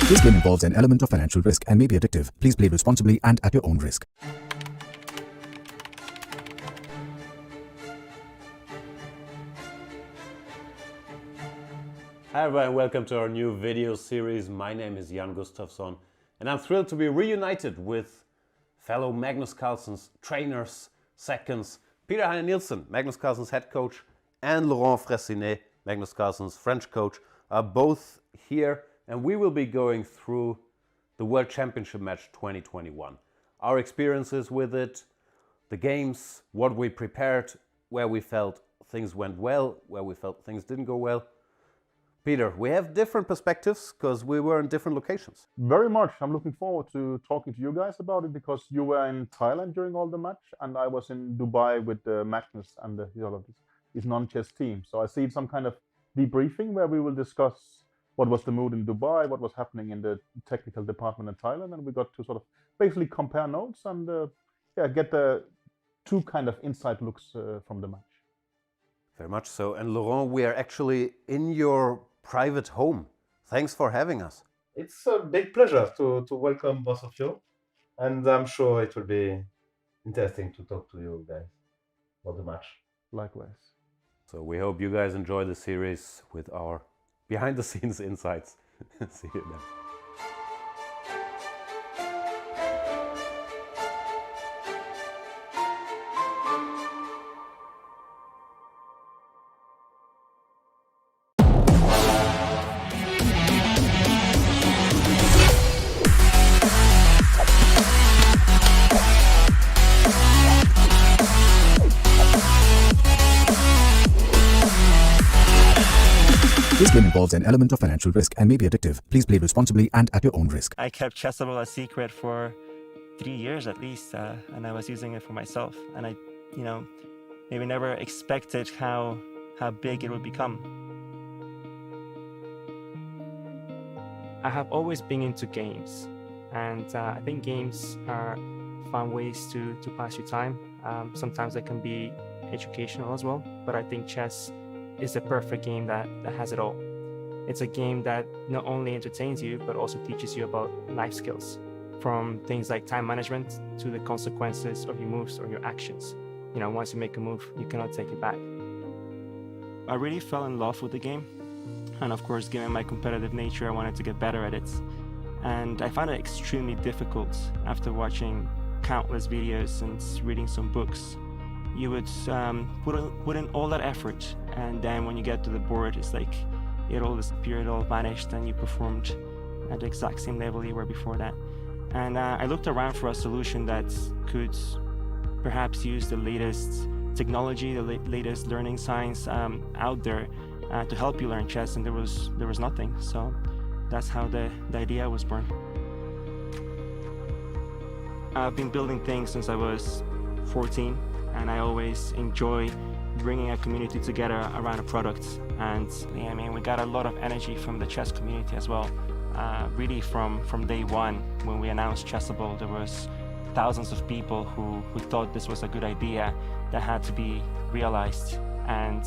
This game involves an element of financial risk and may be addictive. Please play responsibly and at your own risk. Hi everyone, welcome to our new video series. My name is Jan Gustafsson and I'm thrilled to be reunited with fellow Magnus Carlsen's trainers, seconds, Peter Heine-Nielsen, Magnus Carlsen's head coach, and Laurent Fressinet, Magnus Carlsen's French coach, are both here, and we will be going through the World Championship match 2021. Our experiences with it, the games, what we prepared, where we felt things went well, where we felt things didn't go well. Peter, we have different perspectives because we were in different locations. Very much. I'm looking forward to talking to you guys about it because you were in Thailand during all the match and I was in Dubai with Magnus and his non-chess team. So I see some kind of debriefing where we will discuss what was the mood in Dubai, what was happening in the technical department in Thailand, and we got to sort of basically compare notes and get the two kind of inside looks from the match. Very much so. And Laurent, we are actually in your private home. Thanks for having us. It's a big pleasure to welcome both of you, and I'm sure it will be interesting to talk to you guys about the match. Likewise. So we hope you guys enjoy the series with our behind the scenes insights. See you then. This game involves an element of financial risk and may be addictive. Please play responsibly and at your own risk. I kept Chessable a secret for 3 years at least, and I was using it for myself. And I, maybe never expected how big it would become. I have always been into games, and I think games are fun ways to pass your time. Sometimes they can be educational as well, but I think chess is the perfect game that has it all. It's a game that not only entertains you, but also teaches you about life skills, from things like time management to the consequences of your moves or your actions. Once you make a move, you cannot take it back. I really fell in love with the game. And of course, given my competitive nature, I wanted to get better at it. And I found it extremely difficult after watching countless videos and reading some books. You would put in all that effort, and then when you get to the board, it's like it all disappeared, it all vanished, and you performed at the exact same level you were before that. And I looked around for a solution that could perhaps use the latest technology, the latest learning science out there to help you learn chess, and there was nothing. So that's how the idea was born. I've been building things since I was 14. And I always enjoy bringing a community together around a product. And we got a lot of energy from the chess community as well. Really from day one, when we announced Chessable, there was thousands of people who thought this was a good idea that had to be realized. And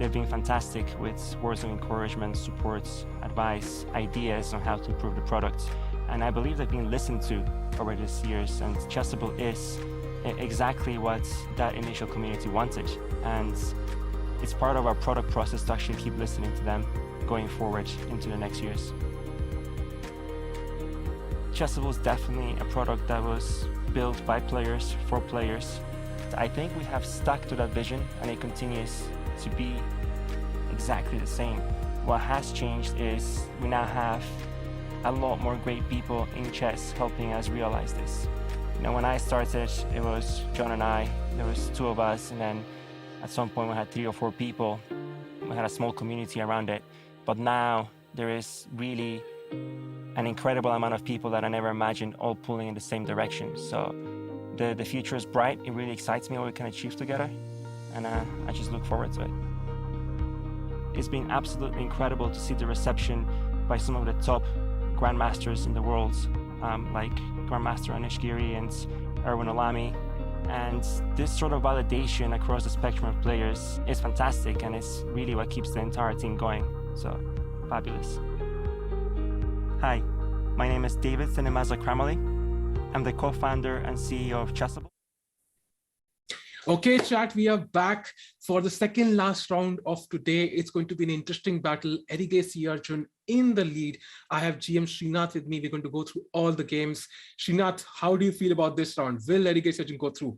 they've been fantastic with words of encouragement, support, advice, ideas on how to improve the product. And I believe they've been listened to over these years, and Chessable is exactly what that initial community wanted, and it's part of our product process to actually keep listening to them going forward into the next years. Chessable is definitely a product that was built by players for players. I think we have stuck to that vision, and it continues to be exactly the same. What has changed is we now have a lot more great people in chess helping us realize this. You know, when I started, it was John and I, there was 2 of us, and then at some point we had 3 or 4 people. We had a small community around it. But now there is really an incredible amount of people that I never imagined all pulling in the same direction. So the future is bright. It really excites me what we can achieve together, and I just look forward to it. It's been absolutely incredible to see the reception by some of the top grandmasters in the world, like Grandmaster Anish Giri and Erwin Olami. And this sort of validation across the spectrum of players is fantastic, and it's really what keeps the entire team going. So, fabulous. Hi, my name is David Sinemaza Kramali. I'm the co-founder and CEO of Chessable. Okay, chat, we are back for the second last round of today. It's going to be an interesting battle. Erigay Arjun in the lead. I have GM Srinath with me. We're going to go through all the games. Srinath, how do you feel about this round? Will Erigay Arjun go through?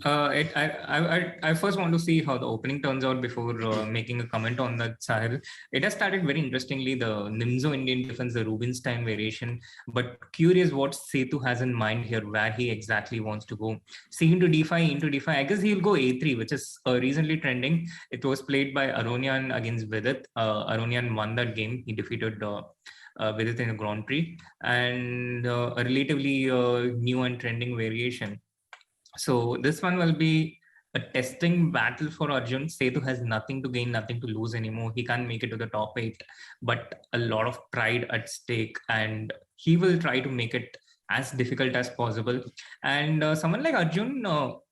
I first want to see how the opening turns out before making a comment on that, Sahil. It has started very interestingly, the Nimzo Indian defense, the Rubinstein variation, but curious what Setu has in mind here, where he exactly wants to go. C into d5, into d5, I guess he'll go a3, which is recently trending. It was played by Aronian against Vidit. Aronian won that game. He defeated Vidit in a Grand Prix, and a relatively new and trending variation. So this one will be a testing battle for Arjun. Setu has nothing to gain, nothing to lose anymore. He can't make it to the top 8, but a lot of pride at stake, and he will try to make it as difficult as possible. And someone like Arjun,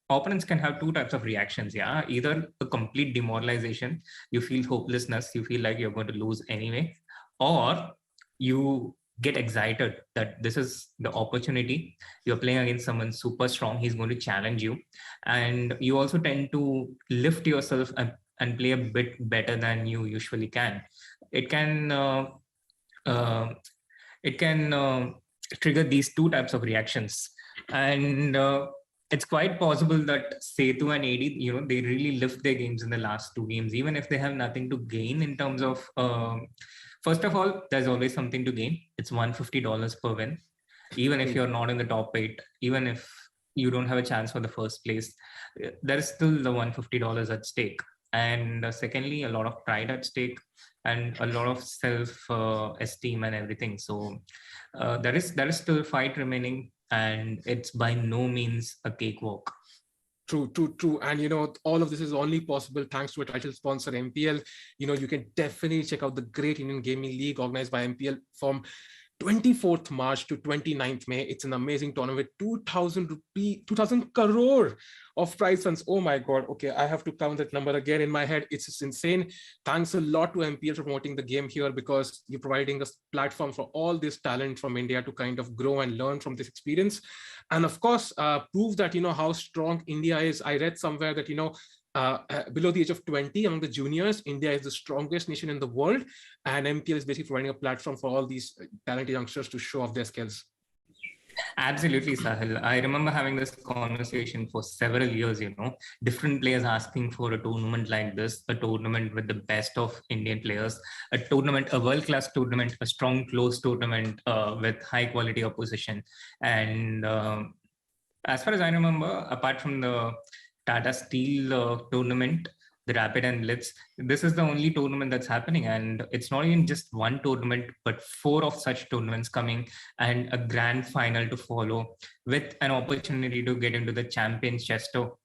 opponents can have 2 types of reactions. Yeah, either a complete demoralization, you feel hopelessness, you feel like you're going to lose anyway, or you get excited that this is the opportunity. You're playing against someone super strong. He's going to challenge you. And you also tend to lift yourself and play a bit better than you usually can. It can trigger these 2 types of reactions. And it's quite possible that Setu and AD, they really lift their games in the last 2 games, even if they have nothing to gain in terms of first of all, there's always something to gain. It's $150 per win. Even if you're not in the top 8, even if you don't have a chance for the first place, there is still the $150 at stake. And secondly, a lot of pride at stake and a lot of self-esteem and everything. So there is still a fight remaining, and it's by no means a cakewalk. True. And all of this is only possible thanks to a title sponsor, MPL. You can definitely check out the Great Indian Gaming League organized by MPL from 24th March to 29th May. It's an amazing tournament, 2,000 crore of prize funds. Oh my God. Okay, I have to count that number again in my head. It's just insane. Thanks a lot to MPL for promoting the game here, because you're providing a platform for all this talent from India to kind of grow and learn from this experience. And of course, prove that, how strong India is. I read somewhere that, below the age of 20, among the juniors, India is the strongest nation in the world. And MPL is basically providing a platform for all these talented youngsters to show off their skills. Absolutely, Sahil. I remember having this conversation for several years, different players asking for a tournament like this, a tournament with the best of Indian players, a world-class tournament, a strong, close tournament with high-quality opposition. And as far as I remember, apart from the Tata Steel tournament, the Rapid and Blitz, this is the only tournament that's happening. And it's not even just one tournament, but 4 of such tournaments coming, and a grand final to follow, with an opportunity to get into the Champions Chess Tour.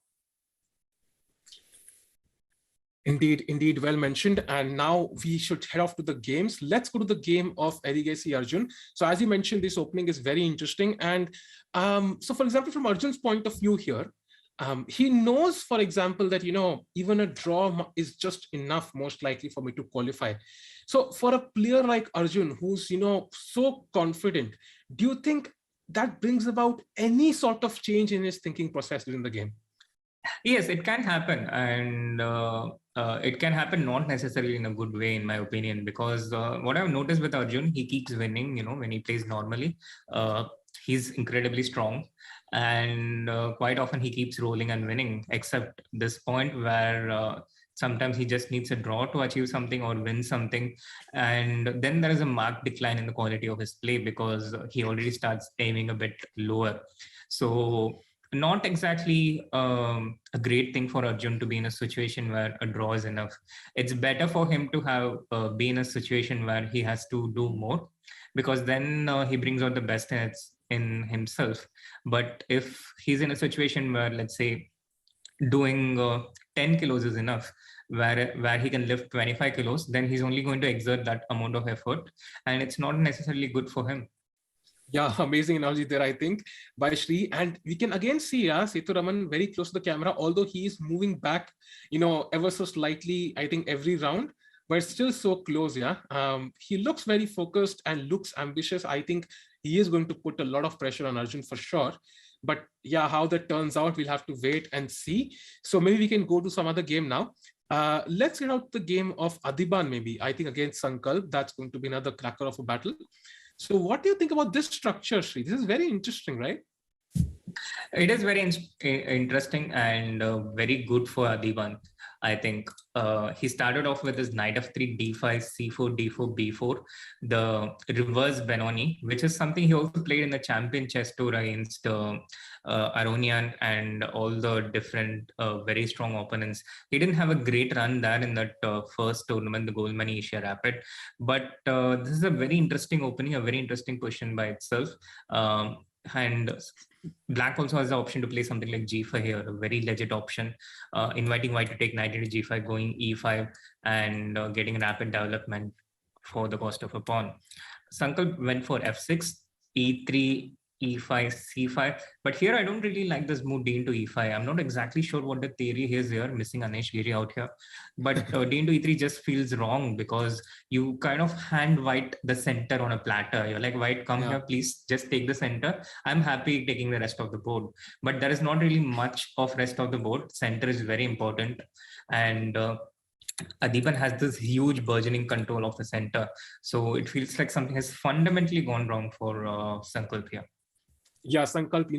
Indeed, well mentioned. And now we should head off to the games. Let's go to the game of Erigay Arjun. So as you mentioned, this opening is very interesting. And so for example, from Arjun's point of view here, he knows, for example, that, even a draw is just enough, most likely, for me to qualify. So for a player like Arjun, who's, so confident, Do you think that brings about any sort of change in his thinking process during the game? Yes, it can happen, and it can happen not necessarily in a good way, in my opinion, because what I've noticed with Arjun, he keeps winning. When he plays normally, he's incredibly strong, and quite often he keeps rolling and winning. Except this point where sometimes he just needs a draw to achieve something or win something, and then there is a marked decline in the quality of his play because he already starts aiming a bit lower. So not exactly a great thing for Arjun to be in a situation where a draw is enough. It's better for him to have be in a situation where he has to do more, because then he brings out the best in himself. But if he's in a situation where, let's say, doing 10 kilos is enough, where he can lift 25 kilos, then he's only going to exert that amount of effort, and it's not necessarily good for him. Yeah, amazing analogy there, I think, by Shri. And we can again see Sethuraman very close to the camera, although he is moving back, ever so slightly, I think, every round, but still so close. Yeah. He looks very focused and looks ambitious. I think he is going to put a lot of pressure on Arjun for sure. But yeah, how that turns out, we'll have to wait and see. So maybe we can go to some other game now. Let's get out the game of Adiban, maybe. I think against Sankalp, that's going to be another cracker of a battle. So what do you think about this structure, Sri? This is very interesting, right? It is very interesting and very good for Adiban. I think he started off with his knight f3, d5, c4, d4, b4, the reverse Benoni, which is something he also played in the Champion Chess Tour against Aronian and all the different very strong opponents. He didn't have a great run there in that first tournament, the Goldman Asia Rapid. But this is a very interesting opening, a very interesting question by itself. And Black also has the option to play something like g5 here, a very legit option, inviting white to take knight into g5, going e5, and getting rapid development for the cost of a pawn. Sankalp went for f6, e3, e5, c5. But here I don't really like this move d into e5. I'm not exactly sure what the theory is here, missing Anish Giri out here. But d into e3 just feels wrong because you kind of hand white the center on a platter. You're like, white, come here, please just take the center. I'm happy taking the rest of the board. But there is not really much of rest of the board. Center is very important. And Adiban has this huge burgeoning control of the center. So it feels like something has fundamentally gone wrong for Sankalp here. Yeah, Sankalp,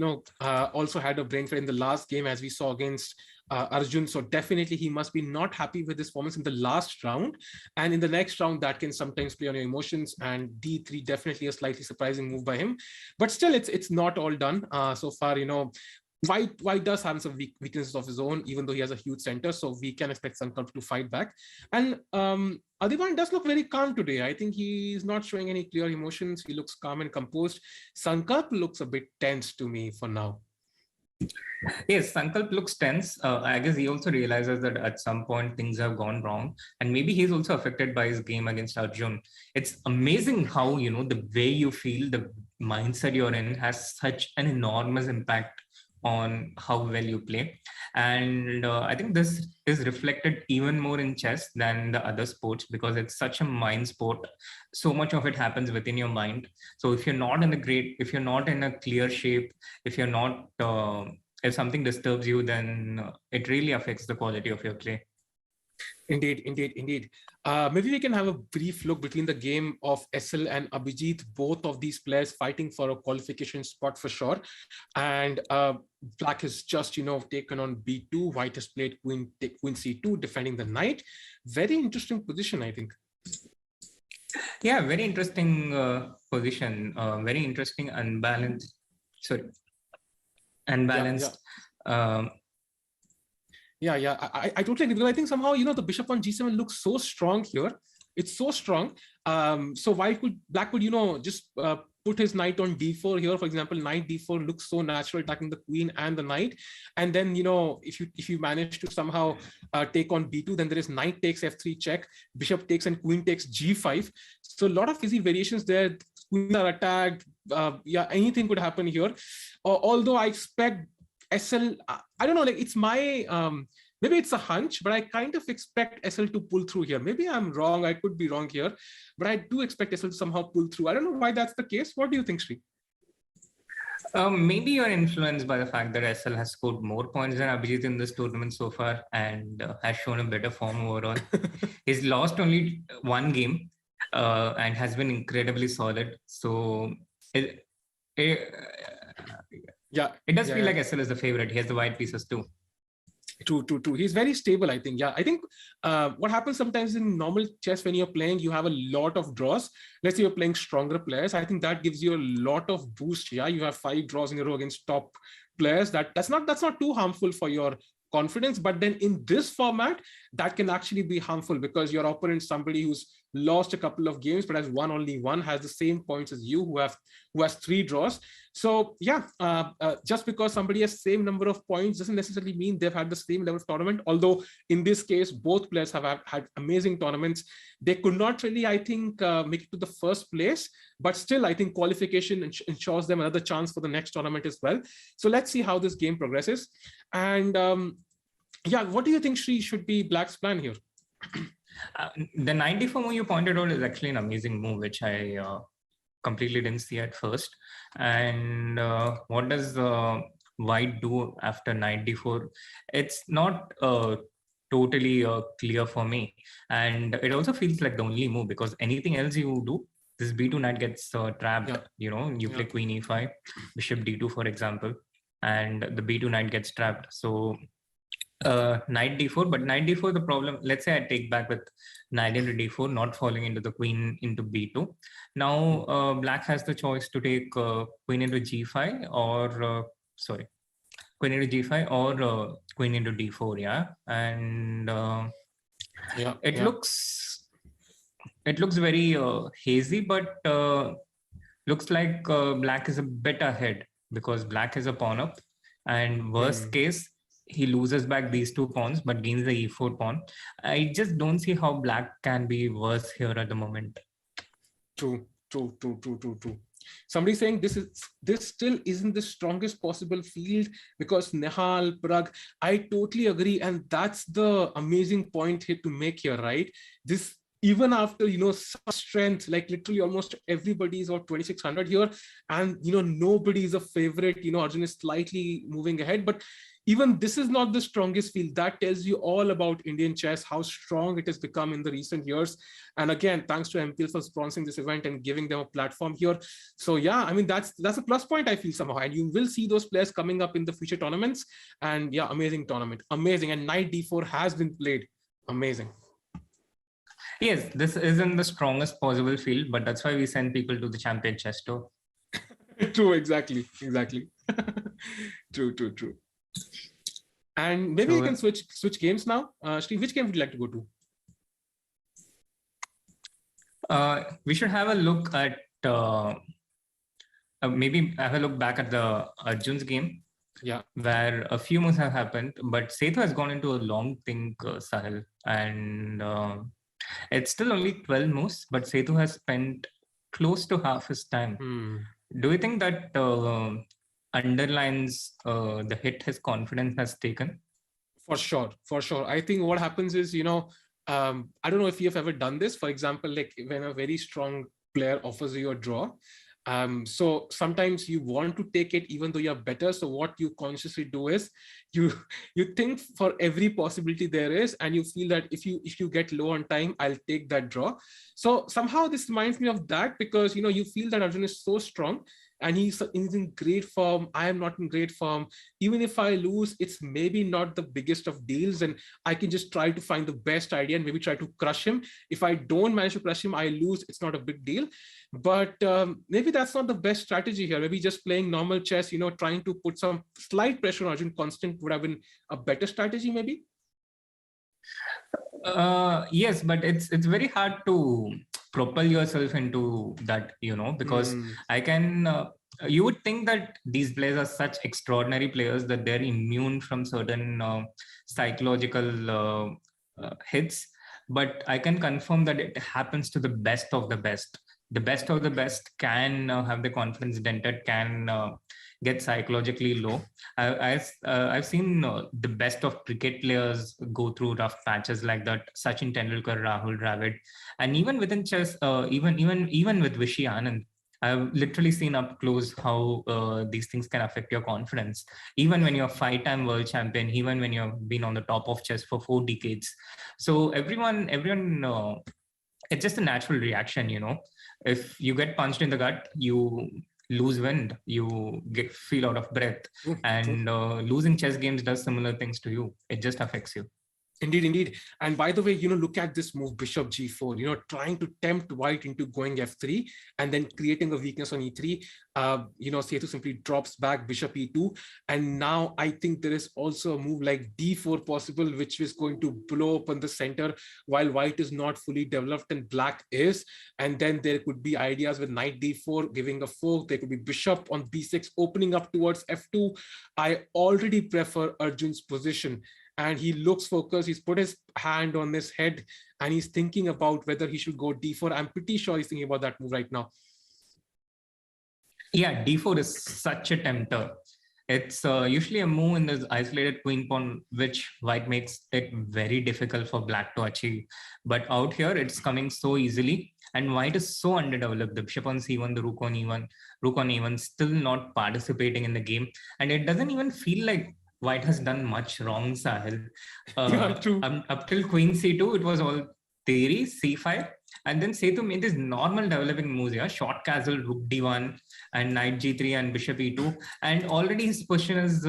also had a brain fade in the last game, as we saw against Arjun. So definitely he must be not happy with his performance in the last round. And in the next round, that can sometimes play on your emotions. And D3, definitely a slightly surprising move by him. But still, it's not all done so far. White does have some weaknesses of his own, even though he has a huge center. So we can expect Sankalp to fight back. And Adiban does look very calm today. I think he's not showing any clear emotions. He looks calm and composed. Sankalp looks a bit tense to me for now. Yes, Sankalp looks tense. I guess he also realizes that at some point things have gone wrong. And maybe he's also affected by his game against Arjun. It's amazing how, the way you feel, the mindset you're in has such an enormous impact on how well you play. And I think this is reflected even more in chess than the other sports because it's such a mind sport. So much of it happens within your mind. So if you're not in if you're not in a clear shape, if you're not, if something disturbs you, then it really affects the quality of your play. Indeed. Maybe we can have a brief look between the game of S.L. and Abhijit, both of these players fighting for a qualification spot for sure. And Black has just, taken on B2. White has played Queen C2, defending the knight. Very interesting position, I think. Yeah, very interesting position. Very interesting, unbalanced. Unbalanced. Yeah. I totally agree. Because I think somehow, the bishop on G7 looks so strong here. It's so strong. So Black could, just put his knight on D4 here. For example, knight D4 looks so natural, attacking the queen and the knight. And then, if you manage to somehow take on B2, then there is knight takes F3 check, bishop takes and queen takes G5. So a lot of easy variations there. Queens are attacked. Anything could happen here. Although I expect SL, I don't know, it's my, maybe it's a hunch, but I kind of expect SL to pull through here. Maybe I'm wrong. I could be wrong here, but I do expect SL to somehow pull through. I don't know why that's the case. What do you think, Sri? Maybe you're influenced by the fact that SL has scored more points than Abhijit in this tournament so far and has shown a better form overall. He's lost only one game and has been incredibly solid. So it does feel like SL is the favorite. He has the white pieces too. True. He's very stable, I think. Yeah, I think what happens sometimes in normal chess when you're playing, you have a lot of draws. Let's say you're playing stronger players. I think that gives you a lot of boost. Yeah, you have 5 draws in a row against top players. That's not too harmful for your confidence. But then in this format, that can actually be harmful because your opponent, somebody who's lost a couple of games but has won only one, has the same points as you, who has 3 draws. So yeah, just because somebody has same number of points doesn't necessarily mean they've had the same level of tournament. Although in this case, both players have had amazing tournaments. They could not really, I think, make it to the first place, but still, I think qualification ensures them another chance for the next tournament as well. So let's see how this game progresses. And yeah, what do you think, Sri, should be Black's plan here? The 94 move you pointed out is actually an amazing move, which I completely didn't see at first. And what does white do after 94? It's not totally clear for me. And it also feels like the only move because anything else you do, this b2 knight gets trapped. Yeah. You know, you play queen e5, bishop d2, for example, and the b2 knight gets trapped. So knight d4, but knight d4, the problem, let's say I take back with knight into d4, not falling into the queen into b2. Now black has the choice to take queen into g5 or queen into g5 or queen into d4. Yeah, and it looks very hazy, but looks like black is a bit ahead because black is a pawn up, and worst case he loses back these 2 pawns but gains the e4 pawn. I just don't see how black can be worse here at the moment. True. Somebody saying this still isn't the strongest possible field because Nehal, Prag. I totally agree, and that's the amazing point here to make here, right? This, even after such strength, like literally almost everybody is about 2600 here, and nobody is a favorite. Arjun is slightly moving ahead, but even this is not the strongest field. That tells you all about Indian chess, how strong it has become in the recent years. And again, thanks to MPL for sponsoring this event and giving them a platform here. So yeah, I mean, that's a plus point, I feel, somehow. And you will see those players coming up in the future tournaments. And yeah, amazing tournament, amazing. And knight d4 has been played, amazing. Yes, this isn't the strongest possible field, but that's why we send people to the Champion Chess Tour. True, exactly. True. And maybe we can switch games now. Steve, which game would you like to go to? We should have a look at maybe have a look back at the Arjun's game. Yeah, where a few moves have happened, but Setu has gone into a long think, Sahil, and it's still only 12 moves, but Setu has spent close to half his time. Do you think that underlines the hit his confidence has taken? For sure. I think what happens is, I don't know if you've ever done this. For example, like when a very strong player offers you a draw, so sometimes you want to take it even though you're better. So what you consciously do is you think for every possibility there is, and you feel that if you get low on time, I'll take that draw. So somehow this reminds me of that, because you feel that Arjun is so strong and he's in great form. I am not in great form. Even if I lose, it's maybe not the biggest of deals, and I can just try to find the best idea and maybe try to crush him. If I don't manage to crush him, I lose. It's not a big deal. But maybe that's not the best strategy here. Maybe just playing normal chess, trying to put some slight pressure on Arjun constant would have been a better strategy, maybe. Yes, but it's very hard to propel yourself into that, because I can you would think that these players are such extraordinary players that they're immune from certain psychological hits, but I can confirm that it happens to the best of the best. The best of the best can have the confidence dented, can get psychologically low. I've seen the best of cricket players go through rough patches like that. Sachin Tendulkar, Rahul Dravid, and even within chess, even with Vishy Anand, I've literally seen up close how these things can affect your confidence. Even when you're a 5-time world champion, even when you've been on the top of chess for 4 decades. So everyone, it's just a natural reaction, If you get punched in the gut, you lose wind, you feel out of breath, and losing chess games does similar things to you. It just affects you. Indeed, indeed. And by the way, look at this move, bishop g4, trying to tempt white into going f3 and then creating a weakness on e3. Setu simply drops back bishop e2. And now I think there is also a move like d4 possible, which is going to blow open the center while white is not fully developed and black is. And then there could be ideas with knight d4, giving a fork. There could be bishop on b6, opening up towards f2. I already prefer Arjun's position. And he looks focused. He's put his hand on his head and he's thinking about whether he should go d4. I'm pretty sure he's thinking about that move right now. Yeah, d4 is such a tempter. It's usually a move in this isolated queen pawn, which white makes it very difficult for black to achieve. But out here, it's coming so easily. And white is so underdeveloped. The bishop on c1, the rook on e1, rook on e1, still not participating in the game. And it doesn't even feel like white has done much wrong, Sahil. Up till queen c2, it was all theory, c5. And then Setu made these normal developing moves here, short castle, rook d1, and knight g3 and bishop e2. And already his position is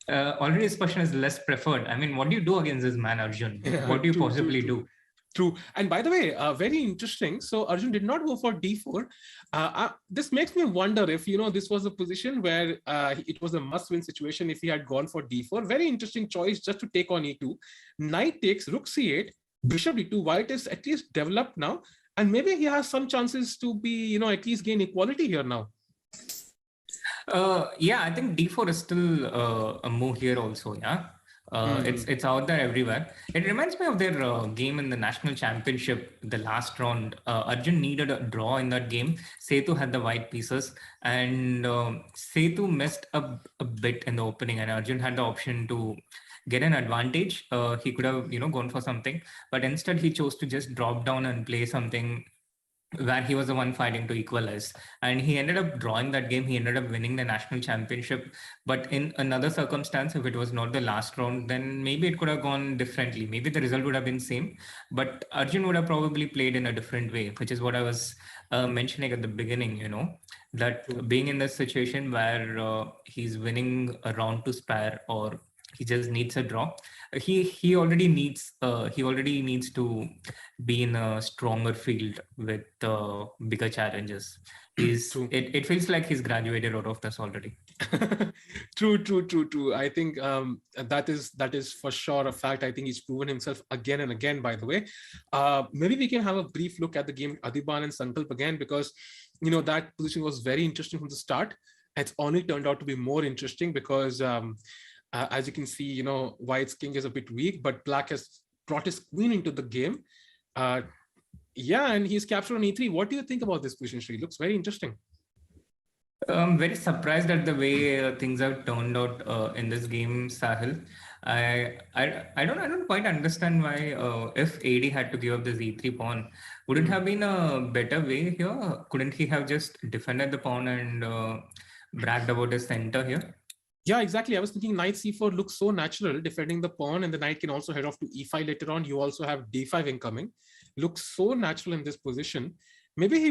less preferred. I mean, what do you do against this man, Arjun? What do you possibly do? True. And by the way, very interesting. So Arjun did not go for d4. This makes me wonder if, this was a position where it was a must-win situation if he had gone for d4. Very interesting choice just to take on e2. Knight takes, rook c8, bishop d2. White is at least developed now. And maybe he has some chances to be, at least gain equality here now. Yeah, I think d4 is still a move here also, yeah. It's out there everywhere. It reminds me of their game in the national championship, the last round. Arjun needed a draw in that game. Setu had the white pieces, and Setu missed a bit in the opening, and Arjun had the option to get an advantage. He could have gone for something, but instead he chose to just drop down and play something where he was the one fighting to equalize, and he ended up drawing that game. He ended up winning the national championship. But in another circumstance, if it was not the last round, then maybe it could have gone differently. Maybe the result would have been same, but Arjun would have probably played in a different way, which is what I was mentioning at the beginning, that being in this situation where he's winning a round to spare, or he just needs a draw. He already needs to be in a stronger field with bigger challenges. It feels like he's graduated out of this already. True. I think that is for sure a fact. I think he's proven himself again and again, by the way. Maybe we can have a brief look at the game Adiban and Sankalp again, because that position was very interesting from the start. It's only turned out to be more interesting because as you can see, white's king is a bit weak, but black has brought his queen into the game. And he's captured on e3. What do you think about this position, Sri? Looks very interesting. I'm very surprised at the way things have turned out in this game, Sahil. I don't quite understand why if AD had to give up this e3 pawn, would it have been a better way here? Couldn't he have just defended the pawn and bragged about his center here? Yeah, exactly. I was thinking knight c4 looks so natural, defending the pawn, and the knight can also head off to e5 later on. You also have d5 incoming. Looks so natural in this position. Maybe he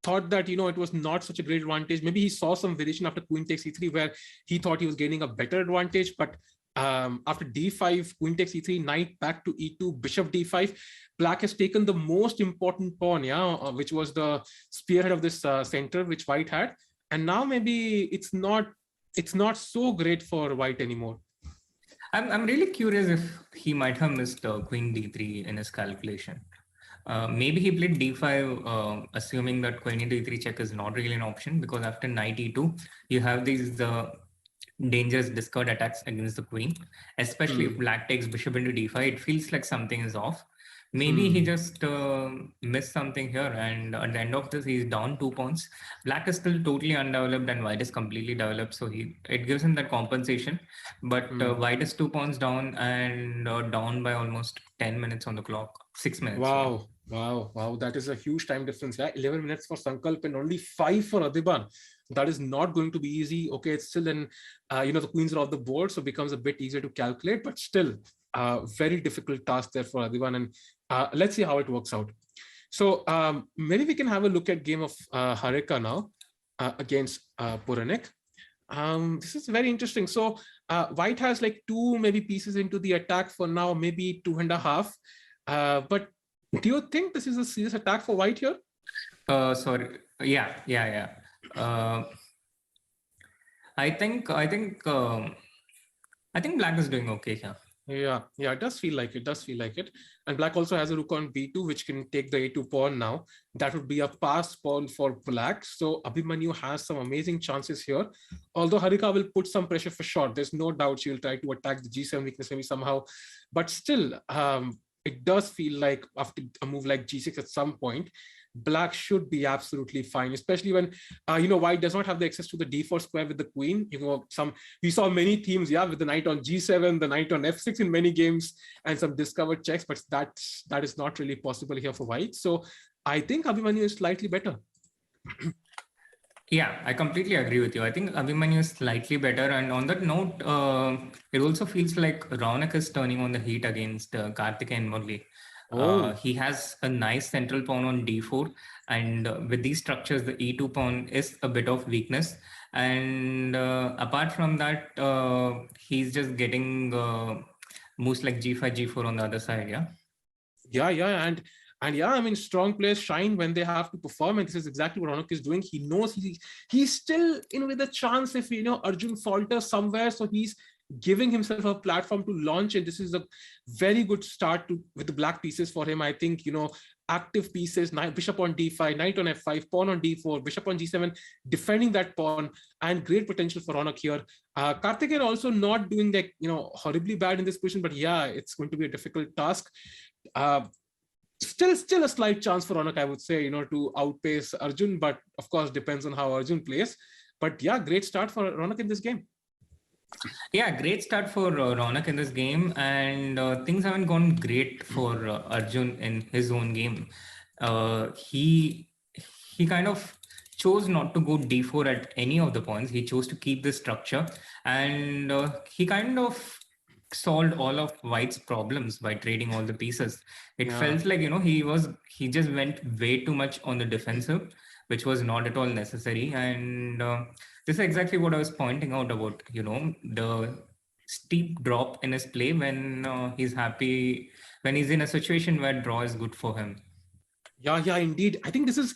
thought that, it was not such a great advantage. Maybe he saw some variation after queen takes e3 where he thought he was gaining a better advantage. But after d5, queen takes e3, knight back to e2, bishop d5, black has taken the most important pawn, which was the spearhead of this center, which white had. And now maybe it's not so great for white anymore. I'm really curious if he might have missed queen d3 in his calculation. Maybe he played d5, assuming that queen into e3 check is not really an option, because after knight e2, you have these dangerous discard attacks against the queen, especially if black takes bishop into d5. It feels like something is off. Maybe he just missed something here, and at the end of this, he's down 2 pawns. Black is still totally undeveloped, and white is completely developed. So it gives him that compensation. But white is 2 pawns down and down by almost 10 minutes on the clock, 6 minutes. Wow. Wow, that is a huge time difference. Yeah, 11 minutes for Sankalp and only 5 for Adiban. That is not going to be easy. Okay, it's still in, the queens are off the board, so it becomes a bit easier to calculate, but still, very difficult task there for Adiban. And let's see how it works out. So maybe we can have a look at game of Harika now against Puranik. This is very interesting. So White has like 2 maybe pieces into the attack for now, maybe 2.5. But do you think this is a serious attack for White here? Sorry. Yeah. I think Black is doing okay here. Yeah, it does feel like it. And Black also has a rook on b2, which can take the a2 pawn now. That would be a pass pawn for Black. So Abhimanyu has some amazing chances here. Although Harika will put some pressure for short. There's no doubt she'll try to attack the g7 weakness maybe somehow. But still, it does feel like after a move like g6 at some point, Black should be absolutely fine, especially when White does not have the access to the d4 square with the queen. We saw many themes, with the knight on g7, the knight on f6 in many games, and some discovered checks, but that is not really possible here for White. So I think Abhimanyu is slightly better. Yeah, I completely agree with you. I think Abhimanyu is slightly better. And on that note, it also feels like Raunak is turning on the heat against Karthikeyan and Murli. He has a nice central pawn on d4. And with these structures, the e2 pawn is a bit of weakness. And apart from that, he's just getting moves like g5, g4 on the other side, yeah? Yeah. And I mean, strong players shine when they have to perform, and this is exactly what Raunak is doing. He knows he's still in with a chance if Arjun falters somewhere, so he's giving himself a platform to launch, and this is a very good start with the black pieces for him. I think active pieces, bishop on d5, knight on f5, pawn on d4, bishop on g7, defending that pawn, and great potential for Raunak here. Karthikeyan also not doing horribly bad in this position, but yeah, it's going to be a difficult task. Still a slight chance for Raunak, I would say, to outpace Arjun, but of course depends on how Arjun plays. But yeah, great start for Raunak in this game. Yeah, great start for Raunak in this game, and things haven't gone great for Arjun in his own game. He kind of chose not to go d4 at any of the points. He chose to keep the structure, and he kind of solved all of White's problems by trading all the pieces. It felt like he just went way too much on the defensive, which was not at all necessary. And this is exactly what I was pointing out about the steep drop in his play when he's in a situation where draw is good for him. Yeah, indeed. I think this is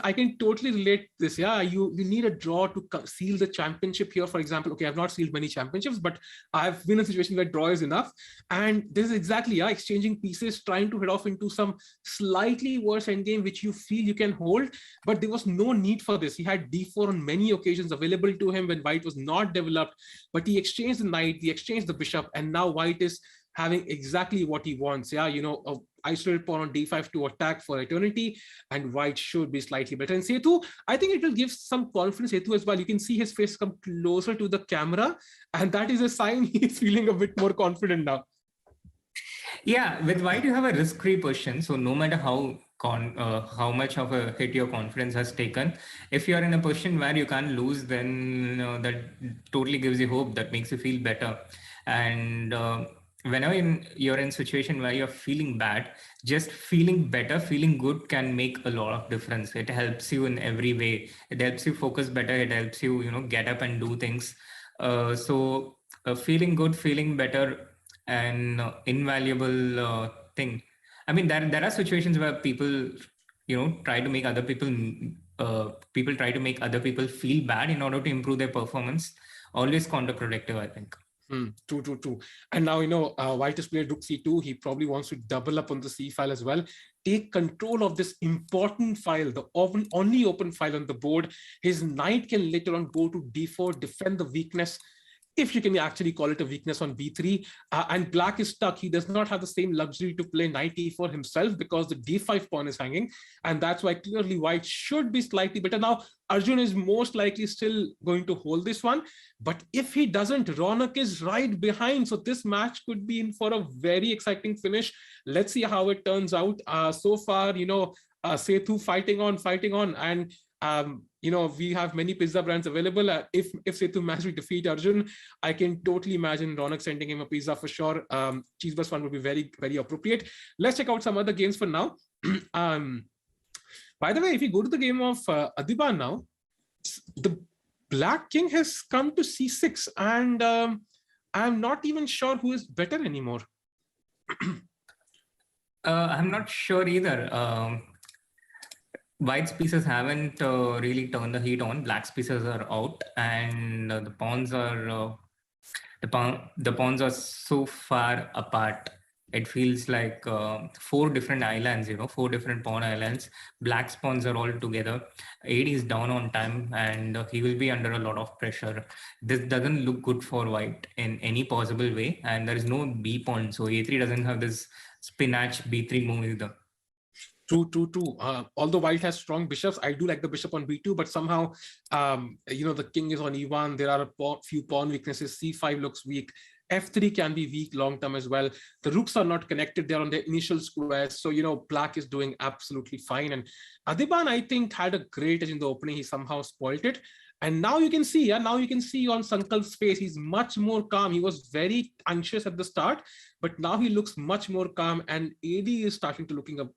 I can totally relate this. Yeah, you need a draw to seal the championship here. For example, okay, I've not sealed many championships, but I've been in a situation where draw is enough. And this is exactly, exchanging pieces, trying to head off into some slightly worse endgame, which you feel you can hold. But there was no need for this. He had d4 on many occasions available to him when White was not developed. But he exchanged the knight, he exchanged the bishop, and now White is having exactly what he wants. Yeah, a isolated pawn on d5 to attack for eternity, and White should be slightly better. And Sethu, I think it will give some confidence Sethu as well. You can see his face come closer to the camera, and that is a sign he's feeling a bit more confident now. Yeah, with White you have a risk-free position, so no matter how much of a hit your confidence has taken, if you're in a position where you can't lose, then that totally gives you hope. That makes you feel better. And whenever you're in a situation where you're feeling bad, just feeling better, feeling good can make a lot of difference. It helps you in every way. It helps you focus better. It helps you, get up and do things. So feeling good, feeling better, an invaluable thing. I mean, there are situations where people, try to make other people try to make other people feel bad in order to improve their performance. Always counterproductive, I think. True. And now, White has played rook c2. He probably wants to double up on the c file as well. Take control of this important file, the only open file on the board. His knight can later on go to d4, defend the weakness. if you can actually call it a weakness on b3. And black is stuck. He does not have the same luxury to play knight e4 himself because the d5 pawn is hanging. And that's why clearly white should be slightly better. Now, Arjun is most likely still going to hold this one. But if he doesn't, Ronak is right behind. So this match could be in for a very exciting finish. Let's see how it turns out. So far, Sethu fighting on. And we have many pizza brands available. If Sethu managed to defeat Arjun, I can totally imagine Ronak sending him a pizza for sure. Cheese Bus one would be very, very appropriate. Let's check out some other games for now. By the way, if you go to the game of Adiban now, the Black King has come to c6, and I'm not even sure who is better anymore. I'm not sure either. White's pieces haven't really turned the heat on. Black's pieces are out, and the pawns are the pawns are so far apart. It feels like 4 different islands, 4 different pawn islands. Black's pawns are all together. AD is down on time, and he will be under a lot of pressure. This doesn't look good for white in any possible way, and there is no B pawn, so A3 doesn't have this spinach B3 move either. True. Although white has strong bishops, I do like the bishop on b2, but somehow, the king is on e1. There are a few pawn weaknesses. c5 looks weak. f3 can be weak long term as well. The rooks are not connected. They're on their initial squares. So, black is doing absolutely fine. And Adiban, I think, had a great edge in the opening. He somehow spoiled it. And now you can see, on Sankalp's face, he's much more calm. He was very anxious at the start, but now he looks much more calm, and AD is starting to looking a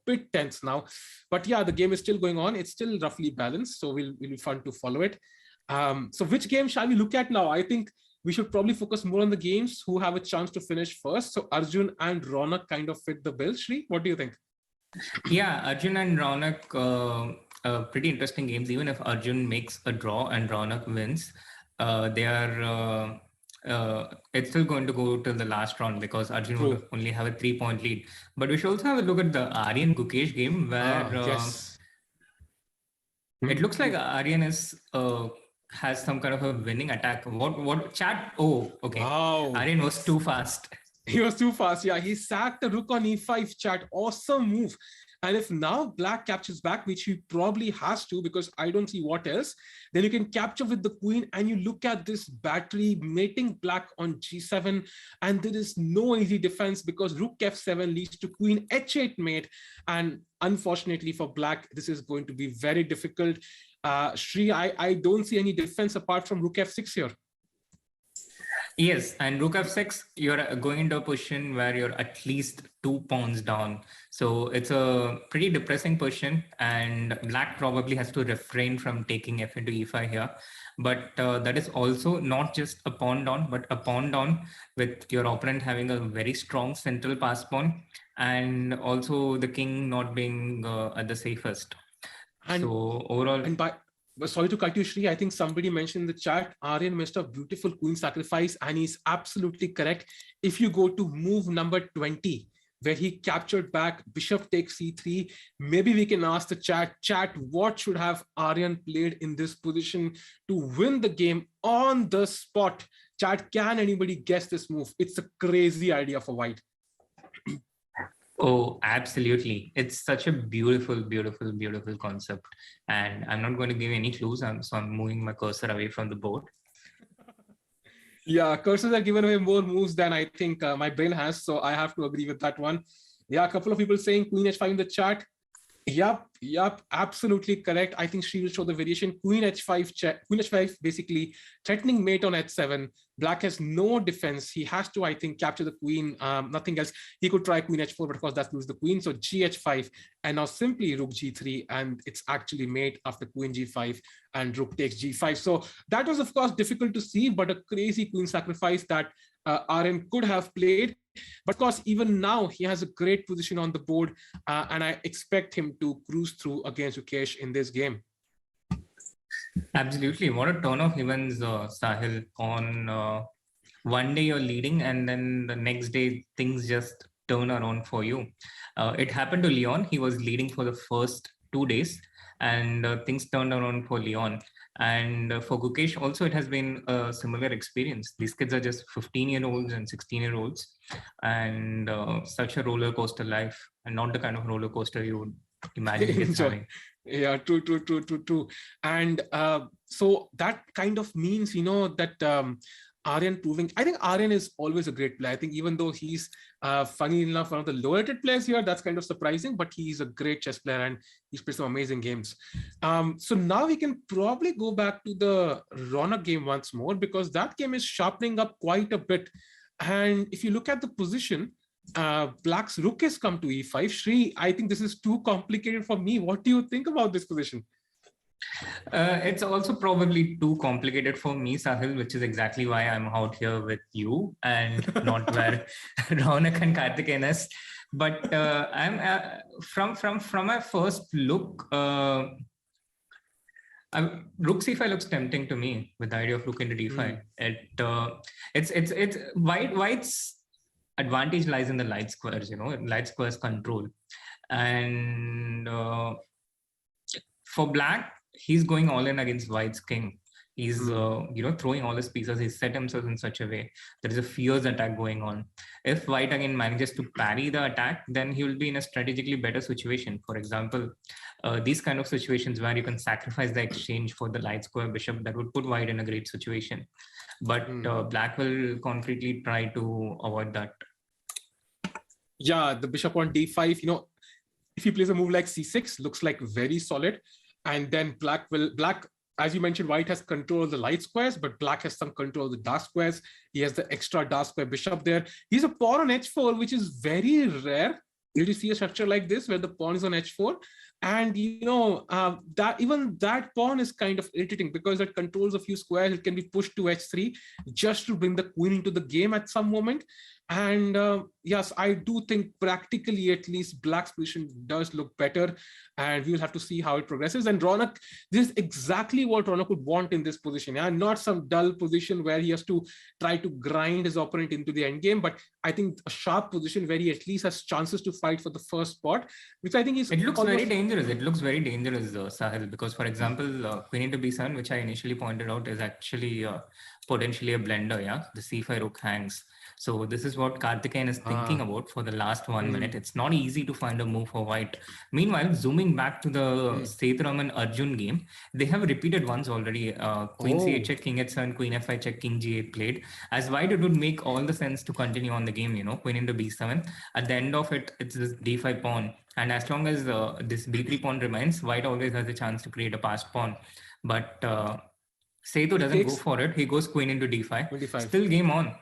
bit tense now. But yeah, the game is still going on. It's still roughly balanced, so will be fun to follow it. So which game shall we look at now? I think we should probably focus more on the games who have a chance to finish first. So Arjun and Ronak kind of fit the bill. Shri, what do you think? Yeah, Arjun and Ronak, pretty interesting games. Even if Arjun makes a draw and Ronak wins, they are it's still going to go till the last round because Arjun will only have a 3-point lead. But we should also have a look at the Aryan Gukesh game where it looks like Aryan has some kind of a winning attack. What chat? Oh, okay. Wow. Aryan was too fast. He was too fast. Yeah, he sacked the rook on e5, chat. Awesome move. And if now black captures back, which he probably has to because I don't see what else, then you can capture with the queen and you look at this battery mating black on g7, and there is no easy defense because rook f7 leads to queen h8 mate. And unfortunately for black, this is going to be very difficult. Shri, I don't see any defense apart from rook f6 here. Yes, and rook f6, you're going into a position where you're at least 2 pawns down. So it's a pretty depressing position, and black probably has to refrain from taking f into e5 here. But that is also not just a pawn down, but a pawn down with your opponent having a very strong central pass pawn, and also the king not being at the safest. And, so overall... Sorry to cut you, Shri. I think somebody mentioned in the chat, Aryan missed a beautiful queen sacrifice, and he's absolutely correct. If you go to move number 20, where he captured back, bishop takes c3, maybe we can ask the chat, what should have Aryan played in this position to win the game on the spot? Chat, can anybody guess this move? It's a crazy idea for white. Oh, absolutely. It's such a beautiful, beautiful, beautiful concept. And I'm not going to give any clues. So I'm moving my cursor away from the board. Yeah, cursors are given away more moves than I think my brain has. So I have to agree with that one. Yeah, a couple of people saying queen h5 in the chat. Yep, absolutely correct. I think she will show the variation. Queen h5 basically threatening mate on h7. Black has no defense. He has to, I think, capture the queen, nothing else. He could try queen h4, but of course that loses the queen. So gh5, and now simply rook g3, and it's actually mate after queen g5 and rook takes g5. So that was, of course, difficult to see, but a crazy queen sacrifice that Aryan could have played. But of course, even now, he has a great position on the board, and I expect him to cruise through against Gukesh in this game. Absolutely. What a turn of events, Sahil. On one day you're leading, and then the next day things just turn around for you. It happened to Leon. He was leading for the first 2 days, and things turned around for Leon. And for Gukesh also, it has been a similar experience. These kids are just 15-year-olds and 16-year-olds, and such a roller coaster life, and not the kind of roller coaster you would imagine kids having. Yeah, true. And so that kind of means, that Aryan proving, I think Aryan is always a great player. I think even though he's funny enough, one of the lower rated players here, that's kind of surprising, but he's a great chess player and he's played some amazing games. So now we can probably go back to the Ronak game once more, because that game is sharpening up quite a bit. And if you look at the position, Black's rook has come to e5. Shri, I think this is too complicated for me. What do you think about this position? It's also probably too complicated for me, Sahil, which is exactly why I'm out here with you and not where Ronak and Karthikeyan is. But I'm from my first look, rook c5 looks tempting to me with the idea of rook into d5. It's white's advantage lies in the light squares, light squares control. And for Black, he's going all in against white's king. He's throwing all his pieces. He's set himself in such a way. There is a fierce attack going on. If white again manages to parry the attack, then he will be in a strategically better situation. For example, these kind of situations where you can sacrifice the exchange for the light square bishop, that would put white in a great situation. But Black will concretely try to avoid that. Yeah, the bishop on d5, if he plays a move like c6, looks like very solid. And then Black, as you mentioned, white has control of the light squares, but Black has some control of the dark squares. He has the extra dark square bishop there. He's a pawn on h4, which is very rare. You see a structure like this where the pawn is on h4. And that even that pawn is kind of irritating because it controls a few squares. It can be pushed to h3 just to bring the queen into the game at some moment. And yes, I do think practically at least Black's position does look better, and we will have to see how it progresses. And Ronak, this is exactly what Ronak would want in this position, and not some dull position where he has to try to grind his opponent into the end game, but I think a sharp position where he at least has chances to fight for the first spot, which I think is... It looks very dangerous. It looks very dangerous, Sahil, because for example, queen into b7, which I initially pointed out, is actually potentially a blender, yeah? The c5 rook hangs. So this is what Karthikeyan is thinking about for the last 1 minute. It's not easy to find a move for white. Meanwhile, zooming back to the Sethuraman Arjun game, they have repeated once already. Queen c8 check, king h7, queen f5 check, king g8 played. As white, it would make all the sense to continue on the game, queen into b7. At the end of it, it's this d5 pawn. And as long as this b3 pawn remains, white always has a chance to create a passed pawn. But Sethu doesn't go for it. He goes queen into d5. Still game on.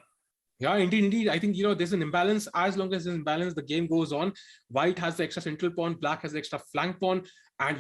Yeah, indeed. I think, there's an imbalance. As long as there's an imbalance, the game goes on. White has the extra central pawn, Black has the extra flank pawn. And,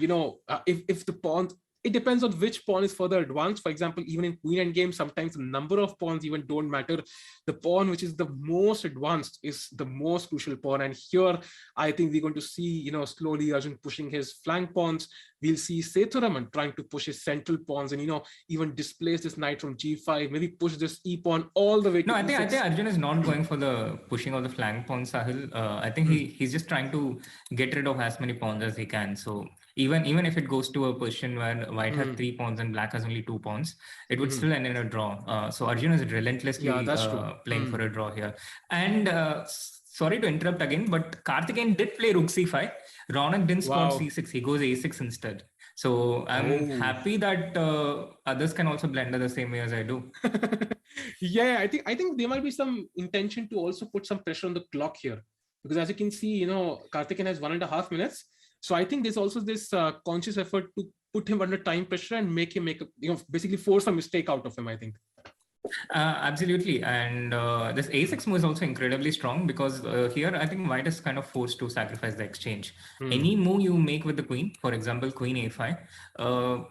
if the pawn, it depends on which pawn is further advanced. For example, even in queen endgame, sometimes the number of pawns even don't matter. The pawn which is the most advanced is the most crucial pawn. And here, I think we're going to see, slowly Arjun pushing his flank pawns. We'll see Sethuraman trying to push his central pawns and, even displace this knight from g5, maybe push this e-pawn all the way to I think Arjun is not going for the pushing of the flank pawns, Sahil. I think he's just trying to get rid of as many pawns as he can. So even if it goes to a position where white has 3 pawns and Black has only 2 pawns, it would still end in a draw. So Arjun is relentlessly playing for a draw here. And sorry to interrupt again, but Karthikeyan did play rook c5. Ronak didn't squat c6. He goes a6 instead. So I'm happy that others can also blender the same way as I do. Yeah, I think there might be some intention to also put some pressure on the clock here. Because as you can see, Karthikeyan has 1.5 minutes. So I think there's also this conscious effort to put him under time pressure and make him basically force a mistake out of him, I think. Absolutely. And this a6 move is also incredibly strong because here I think white is kind of forced to sacrifice the exchange. Any move you make with the queen, for example, queen a5,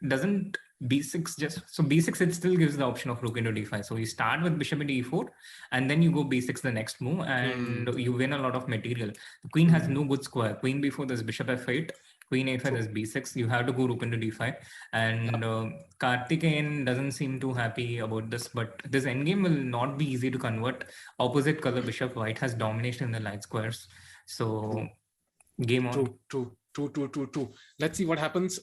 doesn't b6 b6 it still gives the option of rook into d5. So you start with bishop into e4 and then you go b6 the next move and you win a lot of material. The queen has no good square. Queen b4, there's bishop f8. Queen a5 is b6. You have to go rook into d5. And Karthikeyan doesn't seem too happy about this, but this endgame will not be easy to convert. Opposite color bishop, white has domination in the light squares. So game on. True. True. Let's see what happens.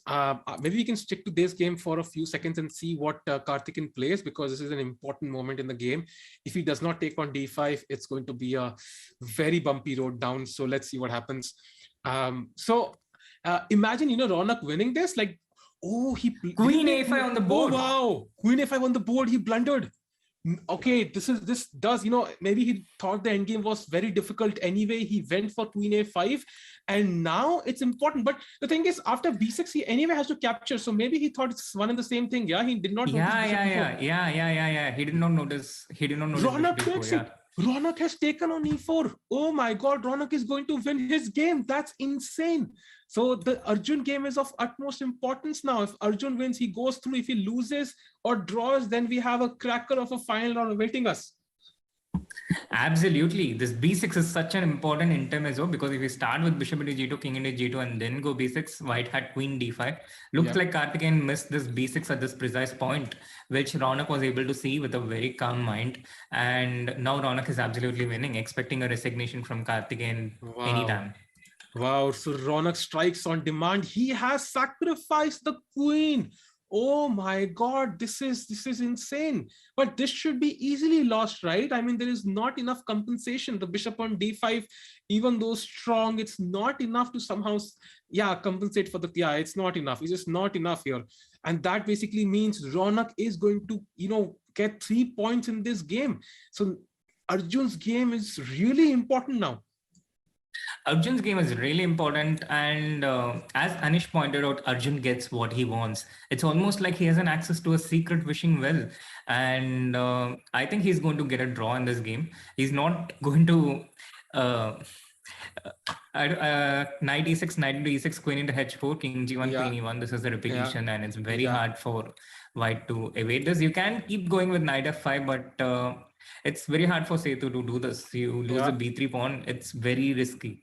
Maybe we can stick to this game for a few seconds and see what Karthikeyan plays, because this is an important moment in the game. If he does not take on d5, it's going to be a very bumpy road down. So let's see what happens. Imagine, Ronak winning this. Like, Queen a5 on the board. Oh, wow. Queen a5 on the board. He blundered. Okay, this does, maybe he thought the endgame was very difficult anyway. He went for Queen a5, and now it's important. But the thing is, after b6, he anyway has to capture. So maybe he thought it's one and the same thing. Yeah, he did not notice. Yeah. He did not notice. Ronak takes it. Ronak has taken on e4. Oh my God, Ronak is going to win his game. That's insane. So the Arjun game is of utmost importance now. If Arjun wins, he goes through. If he loses or draws, then we have a cracker of a final round awaiting us. Absolutely. This b6 is such an important intermezzo, because if you start with bishop into g2, king into g2, and then go b6, white had queen d5. Looks like Karthikeyan missed this b6 at this precise point, which Ronak was able to see with a very calm mind. And now Ronak is absolutely winning, expecting a resignation from Karthikeyan anytime. Wow, so Ronak strikes on demand. He has sacrificed the queen. Oh my God, this is insane. But this should be easily lost, right? I mean, there is not enough compensation. The bishop on d5, even though strong, it's not enough to somehow, compensate for the, it's not enough. It's just not enough here. And that basically means Ronak is going to, get 3 points in this game. So Arjun's game is really important now. Arjun's game is really important, and as Anish pointed out, Arjun gets what he wants. It's almost like he has an access to a secret wishing well, and I think he's going to get a draw in this game. He's not going to knight e6, knight into e6, queen into h4, king g1, queen e1. This is the repetition, and it's very hard for white to evade this. You can keep going with knight f5, but it's very hard for Setu to do this. You lose a b3 pawn. It's very risky.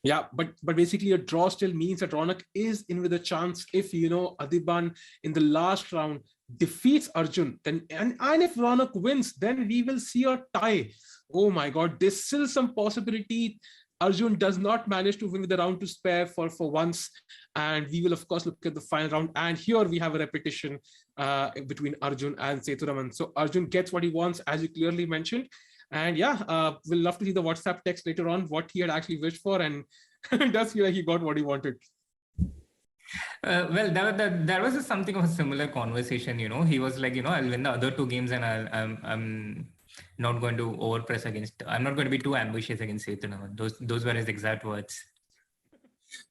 Yeah, but basically a draw still means that Ronak is in with a chance. If Adhiban in the last round defeats Arjun, then and if Ronak wins, then we will see a tie. Oh my God, there's still some possibility. Arjun does not manage to win with the round to spare for once, and we will of course look at the final round. And here we have a repetition between Arjun and Seturaman. So Arjun gets what he wants, as you clearly mentioned. And we'll love to see the WhatsApp text later on, what he had actually wished for, and it does feel like he got what he wanted. Well, there was something of a similar conversation. He was like, I'll win the other 2 games, and I'm not going to overpress against. I'm not going to be too ambitious against Seturaman. Those were his exact words.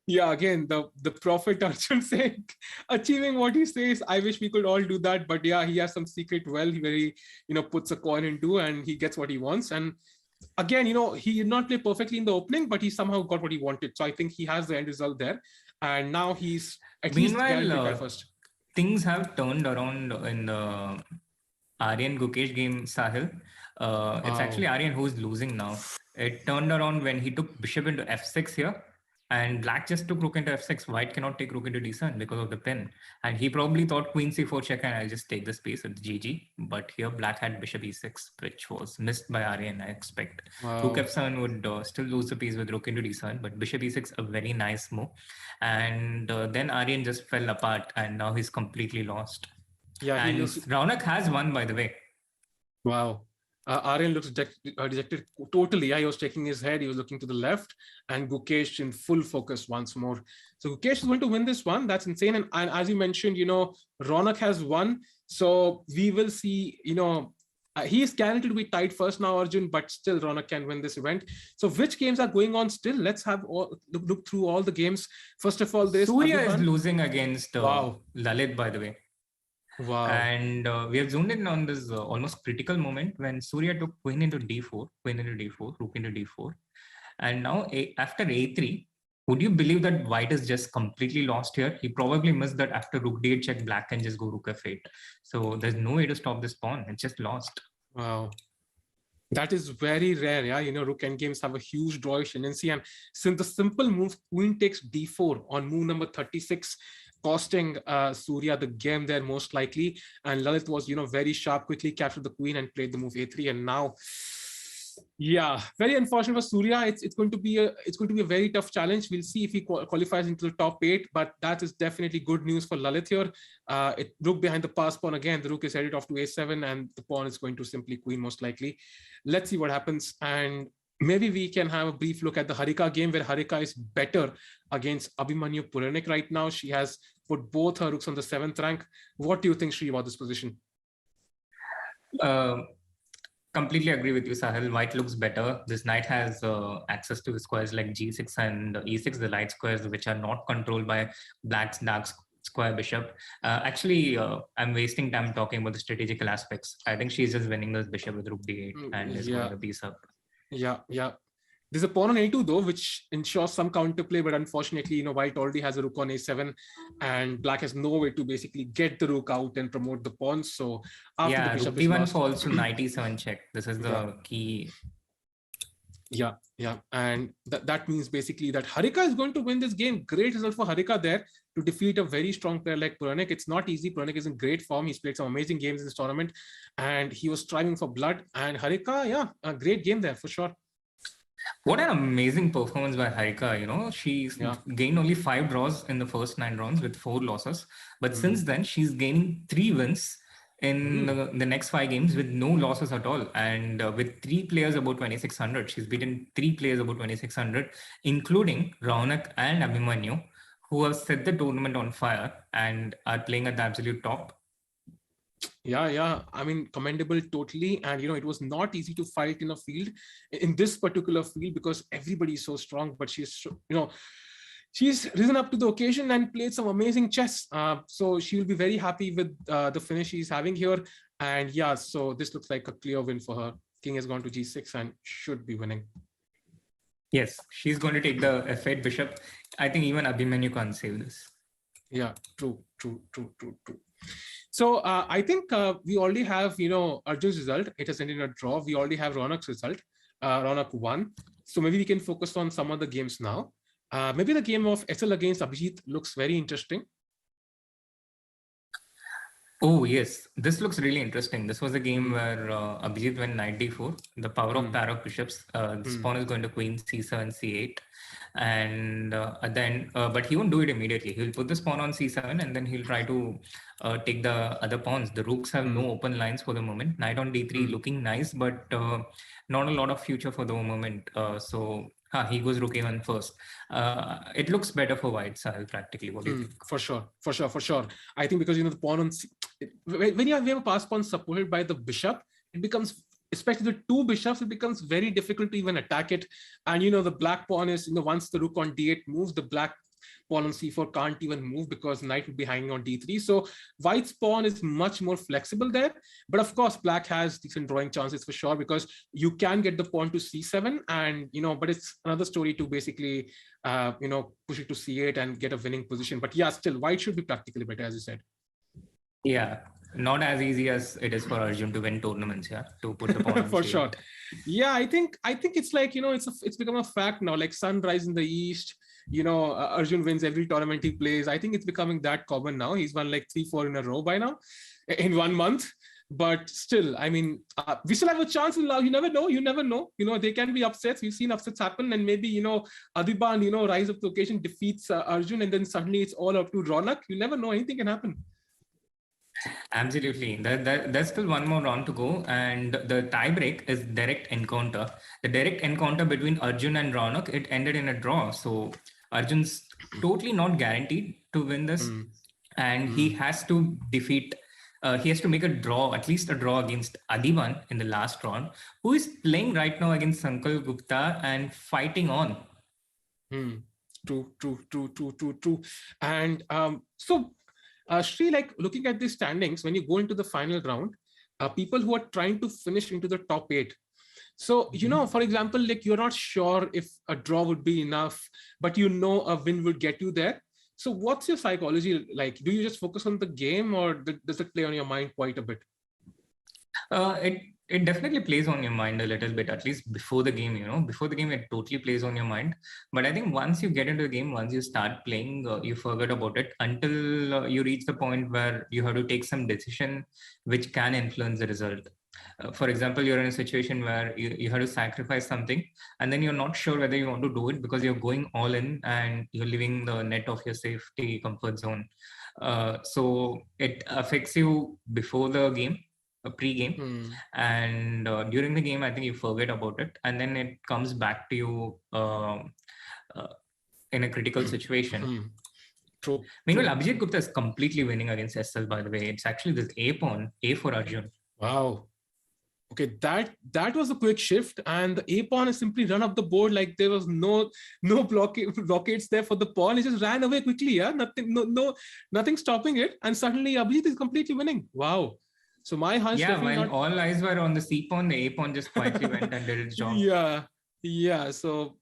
Yeah, again, the prophet Arjun saying, achieving what he says. I wish we could all do that, but he has some secret well where he, puts a coin into and he gets what he wants. And again, he did not play perfectly in the opening, but he somehow got what he wanted. So I think he has the end result there. And now he's at least first. Things have turned around in the Aryan Gukesh game, Sahil. It's actually Aryan who's losing now. It turned around when he took bishop into f6 here. And black just took rook into f6. White cannot take rook into d7 because of the pin. And he probably thought queen c4 check and I'll just take the space at GG. But here black had bishop e6, which was missed by Aryan, I expect. Wow. Rook f7 would still lose the piece with rook into d7. But bishop e6, a very nice move. And then Aryan just fell apart and now he's completely lost. Yeah, and Ronak has won, by the way. Wow. Aryan looks dejected totally. He was shaking his head. He was looking to the left, and Gukesh in full focus once more. So Gukesh is going to win this one. That's insane. And as you mentioned, Ronak has won. So we will see, he is guaranteed to be tied first now, Arjun, but still Ronak can win this event. So which games are going on still? Let's have look through all the games. First of all, there's Surya is losing against Lalit, by the way. Wow. And we have zoomed in on this almost critical moment when Surya took queen into d4, rook into d4. And now after a3, would you believe that white is just completely lost here? He probably missed that after rook d8 check, black can just go rook f8. So there's no way to stop this pawn. It's just lost. Wow. That is very rare. Yeah, rook endgames have a huge drawish tendency. And since the simple move, queen takes d4 on move number 36, costing Surya the game there most likely. And Lalit was, very sharp, quickly captured the queen and played the move a3. And now Yeah, very unfortunate for Surya. It's going to be a very tough challenge. We'll see if he qualifies into the top 8, but that is definitely good news for Lalit here. Rook behind the pass pawn again. The rook is headed off to a7, and the pawn is going to simply queen most likely. Let's see what happens, and maybe we can have a brief look at the Harika game, where Harika is better against Abhimanyu Puranik right now. She has put both her rooks on the 7th rank. What do you think, Sri, about this position? Completely agree with you, Sahil. White looks better. This knight has access to the squares like g6 and e6, the light squares which are not controlled by black's dark square bishop. Actually, I'm wasting time talking about the strategical aspects. I think she's just winning this bishop with rook d8 and is going to piece up. Yeah. There's a pawn on a2 though, which ensures some counterplay, but unfortunately, white already has a rook on a7, and black has no way to basically get the rook out and promote the pawn. So after the bishop rook d1 falls to knight e7 check. This is the key. Yeah, and that means basically that Harika is going to win this game. Great result for Harika there to defeat a very strong player like Puranik. It's not easy. Puranik is in great form. He's played some amazing games in this tournament, and he was striving for blood. And Harika, a great game there for sure. What an amazing performance by Harika. She's gained only 5 draws in the first 9 rounds with 4 losses. But since then, she's gaining 3 wins in the next 5 games with no losses at all. And with 3 players about 2600, she's beaten 3 players about 2600, including Raunak and Abhimanyu, who have set the tournament on fire and are playing at the absolute top. Yeah. I mean, commendable totally. And, it was not easy to fight in a field, in this particular field, because everybody is so strong. But she's risen up to the occasion and played some amazing chess. So she will be very happy with the finish she's having here. And yeah, so this looks like a clear win for her. King has gone to g6 and should be winning. Yes, she's going to take the f8 bishop. I think even Abhimanyu can't save this. Yeah, true. So I think we already have, Arjun's result. It has ended in a draw. We already have Raunak's result. Raunak won. So maybe we can focus on some of the games now. Maybe the game of SL against Abhijit looks very interesting. Oh, yes. This looks really interesting. This was a game where Abhijit went knight d4. The power of pair of bishops. This pawn is going to queen c7, c8. And then, but he won't do it immediately. He'll put this pawn on c7 and then he'll try to take the other pawns. The rooks have no open lines for the moment. Knight on d3 looking nice, but not a lot of future for the moment. So he goes rook a1 first. It looks better for white, Sahil, practically. What do you think? For sure. I think because, the pawn on when you have a pass pawn supported by the bishop, it becomes, especially the 2 bishops, it becomes very difficult to even attack it. And, the black pawn is, once the rook on d8 moves, the black pawn on c4 can't even move because knight would be hanging on d3. So white's pawn is much more flexible there. But of course, black has decent drawing chances for sure, because you can get the pawn to c7 and, but it's another story to basically, push it to c8 and get a winning position. But yeah, still, white should be practically better, as you said. Yeah, not as easy as it is for Arjun to win tournaments, to put the pawn on for c8. Sure. Yeah, I think it's like, it's become a fact now, like sunrise in the east. Arjun wins every tournament he plays. I think it's becoming that common now. He's won like 3-4 in a row by now in 1 month. But still, I mean, we still have a chance in love. You never know. There can be upsets. We've seen upsets happen, and maybe, Adiban, rise up to the occasion, defeats Arjun, and then suddenly it's all up to Raunak. You never know. Anything can happen. Absolutely. There's still 1 more round to go, and the tiebreak is direct encounter. The direct encounter between Arjun and Raunak, it ended in a draw. So Arjun's totally not guaranteed to win this, and he has to defeat. He has to make a draw, at least a draw against Adiban in the last round, who is playing right now against Sankal Gupta and fighting on. True. And so. Sri, like looking at these standings, when you go into the final round, people who are trying to finish into the top 8. So, for example, like you're not sure if a draw would be enough, but a win would get you there. So what's your psychology like? Do you just focus on the game, or does it play on your mind quite a bit? It definitely plays on your mind a little bit, at least before the game, Before the game, it totally plays on your mind. But I think once you get into the game, once you start playing, you forget about it until you reach the point where you have to take some decision which can influence the result. For example, you're in a situation where you have to sacrifice something, and then you're not sure whether you want to do it because you're going all in and you're leaving the net of your safety comfort zone. So it affects you before the game, pre-game, and during the game, I think you forget about it, and then it comes back to you in a critical situation. True. Meanwhile, Abhijit Gupta is completely winning against SL, by the way. It's actually this A pawn, A for Arjun. Wow. Okay, that was a quick shift, and the A pawn is simply run up the board like there was no blockades there for the pawn. It just ran away quickly. Yeah, nothing stopping it, and suddenly Abhijit is completely winning. Wow. So my hunch. Yeah, while all eyes were on the C pawn, the A pawn just quietly went and did its job. Yeah. So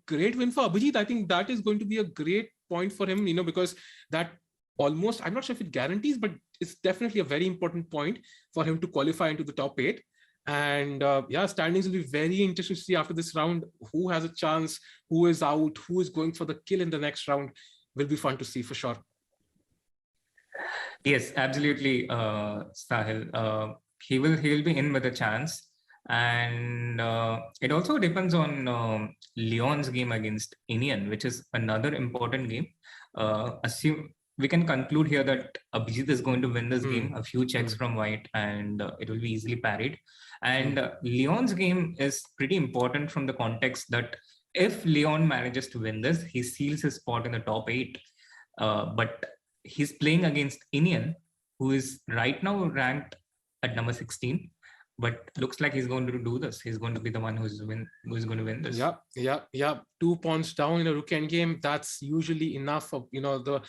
great win for Abhijit. I think that is going to be a great point for him, because that almost, I'm not sure if it guarantees, but it's definitely a very important point for him to qualify into the top 8. And standings will be very interesting to see after this round who has a chance, who is out, who is going for the kill in the next round. Will be fun to see for sure. Yes, absolutely, Sahil. He will be in with a chance. And it also depends on Leon's game against Inian, which is another important game. We can conclude here that Abhijit is going to win this game, a few checks from white, and it will be easily parried. And Leon's game is pretty important from the context that if Leon manages to win this, he seals his spot in the top 8. But he's playing against Inian, who is right now ranked at number 16. But looks like he's going to do this. He's going to be the one who's going to win this. Yeah. 2 pawns down in a rook endgame. That's usually enough of the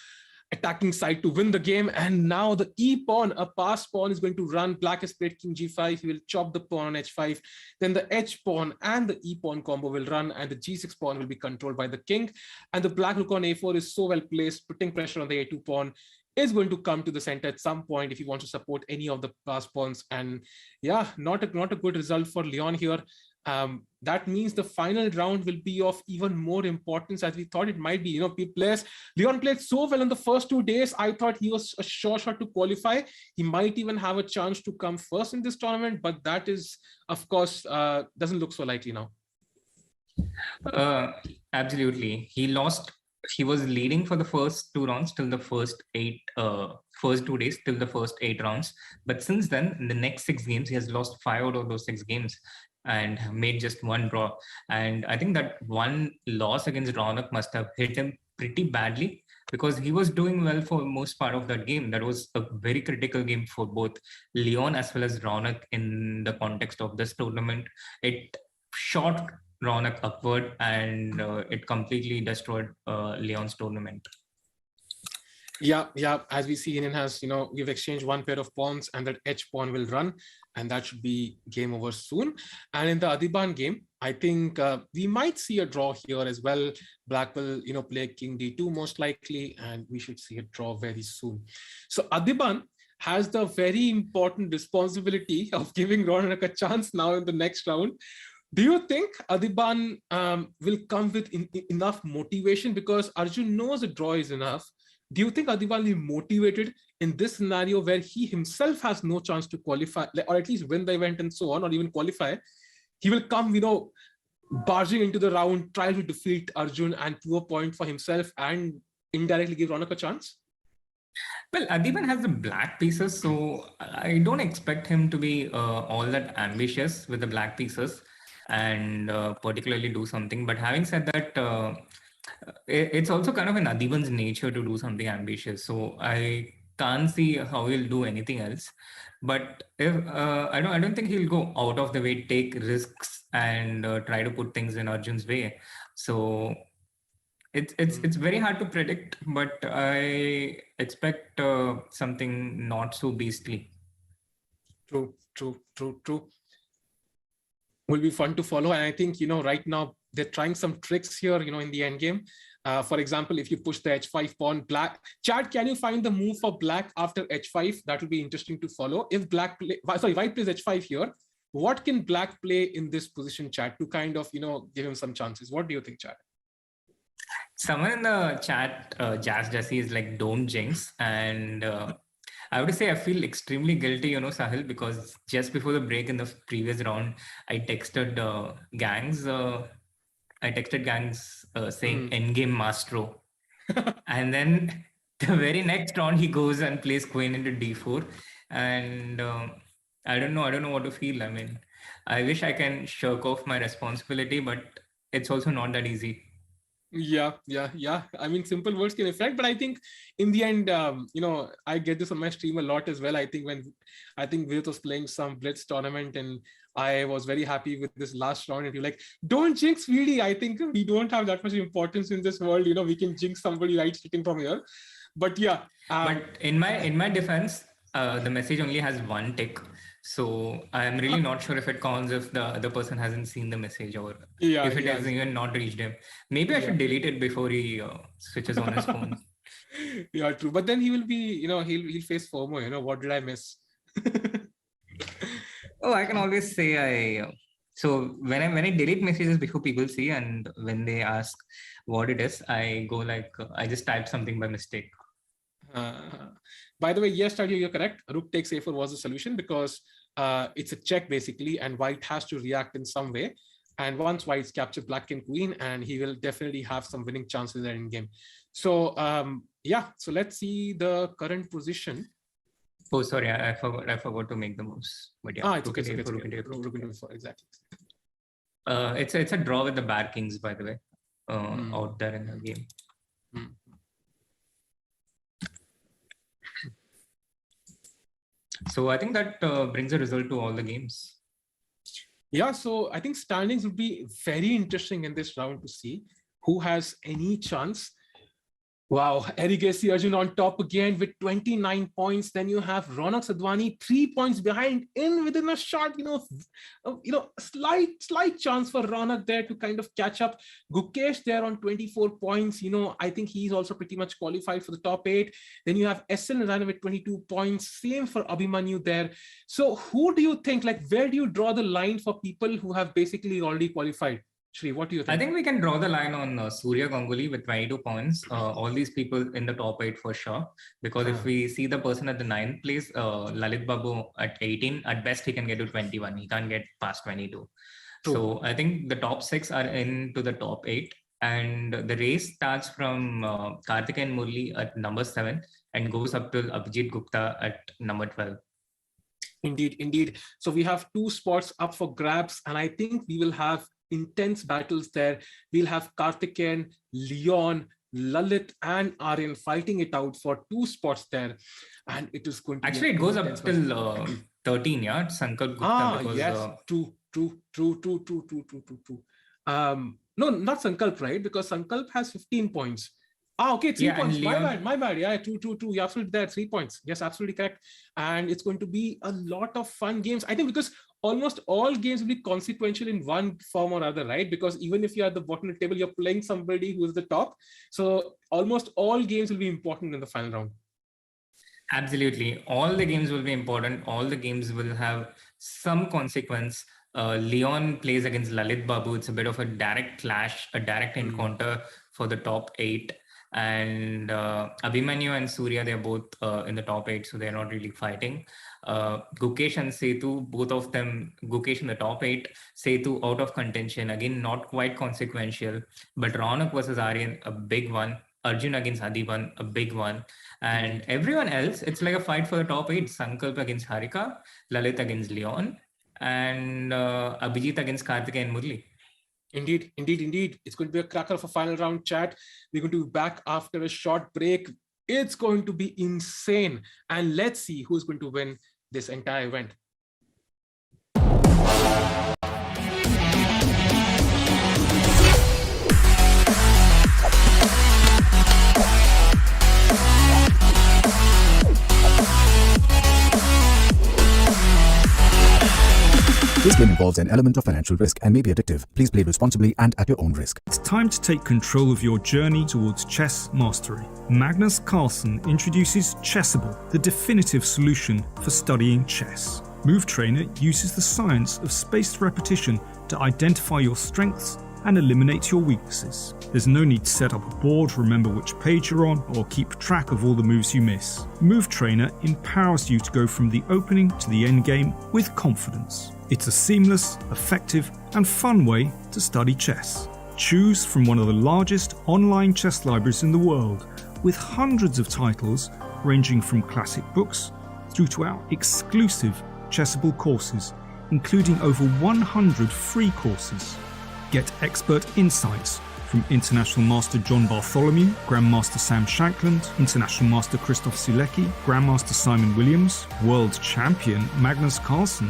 attacking side to win the game. And now the E pawn, a pass pawn, is going to run. Black has played king g5. He will chop the pawn on h5. Then the h pawn and the E pawn combo will run, and the g6 pawn will be controlled by the king. And the black rook on a4 is so well placed, putting pressure on the a2 pawn. Is going to come to the center at some point if he wants to support any of the pass pawns. And not a good result for Leon here. That means the final round will be of even more importance as we thought it might be. Leon played so well in the first 2 days. I thought he was a sure shot to qualify. He might even have a chance to come first in this tournament, but that is, of course, doesn't look so likely now. Absolutely. He lost. He was leading for the first 2 rounds till the first 2 days till the first 8 rounds. But since then, in the next 6 games, he has lost 5 out of those 6 games and made just 1 draw. And I think that 1 loss against Raunak must have hit him pretty badly because he was doing well for most part of that game. That was a very critical game for both Leon as well as Raunak in the context of this tournament. It shot Raunak upward and it completely destroyed Leon's tournament. Yeah. As we see, Inian has, we've exchanged 1 pair of pawns, and that H pawn will run, and that should be game over soon. And in the Adhiban game, I think we might see a draw here as well. Black will, play king d2 most likely, and we should see a draw very soon. So Adhiban has the very important responsibility of giving Raunak a chance now in the next round. Do you think Adhiban will come with enough motivation? Because Arjun knows a draw is enough. Do you think Adhiban will be motivated in this scenario where he himself has no chance to qualify, or at least win the event and so on, or even qualify? He will come, barging into the round, try to defeat Arjun and prove a point for himself and indirectly give Raunak a chance? Well, Adhiban has the black pieces, so I don't expect him to be all that ambitious with the black pieces and particularly do something. But having said that, it's also kind of in Adhiban's nature to do something ambitious. So I can't see how he'll do anything else. But if I don't think he'll go out of the way, take risks, and try to put things in Arjun's way. So it's very hard to predict, but I expect something not so beastly. True. Will be fun to follow. And I think, right now they're trying some tricks here, in the end game. For example, if you push the h5 pawn, black. Chad, can you find the move for black after h5? That will be interesting to follow. If white plays h5 here, what can black play in this position, Chad, to kind of, give him some chances? What do you think, Chad? Someone in the chat, Jazz Jesse, is like, don't jinx. And I would say I feel extremely guilty, Sahil, because just before the break in the previous round, I texted gangs. Saying endgame mastro, and then the very next round he goes and plays queen into d4, and I don't know what to feel. I mean, I wish I can shirk off my responsibility, but it's also not that easy. Yeah. I mean, simple words can affect, but I think in the end, I get this on my stream a lot as well. I think when Vidit was playing some Blitz tournament, and I was very happy with this last round, and you're like, don't jinx VD. I think we don't have that much importance in this world. We can jinx somebody right sitting from here. But yeah. But in my defense, the message only has one tick. So I'm really not sure if it counts if the other person hasn't seen the message, or if it has even not reached him. Maybe I should delete it before he switches on his phone. Yeah, true. But then he will be, he'll face FOMO. What did I miss? Oh, I can always say so when I delete messages before people see, and when they ask what it is, I go like I just typed something by mistake. By the way, yes, Tadia, you're correct. Rook takes a4 was the solution, because it's a check basically, and white has to react in some way. And once white's captured black and queen, and he will definitely have some winning chances there in game. So so let's see the current position. Oh, sorry, I forgot to make the moves. But yeah, it's okay. Exactly. It's a draw with the bad kings, by the way, out there in the game. So I think that brings a result to all the games. Yeah, so I think standings would be very interesting in this round to see who has any chance. Wow, Erigesi Arjun on top again with 29 points. Then you have Ronak Sadhwani 3 points behind, within a shot, slight chance for Ronak there to kind of catch up. Gukesh there on 24 points. I think he's also pretty much qualified for the top 8. Then you have S.L. Narayanan with 22 points. Same for Abhimanyu there. So who do you think, where do you draw the line for people who have basically already qualified? Shri, what do you think? I think we can draw the line on Surya Ganguly with 22 points. All these people in the top 8 for sure. Because if we see the person at the 9th place, Lalit Babu at 18, at best he can get to 21. He can't get past 22. True. So I think the top 6 are into the top 8. And the race starts from Karthikeyan Murli at number 7 and goes up to Abhijit Gupta at number 12. Indeed. So we have 2 spots up for grabs, and I think we will have intense battles there. We'll have Karthikeyan, Leon, Lalit, and Aryan fighting it out for 2 spots there, and it is going to actually it goes up till 13. Yeah, Sankalp Gupta. Because, yes, true. No, not Sankalp, right? Because Sankalp has 15 points. Okay, 3 points. My bad. Yeah, true. You're absolutely there. 3 points. Yes, absolutely correct. And it's going to be a lot of fun games, I think, because almost all games will be consequential in one form or other, right? Because even if you're at the bottom of the table, you're playing somebody who is the top. So almost all games will be important in the final round. Absolutely. All the games will be important. All the games will have some consequence. Leon plays against Lalit Babu. It's a bit of a direct clash, a direct encounter for the top 8. And Abhimanyu and Surya, they're both in the top 8, so they're not really fighting. Gukesh and Setu, both of them, Gukesh in the top 8, Setu out of contention, again not quite consequential, but Ronak versus Aryan, a big one. Arjun against Adiban, a big one. And everyone else, it's like a fight for the top 8. Sankalp against Harika, Lalit against Leon, and Abhijit against Karthikeyan Murli. Indeed. It's going to be a cracker of a final round chat. We're going to be back after a short break. It's going to be insane. And let's see who's going to win this entire event. This game involves an element of financial risk and may be addictive. Please play responsibly and at your own risk. It's time to take control of your journey towards chess mastery. Magnus Carlsen introduces Chessable, the definitive solution for studying chess. Move Trainer uses the science of spaced repetition to identify your strengths and eliminate your weaknesses. There's no need to set up a board, remember which page you're on, or keep track of all the moves you miss. Move Trainer empowers you to go from the opening to the end game with confidence. It's a seamless, effective, and fun way to study chess. Choose from one of the largest online chess libraries in the world, with hundreds of titles ranging from classic books through to our exclusive Chessable courses, including over 100 free courses. Get expert insights from International Master John Bartholomew, Grandmaster Sam Shankland, International Master Christoph Silecki, Grandmaster Simon Williams, World Champion Magnus Carlsen,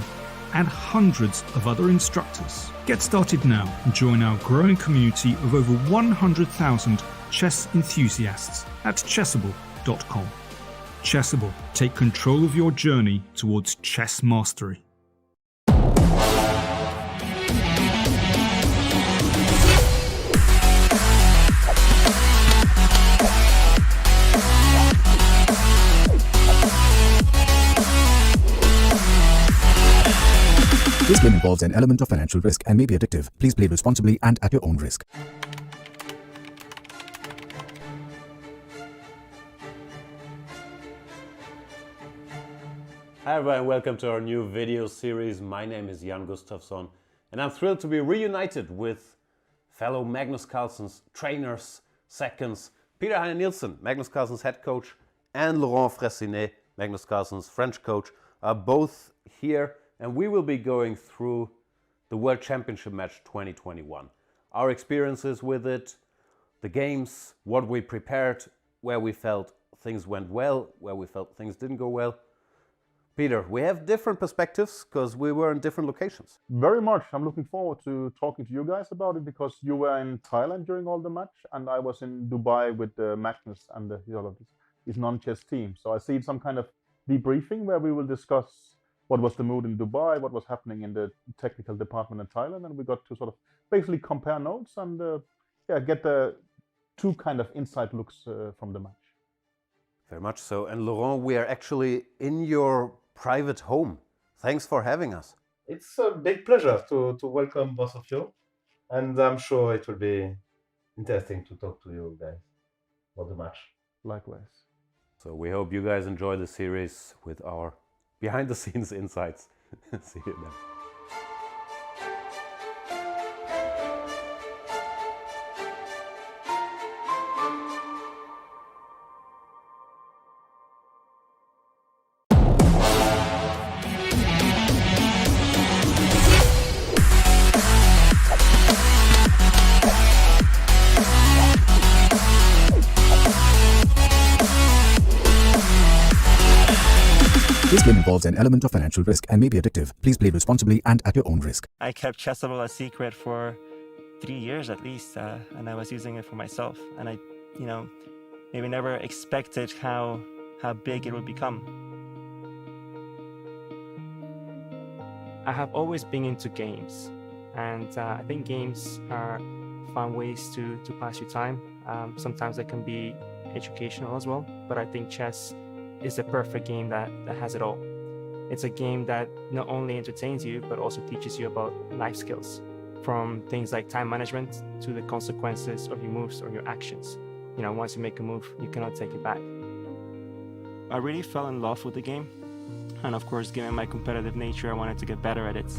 and hundreds of other instructors. Get started now and join our growing community of over 100,000 chess enthusiasts at chessable.com. Chessable, take control of your journey towards chess mastery. This game involves an element of financial risk and may be addictive. Please play responsibly and at your own risk. Hi everyone, welcome to our new video series. My name is Jan Gustafsson and I'm thrilled to be reunited with fellow Magnus Carlsen's trainers, seconds, Peter Heine-Nielsen, Magnus Carlsen's head coach, and Laurent Fressinet, Magnus Carlsen's French coach, are both here, and we will be going through the World Championship match 2021. Our experiences with it, the games, what we prepared, where we felt things went well, where we felt things didn't go well. Peter, we have different perspectives because we were in different locations. Very much. I'm looking forward to talking to you guys about it because you were in Thailand during all the match and I was in Dubai with Magnus and his non-chess team. So I see some kind of debriefing where we will discuss what was the mood in Dubai, what was happening in the technical department in Thailand, and we got to sort of basically compare notes and get the two kind of inside looks from the match. Very much so. And Laurent, we are actually in your private home. Thanks for having us. It's a big pleasure to welcome both of you, and I'm sure it will be interesting to talk to you guys about the match. Likewise. So we hope you guys enjoy the series with our behind-the-scenes insights. See you then. This game involves an element of financial risk and may be addictive. Please play responsibly and at your own risk. I kept Chessable a secret for 3 years at least, and I was using it for myself. And I, maybe never expected how big it would become. I have always been into games, and I think games are fun ways to pass your time. Sometimes they can be educational as well, but I think chess is a perfect game that has it all. It's a game that not only entertains you, but also teaches you about life skills, from things like time management to the consequences of your moves or your actions. Once you make a move, you cannot take it back. I really fell in love with the game. And of course, given my competitive nature, I wanted to get better at it.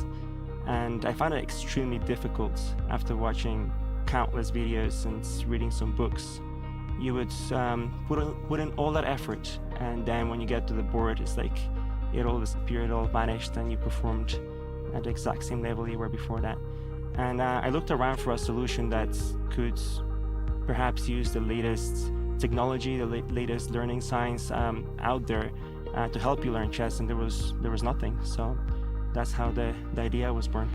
And I found it extremely difficult after watching countless videos and reading some books. You would put in all that effort, and then when you get to the board, it's like it all disappeared, it all vanished, and you performed at the exact same level you were before that. And I looked around for a solution that could perhaps use the latest technology, the latest learning science out there to help you learn chess, and there was nothing. So that's how the idea was born.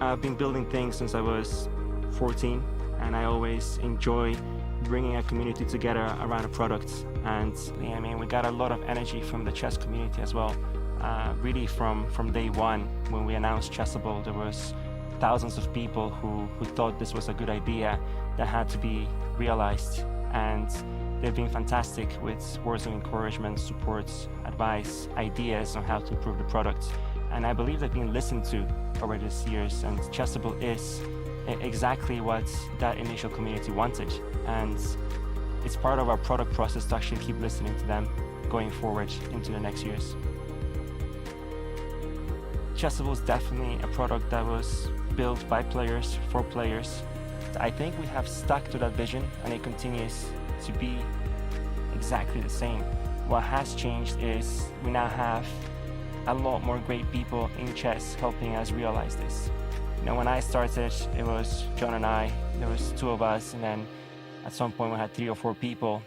I've been building things since I was 14. And I always enjoy bringing a community together around a product. And we got a lot of energy from the chess community as well. Really from day one, when we announced Chessable, there was thousands of people who thought this was a good idea that had to be realized. And they've been fantastic with words of encouragement, support, advice, ideas on how to improve the product. And I believe they've been listened to over these years, and Chessable is exactly what that initial community wanted. And it's part of our product process to actually keep listening to them going forward into the next years. Chessable is definitely a product that was built by players for players. I think we have stuck to that vision, and it continues to be exactly the same. What has changed is we now have a lot more great people in chess helping us realize this. You know, when I started, it was John and I, there was 2 of us, and then at some point we had 3 or 4 people.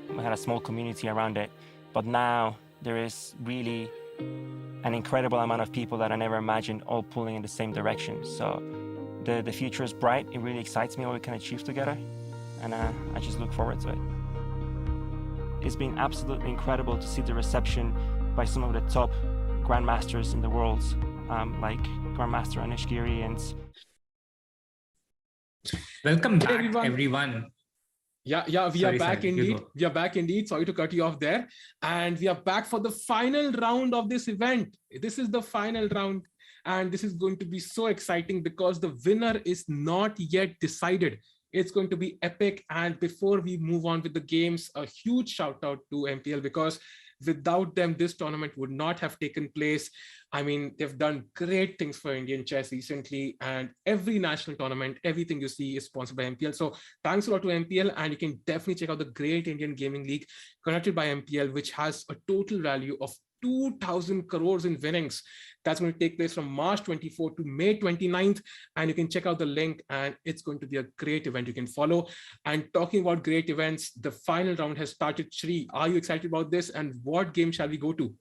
We had a small community around it. But now there is really an incredible amount of people that I never imagined all pulling in the same direction. So the future is bright. It really excites me what we can achieve together. And I just look forward to it. It's been absolutely incredible to see the reception by some of the top grandmasters in the world, like Grandmaster Anish Giri and... Welcome back, everyone. everyone. Yeah, we are back indeed. We are back indeed. Sorry to cut you off there. And we are back for the final round of this event. This is the final round. And this is going to be so exciting because the winner is not yet decided. It's going to be epic. And before we move on with the games, a huge shout out to MPL, because without them, this tournament would not have taken place. I mean, they've done great things for Indian chess recently, and every national tournament, everything you see is sponsored by MPL. So thanks a lot to MPL, and you can definitely check out the Great Indian Gaming League conducted by MPL, which has a total value of 2,000 crores in winnings. That's going to take place from March 24 to May 29th. And you can check out the link, and it's going to be a great event you can follow. And talking about great events, the final round has started. Shri, are you excited about this? And what game shall we go to?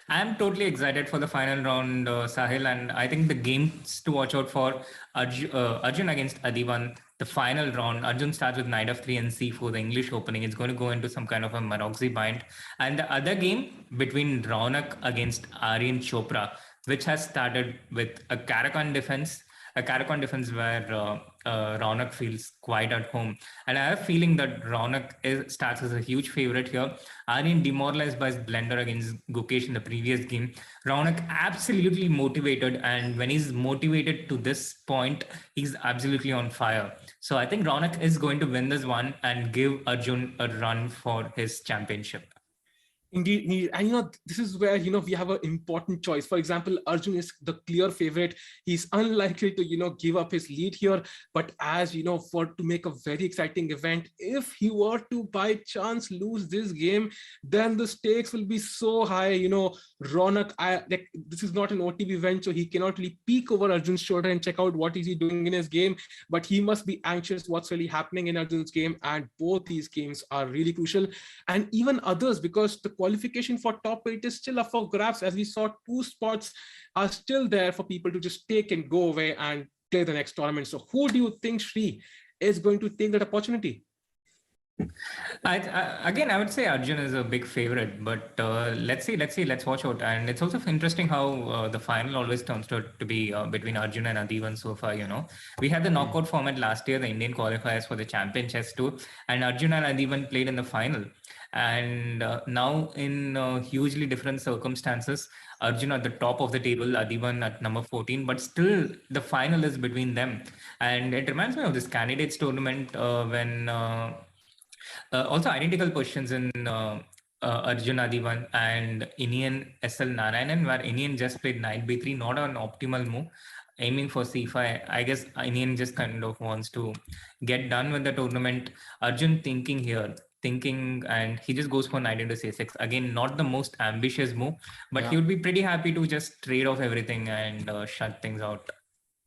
I'm totally excited for the final round, Sahil, and I think the games to watch out for Arjun against Adivan. The final round, Arjun starts with knight of 3 and c4, the English opening. It's going to go into some kind of a Maroczy bind. And the other game between Raunak against Aryan Chopra, which has started with a Carrom defense. A Carrom defense where Raunak feels quite at home. And I have a feeling that Raunak starts as a huge favorite here. Aryan demoralized by his blunder against Gukesh in the previous game. Raunak absolutely motivated, and when he's motivated to this point, he's absolutely on fire. So I think Raunak is going to win this one and give Arjun a run for his championship. Indeed, and this is where we have an important choice. For example, Arjun is the clear favorite. He's unlikely to give up his lead here. But as to make a very exciting event, if he were to by chance lose this game, then the stakes will be so high. Raunak, this is not an OTB event, so he cannot really peek over Arjun's shoulder and check out what is he doing in his game. But he must be anxious what's really happening in Arjun's game, and both these games are really crucial, and even others, because the qualification for top 8 is still up for grabs. As we saw, 2 spots are still there for people to just take and go away and play the next tournament. So who do you think, Shri, is going to take that opportunity? Again, I would say Arjun is a big favorite, but let's see, let's watch out. And it's also interesting how the final always turns out to be between Arjun and Adivan so far. We had the knockout format last year, the Indian qualifiers for the Champion Chess Tour, and Arjun and Adivan played in the final. And now in hugely different circumstances, Arjun at the top of the table, Adivan at number 14, but still the final is between them. And it reminds me of this candidates tournament when also identical positions in Arjun Adivan and Narayanan.S.L Narayanan, where Indian just played knight b3, not an optimal move, aiming for c5. I guess Indian just kind of wants to get done with the tournament. Arjun thinking, and he just goes for knight into c6. Again, not the most ambitious move, but he would be pretty happy to just trade off everything and shut things out.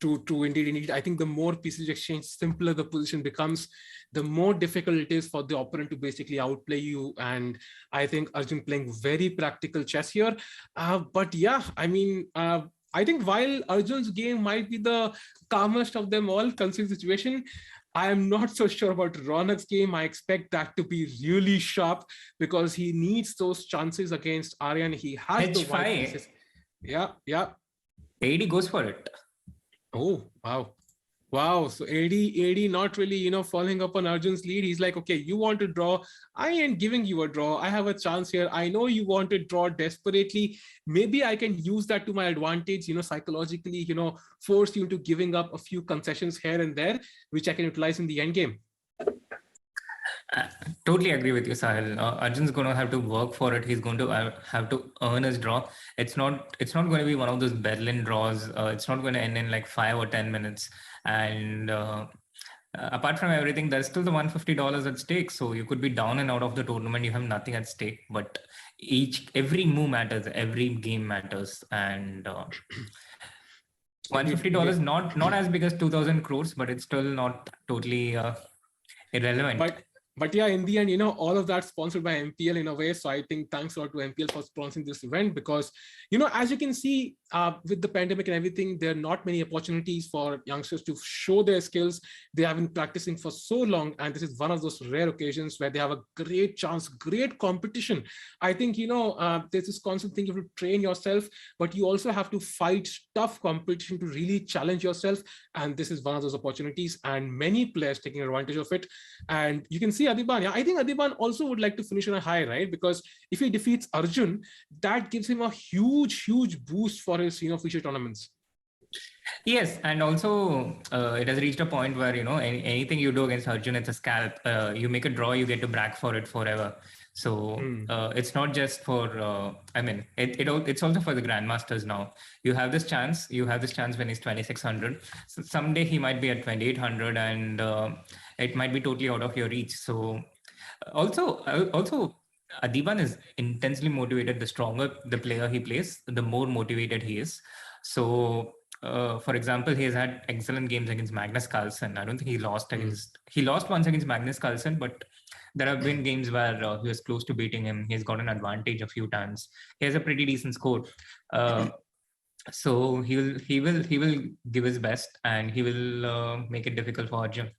True, indeed. I think the more pieces exchange, simpler the position becomes, the more difficult it is for the opponent to basically outplay you. And I think Arjun playing very practical chess here. But yeah, I mean, I think while Arjun's game might be the calmest of them all, considering the situation, I am not so sure about Raunak's game. I expect that to be really sharp because he needs those chances against Aryan. He has H5. the white pieces. Yeah. 80 goes for it. Oh, wow. Wow. So AD not really, following up on Arjun's lead. He's like, okay, you want to draw. I ain't giving you a draw. I have a chance here. I know you want to draw desperately. Maybe I can use that to my advantage, psychologically, force you into giving up a few concessions here and there, which I can utilize in the end game. Totally agree with you, Sahil. Arjun's going to have to work for it. He's going to have to earn his draw. It's not going to be one of those Berlin draws. It's not going to end in like 5 or 10 minutes. And apart from everything, there's still the $150 at stake. So you could be down and out of the tournament. You have nothing at stake. But every move matters. Every game matters. And $150 not as big as 2,000 crores, but it's still not totally irrelevant. But yeah, in the end, all of that sponsored by MPL in a way. So I think thanks a lot to MPL for sponsoring this event because, as you can see, with the pandemic and everything, there are not many opportunities for youngsters to show their skills. They have been practicing for so long. And this is one of those rare occasions where they have a great chance, great competition. I think, there's this constant thing you have to train yourself, but you also have to fight tough competition to really challenge yourself. And this is one of those opportunities and many players taking advantage of it. And you can see Adhiban. Yeah, I think Adhiban also would like to finish on a high, right? Because if he defeats Arjun, that gives him a huge boost for his, future tournaments. Yes, and also it has reached a point where, anything you do against Arjun, it's a scalp. You make a draw, you get to brag for it forever. So it's not just for, it's also for the grandmasters now. You have this chance when he's 2,600. So someday he might be at 2,800 and it might be totally out of your reach. So also Adhiban is intensely motivated. The stronger the player he plays, the more motivated he is. So for example, he has had excellent games against Magnus Carlsen. I don't think he lost he lost once against Magnus Carlsen, but there have been games where he was close to beating him. He's got an advantage a few times. He has a pretty decent score. So he will give his best and he will make it difficult for Arjun.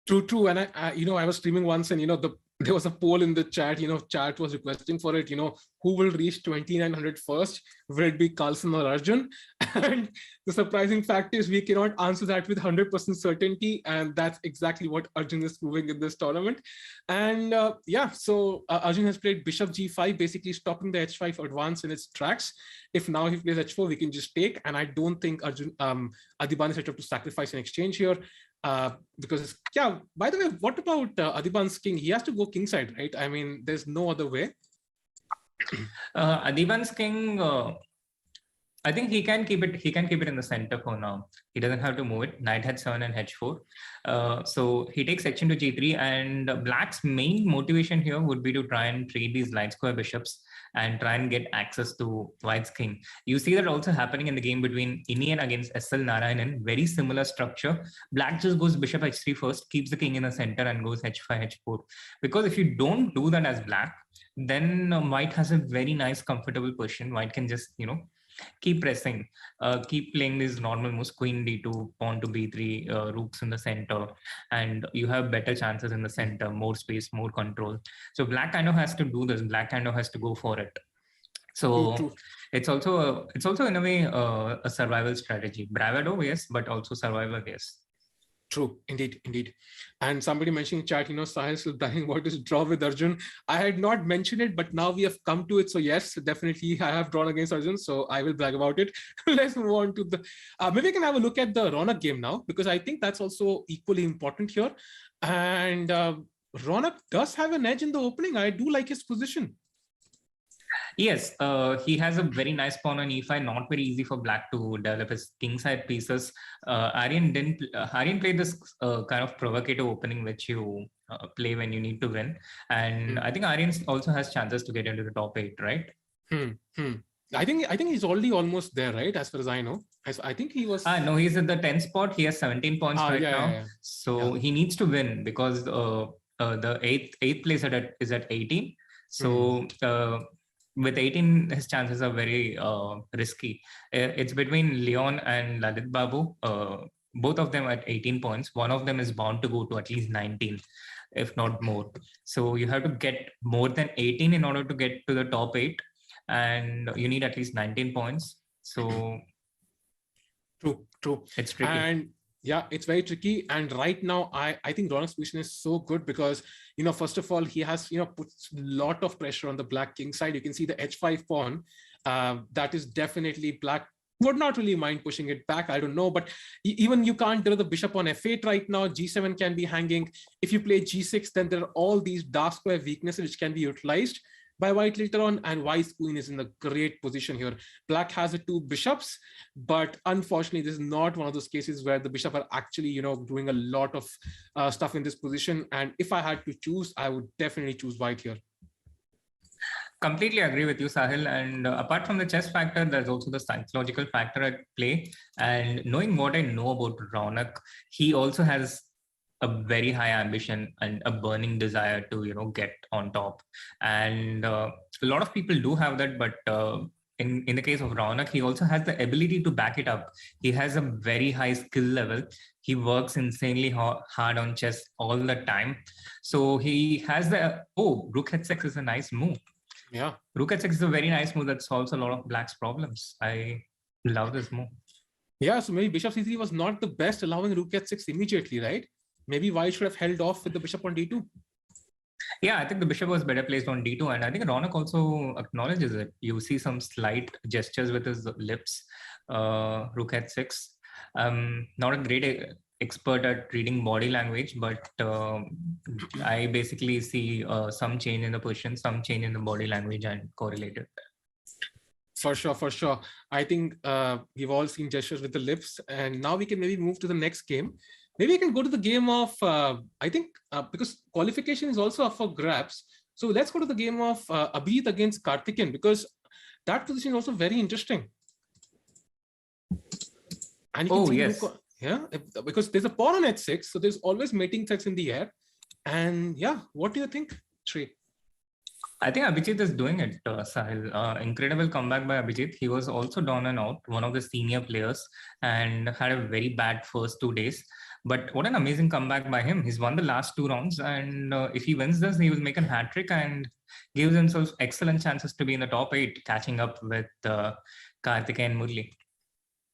True. And I was streaming once and, there was a poll in the chat, chat was requesting for it, who will reach 2,900 first? Will it be Carlsen or Arjun? And the surprising fact is we cannot answer that with 100% certainty. And that's exactly what Arjun is proving in this tournament. And so Arjun has played Bishop G5, basically stopping the H5 advance in its tracks. If now he plays H4, we can just take. And I don't think Adhiban is set up to sacrifice an exchange here. Because by the way, what about Adhiban's king? He has to go kingside, right? I mean, there's no other way. Adhiban's king, I think he can keep it in the center for now. He doesn't have to move it. Knight h7 and h4. So he takes section to g3, and Black's main motivation here would be to try and trade these light square bishops and try and get access to White's king. You see that also happening in the game between Inian against S.L. Narayanan. Very similar structure. Black just goes bishop h3 first, keeps the king in the center and goes h5, h4. Because if you don't do that as Black, then White has a very nice, comfortable position. White can just, keep pressing, keep playing these normal moves, queen d2, pawn to b3, rooks in the center, and you have better chances in the center, more space, more control. So Black kind of has to do this. Black kind of has to go for it. So it's also in a way a survival strategy. Bravado, yes, but also survival, yes. True, indeed. And somebody mentioning in chat, Sahil still bragging about his draw with Arjun. I had not mentioned it, but now we have come to it. So yes, definitely I have drawn against Arjun, so I will brag about it. Let's move on to the, maybe we can have a look at the Ronak game now, because I think that's also equally important here. And Ronak does have an edge in the opening. I do like his position. Yes, he has a very nice pawn on e5. Not very easy for Black to develop his kingside pieces. Aryan played this kind of provocative opening which you play when you need to win, and I think Aryan also has chances to get into the top 8, right? I think he's already almost there, right? As far as I know, I think he was. No, he's at the 10th spot. He has 17 points now. Yeah. So he needs to win because the eighth place is at 18. So. With 18, his chances are very risky. It's between Leon and Lalit Babu. Both of them at 18 points. One of them is bound to go to at least 19, if not more. So you have to get more than 18 in order to get to the top 8. And you need at least 19 points. So True. It's tricky. And Yeah, it's very tricky. And right now, I think Ronald's position is so good because, first of all, he has, puts a lot of pressure on the black king side. You can see the h5 pawn. That is definitely black would not really mind pushing it back. I don't know, but even you can't draw the bishop on f8 right now. G7 can be hanging. If you play G6, then there are all these dark square weaknesses which can be utilized by white later on, and white's queen is in a great position here. Black has the two bishops, but unfortunately, this is not one of those cases where the bishop are actually, doing a lot of stuff in this position. And if I had to choose, I would definitely choose white here. Completely agree with you, Sahil. And apart from the chess factor, there's also the psychological factor at play. And knowing what I know about Ronak, he also has a very high ambition and a burning desire to, get on top. And a lot of people do have that, but in the case of Ronak, he also has the ability to back it up. He has a very high skill level. He works insanely hard on chess all the time. So he has rook h6 is a nice move. Yeah. Rook h6 is a very nice move that solves a lot of black's problems. I love this move. Yeah, so maybe bishop c3 was not the best, allowing rook h6 immediately, right? Maybe white should have held off with the bishop on d2. Yeah, I think the bishop was better placed on d2, and I think Ronak also acknowledges it. You see some slight gestures with his lips. Rook h6. Not a great expert at reading body language, but I basically see some change in the position, some change in the body language, and correlated. For sure. I think we've all seen gestures with the lips, and now we can maybe move to the next game. Maybe I can go to the game of, I think, because qualification is also up for grabs. So let's go to the game of Abhijit against Karthikeyan, because that position is also very interesting. And you can see yes. Yeah, because there's a pawn on h6, so there's always mating threats in the air. And yeah, what do you think, Sri? I think Abhijit is doing it, Sahil. Incredible comeback by Abhijit. He was also down and out, one of the senior players, and had a very bad first 2 days. But what an amazing comeback by him. He's won the last 2 rounds, and if he wins this, he will make a hat-trick and gives himself excellent chances to be in the top 8, catching up with Karthikeyan and Murli.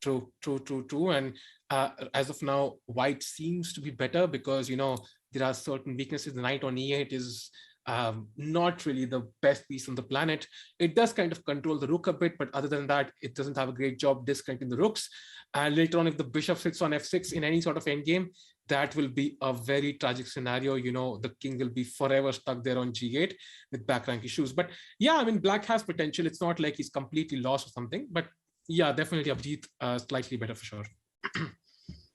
True. And as of now, white seems to be better because, there are certain weaknesses. The knight on e8 is not really the best piece on the planet. It does kind of control the rook a bit, but other than that, it doesn't have a great job disconnecting the rooks. And later on, if the bishop sits on f6 in any sort of endgame, that will be a very tragic scenario. The king will be forever stuck there on g8 with back rank issues. But yeah, I mean, black has potential. It's not like he's completely lost or something, but yeah, definitely Abhijit slightly better for sure.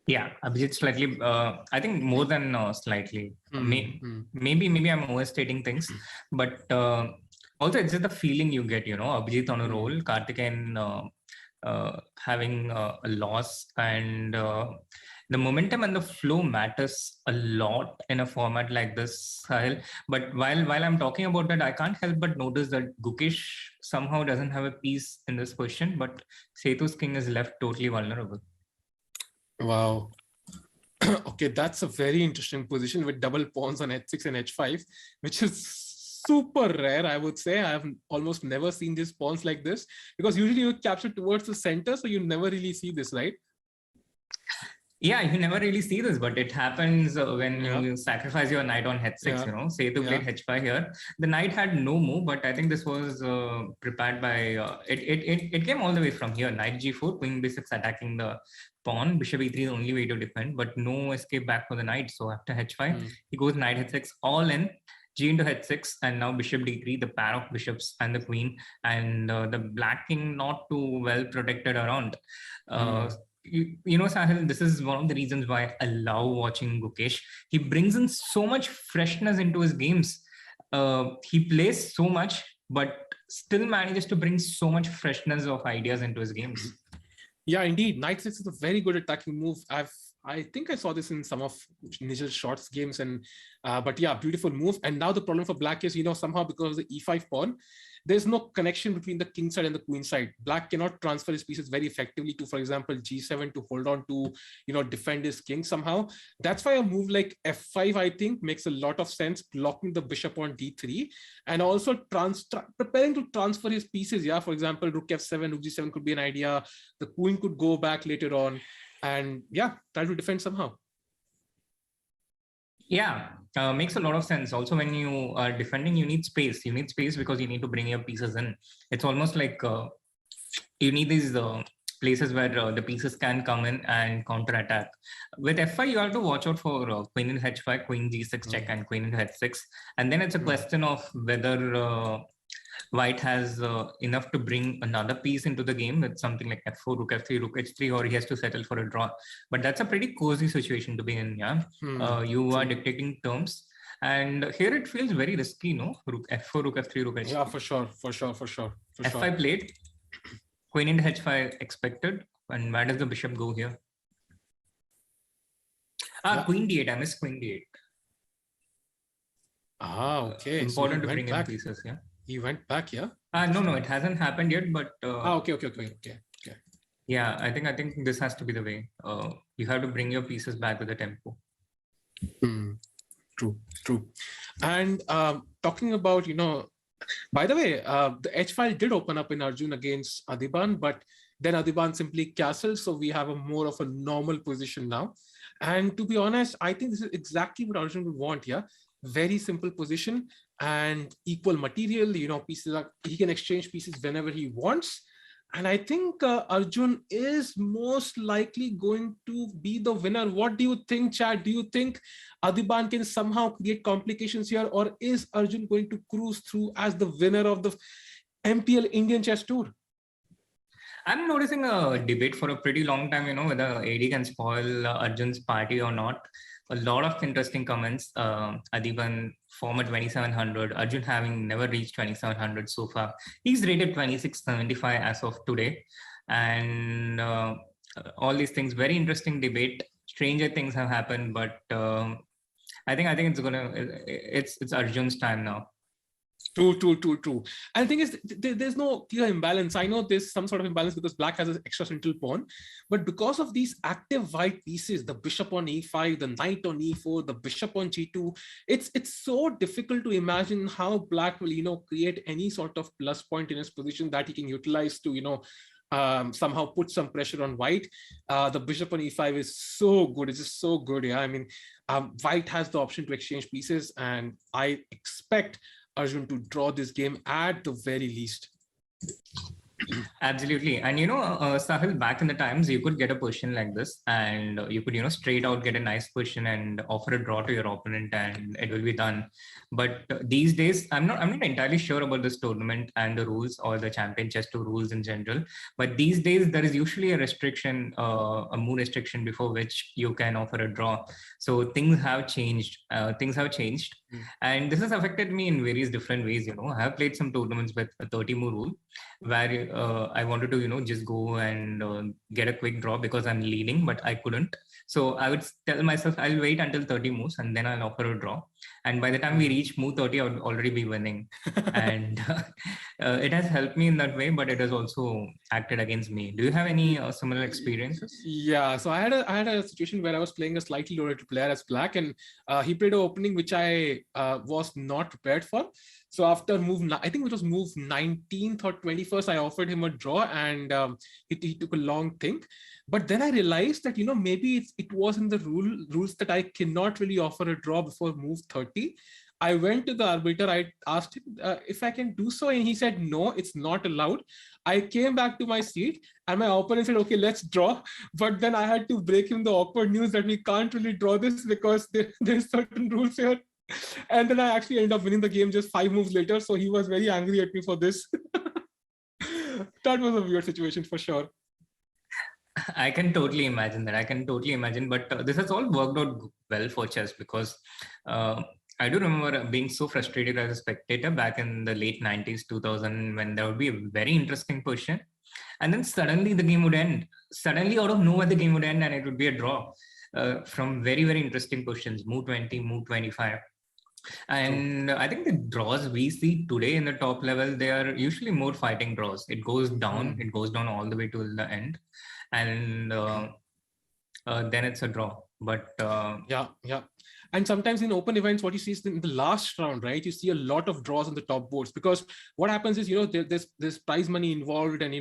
Yeah, Abhijit slightly, I think more than slightly. Maybe I'm overstating things, but also it's just the feeling you get, Abhijit on a roll, Karthikeyan having a loss, and the momentum and the flow matters a lot in a format like this, Sahil. But while I'm talking about that, I can't help but notice that Gukesh somehow doesn't have a piece in this position, but Setu's king is left totally vulnerable. Wow. Okay, that's a very interesting position with double pawns on h6 and h5, which is super rare, I would say. I have almost never seen these pawns like this, because usually you capture towards the center, so you never really see this, right? Yeah, you never really see this, but it happens when you sacrifice your knight on h6, Setu played h5 here. The knight had no move, but I think this was prepared by, it came all the way from here. Knight g4, queen b6 attacking the pawn, bishop e3 is the only way to defend, but no escape back for the knight. So after h5, he goes knight h6, all in, g into h6, and now bishop d3, the pair of bishops and the queen, and the black king not too well protected around. Sahil, this is one of the reasons why I love watching Gukesh. He brings in so much freshness into his games. He plays so much, but still manages to bring so much freshness of ideas into his games. Yeah, indeed. Knight 6 is a very good attacking move. I think I saw this in some of Nijal Shorts games, and but yeah, beautiful move. And now the problem for black is, somehow because of the e5 pawn, there's no connection between the king side and the queen side. Black cannot transfer his pieces very effectively to, for example, g7 to hold on to, defend his king somehow. That's why a move like f5, I think, makes a lot of sense, blocking the bishop on d3, and also preparing to transfer his pieces. Yeah, for example, rook f7, rook g7 could be an idea. The queen could go back later on. And yeah, try to defend somehow. Yeah, makes a lot of sense. Also, when you are defending, you need space. You need space because you need to bring your pieces in. It's almost like you need these places where the pieces can come in and counter attack. With f5, you have to watch out for queen in h5, queen g6 check, and queen in h6. And then it's a question of whether White has enough to bring another piece into the game with something like f4, rook f3, rook h3, or he has to settle for a draw. But that's a pretty cozy situation to be in. Yeah, you are dictating terms, and here it feels very risky. No, rook f4, rook f3, rook h3. Yeah, for sure. f5 played, queen into h5 expected, and where does the bishop go here? Queen d8. I missed queen d8. Okay. Important to bring in pieces. Yeah. He went back, yeah? No, it hasn't happened yet, but okay. Yeah, I think this has to be the way. You have to bring your pieces back with the tempo. True. And talking about, by the way, the H file did open up in Arjun against Adhiban, but then Adhiban simply castled, so we have a more of a normal position now. And to be honest, I think this is exactly what Arjun would want, yeah? Very simple position and equal material, pieces he can exchange pieces whenever he wants. And I think Arjun is most likely going to be the winner. What do you think, Chad? Do you think Adhiban can somehow create complications here, or is Arjun going to cruise through as the winner of the MPL Indian Chess Tour? I'm noticing a debate for a pretty long time, whether AD can spoil Arjun's party or not. A lot of interesting comments. Adhiban former 2700, Arjun having never reached 2700 so far. He's rated 2675 as of today. And all these things, very interesting debate. Stranger things have happened, but I think it's Arjun's time now. True. And the thing is, there's no clear imbalance. I know there's some sort of imbalance because black has an extra central pawn, but because of these active white pieces, the bishop on e5, the knight on e4, the bishop on g2, it's so difficult to imagine how black will, create any sort of plus point in his position that he can utilize to, somehow put some pressure on white. The bishop on e5 is so good. It's just so good. Yeah, I mean, white has the option to exchange pieces, and I expect Arjun to draw this game at the very least. Absolutely. And Sahil, back in the times, you could get a position like this, and you could straight out get a nice position and offer a draw to your opponent, and it will be done. But these days, I'm not entirely sure about this tournament and the rules, or the Champion Chess Tour rules in general. But these days, there is usually a restriction, a move restriction before which you can offer a draw. So things have changed. And this has affected me in various different ways. I have played some tournaments with a 30 move rule, where I wanted to, just go and get a quick draw because I'm leading, but I couldn't. So I would tell myself, I'll wait until 30 moves and then I'll offer a draw. And by the time we reach move 30, I would already be winning. And it has helped me in that way, but it has also acted against me. Do you have any similar experiences? Yeah, so I had a situation where I was playing a slightly lower player as black, and he played an opening which I was not prepared for. So after I think it was move 19th or 21st, I offered him a draw, and he took a long think. But then I realized that, maybe it was in the rules that I cannot really offer a draw before move 30. I went to the arbiter, I asked him if I can do so, and he said, no, it's not allowed. I came back to my seat, and my opponent said, okay, let's draw. But then I had to break him the awkward news that we can't really draw this because there's certain rules here. And then I actually ended up winning the game just 5 moves later. So he was very angry at me for this. That was a weird situation for sure. I can totally imagine that. But this has all worked out well for chess, because I do remember being so frustrated as a spectator back in the late 90s, 2000, when there would be a very interesting position. And then suddenly the game would end. Suddenly out of nowhere, the game would end and it would be a draw from very, very interesting positions, move 20, move 25. And I think the draws we see today in the top level, they are usually more fighting draws. It goes down, all the way to the end. And then it's a draw. But yeah. And sometimes in open events, what you see is in the last round, right? You see a lot of draws on the top boards, because what happens is, there's prize money involved, and,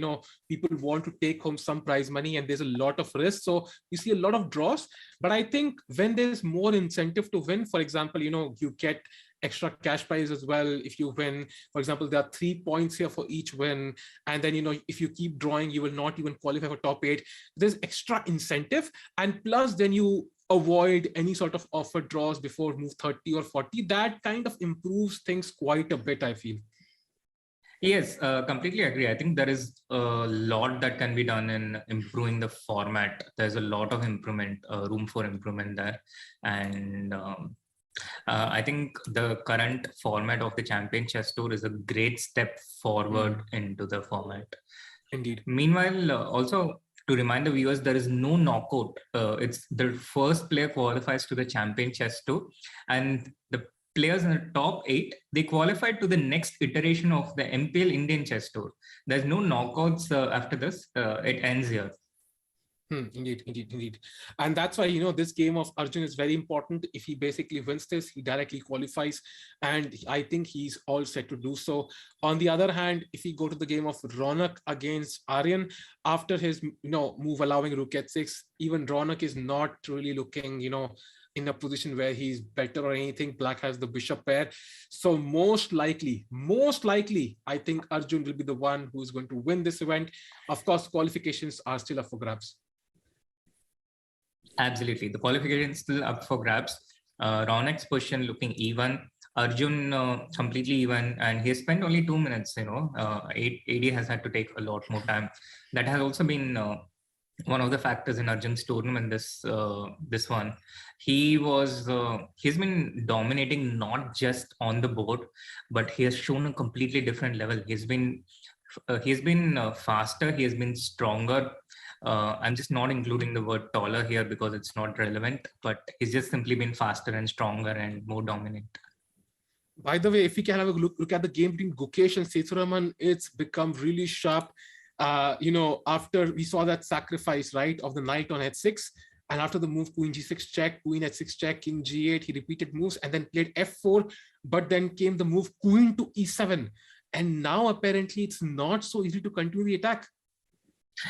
people want to take home some prize money, and there's a lot of risk. So you see a lot of draws. But I think when there's more incentive to win, for example, you get extra cash prize as well if you win. For example, there are 3 points here for each win, and then if you keep drawing, you will not even qualify for top 8. There's extra incentive, and plus then you avoid any sort of offer draws before move 30 or 40. That kind of improves things quite a bit, I feel. Yes, completely agree. I think there is a lot that can be done in improving the format. There's a lot of improvement, room for improvement there. And I think the current format of the Champion Chess Tour is a great step forward into the format. Indeed. Meanwhile, also to remind the viewers, there is no knockout. It's the first player qualifies to the Champion Chess Tour, and the players in the top 8, they qualified to the next iteration of the MPL Indian Chess Tour. There's no knockouts after this. It ends here. Indeed. And that's why, this game of Arjun is very important. If he basically wins this, he directly qualifies, and I think he's all set to do so. On the other hand, if we go to the game of Ronak against Aryan, after his, move allowing rook h6, even Ronak is not really looking, in a position where he's better or anything. Black has the bishop pair. So most likely, I think Arjun will be the one who's going to win this event. Of course, qualifications are still up for grabs. Absolutely. The qualification is still up for grabs. Ronak's position looking even. Arjun completely even, and he spent only 2 minutes, AD has had to take a lot more time. That has also been one of the factors in Arjun's tournament this one. He's been dominating not just on the board, but he has shown a completely different level. He's been faster, he has been stronger. I'm just not including the word taller here because it's not relevant, but he's just simply been faster and stronger and more dominant. By the way, if we can have a look at the game between Gukesh and Sethuraman, it's become really sharp. After we saw that sacrifice, right, of the knight on h6, and after the move queen g6 check, queen h6 check, king g8, he repeated moves and then played f4, but then came the move queen to e7. And now apparently it's not so easy to continue the attack.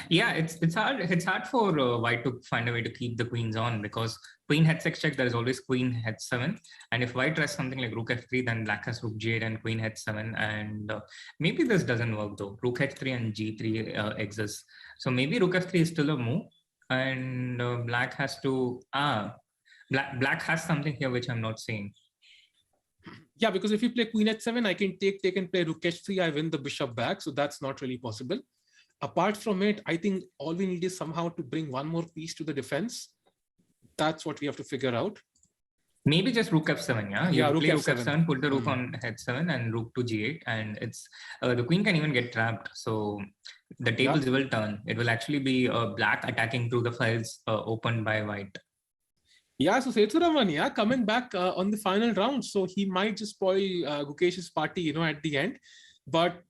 Yeah, it's hard for white to find a way to keep the queens on, because queen h6 check, there is always queen h7, and if white tries something like rook f3, then black has rook g8 and queen h7, and maybe this doesn't work though. Rook h3 and g3 exists, so maybe rook f3 is still a move, and black has to black has something here which I'm not seeing. Yeah, because if you play queen h7, I can take and play rook h3, I win the bishop back, so that's not really possible. Apart from it, I think all we need is somehow to bring one more piece to the defense. That's what we have to figure out. Maybe just rook f7, yeah? You rook play f7. Rook f7, put the rook on h7 and rook to g8, and it's the queen can even get trapped. So the tables will turn. It will actually be black attacking through the files opened by white. Yeah, so Sethuraman, coming back on the final round. So he might just spoil Gukesh's party, at the end. But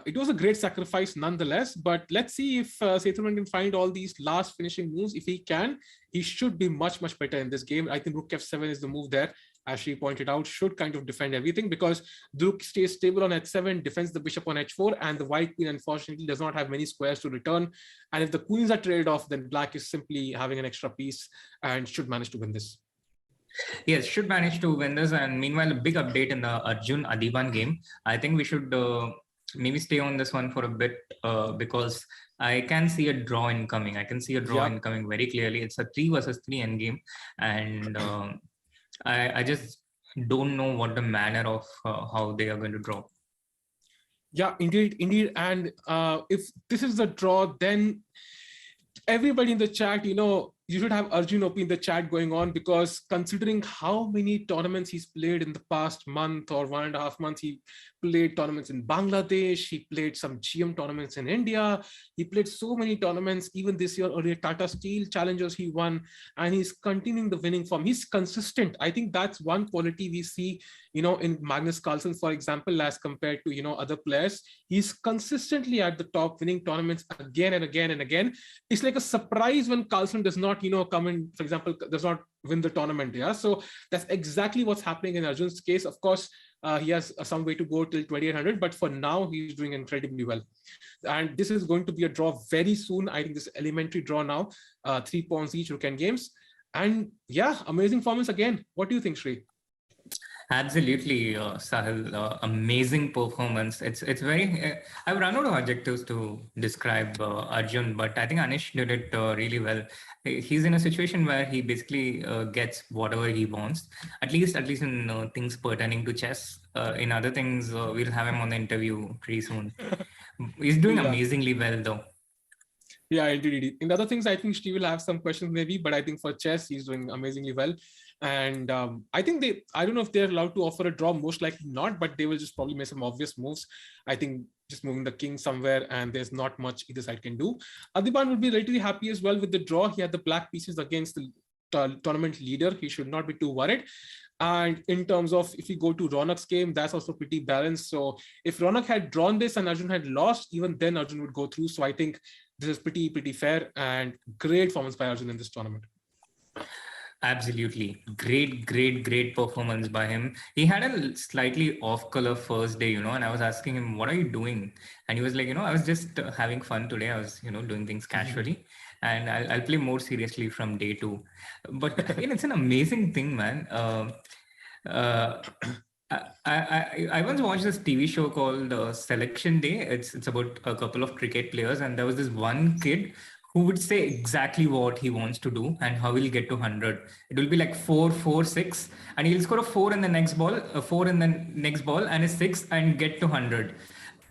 it was a great sacrifice nonetheless, but let's see if Sethuraman can find all these last finishing moves. If he can, he should be much better in this game. I think rook f7 is the move there, as she pointed out, should kind of defend everything, because the rook stays stable on h7, defends the bishop on h4, and the white queen unfortunately does not have many squares to return. And if the queens are traded off, then black is simply having an extra piece and should manage to win this. Yes, should manage to win this. And meanwhile, a big update in the Arjun Adiban game. I think we should maybe stay on this one for a bit, because I can see a draw incoming. I can see a draw incoming very clearly. It's a 3 versus 3 endgame, and I just don't know what the manner of how they are going to draw. Yeah, indeed. And if this is the draw, then everybody in the chat, you should have Arjun OP in the chat going on, because considering how many tournaments he's played in the past month or 1.5 months, he played tournaments in Bangladesh, he played some GM tournaments in India, he played so many tournaments, even this year, earlier Tata Steel Challengers he won, and he's continuing the winning form. He's consistent. I think that's one quality we see, in Magnus Carlsen, for example, as compared to, other players. He's consistently at the top, winning tournaments again and again and again. It's like a surprise when Carlsen does not, come in, for example, does not win the tournament. Yeah, so that's exactly what's happening in Arjun's case. Of course, he has some way to go till 2800, but for now he's doing incredibly well. And this is going to be a draw very soon. I think this elementary draw now, 3 pawns each, rook and games. And yeah, amazing performance again. What do you think, Sri? Absolutely, Sahil. Amazing performance. It's very. I've run out of adjectives to describe Arjun, but I think Anish did it really well. He's in a situation where he basically gets whatever he wants. At least in things pertaining to chess. In other things, we'll have him on the interview pretty soon. He's doing amazingly well, though. Yeah, indeed. In other things, I think Steve will have some questions maybe, but I think for chess, he's doing amazingly well. And I think I don't know if they're allowed to offer a draw, most likely not, but they will just probably make some obvious moves. I think just moving the king somewhere, and there's not much either side can do. Adiban would be relatively happy as well with the draw. He had the black pieces against the tournament leader. He should not be too worried. And in terms of if you go to Ronak's game, that's also pretty balanced. So if Ronak had drawn this and Arjun had lost, even then Arjun would go through. So I think this is pretty fair, and great performance by Arjun in this tournament. Absolutely. Great performance by him. He had a slightly off color first day, and I was asking him, what are you doing? And he was like, I was just having fun today. I was, doing things casually, and I'll play more seriously from day 2. But it's an amazing thing, man. I once watched this TV show called Selection Day. It's about a couple of cricket players, and there was this one kid who would say exactly what he wants to do and how he'll get to 100. It will be like 4-4-6, and he'll score a 4 in the next ball, a 4 in the next ball, and a 6, and get to 100.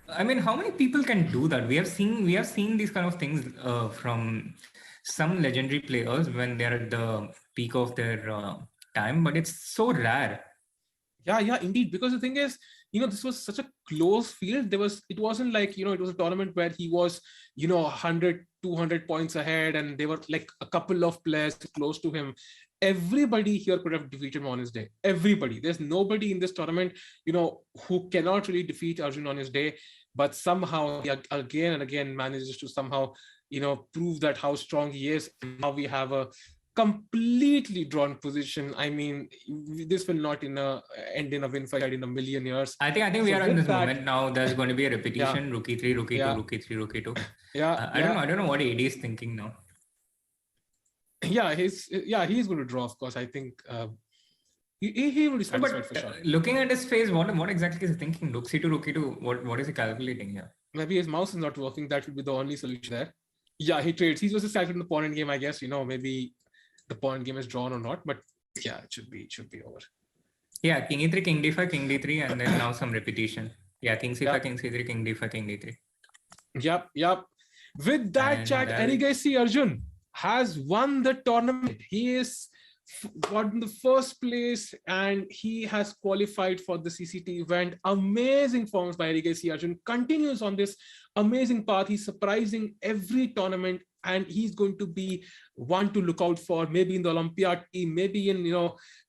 I mean, how many people can do that? We have seen these kind of things from some legendary players when they're at the peak of their time, but it's so rare. Yeah, indeed. Because the thing is, this was such a close field. It wasn't like, it was a tournament where he was, 100, 200 points ahead, and they were like a couple of players close to him. Everybody here could have defeated him on his day. Everybody. There's nobody in this tournament, who cannot really defeat Arjun on his day, but somehow he again and again manages to somehow, prove that how strong he is. And now we have a completely drawn position. I mean, this will not end in a win fight in a million years. I think we are in this moment now. There's going to be a repetition. Rook e3, rook e2, rook e3, rook e2. I don't know what AD is thinking now. He's going to draw, of course. I think he will be satisfied for sure. Looking at his face, what exactly is he thinking? Rook c2, rook e2. What is he calculating here? Maybe his mouse is not working. That would be the only solution there. Yeah, he trades. He's just excited in the pawn end game, I guess. Maybe the pawn game is drawn or not, but yeah, it should be over. Yeah, king e3, king d5, king d3, and then now some repetition. Yeah, king c5, king c3, king d5, king d3. Yep. With that chat, Erigesi Arjun has won the tournament. He is gotten the first place, and he has qualified for the CCT event. Amazing forms by Erigesi Arjun. Continues on this amazing path. He's surprising every tournament, and he's going to be one to look out for, maybe in the Olympiad team, maybe in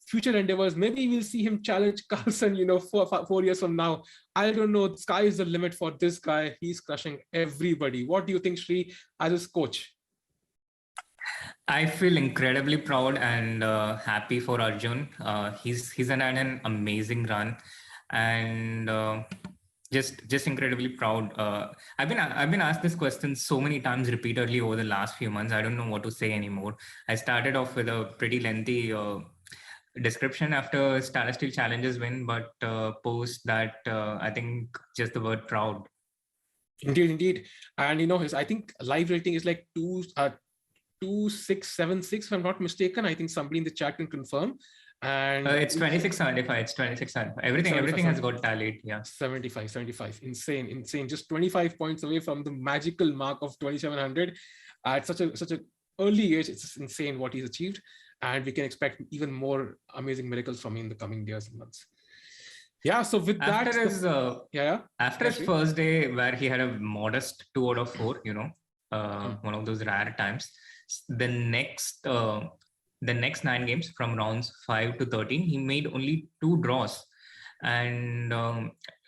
future endeavors. Maybe we'll see him challenge Carlsen 4 years from now. I don't know. The sky is the limit for this guy. He's crushing everybody. What do you think, Sri, as his coach? I feel incredibly proud and happy for Arjun. He's had an amazing run, and just incredibly proud. I've been asked this question so many times repeatedly over the last few months. I don't know what to say anymore. I started off with a pretty lengthy description after Stainless Steel Challenges win, but post that, I think just the word proud. Indeed. And his, I think, live rating is like 2676, if I'm not mistaken. I think somebody in the chat can confirm. And it's 2675. It's 2675. Everything has got tallied. Yeah. 75. Insane. Just 25 points away from the magical mark of 2700 at such a early age. It's insane what he's achieved, and we can expect even more amazing miracles from him in the coming years and months. Yeah. So with after that, after his first day where he had a modest 2 out of 4, one of those rare times. The next 9 games from rounds 5 to 13, he made only 2 draws, and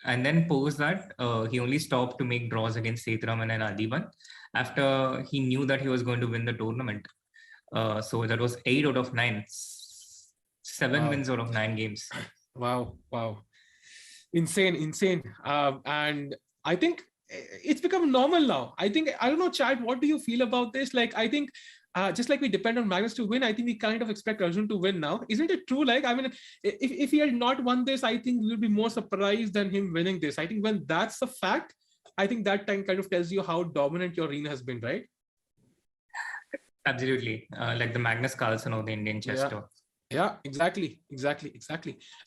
then post that he only stopped to make draws against Sethraman and Adiban after he knew that he was going to win the tournament. So that was 8 out of 9. 7 Wow. wins out of 9 games. Wow. Insane. And I think it's become normal now. I don't know, Chad, what do you feel about this? Like, I think just like we depend on Magnus to win, I think we kind of expect Arjun to win now. Isn't it true? Like, I mean, if he had not won this, I think we'll be more surprised than him winning this. I think when that's a fact, I think that time kind of tells you how dominant your arena has been, right? Absolutely. Like the Magnus Carlsen of the Indian chess tour. Yeah, exactly.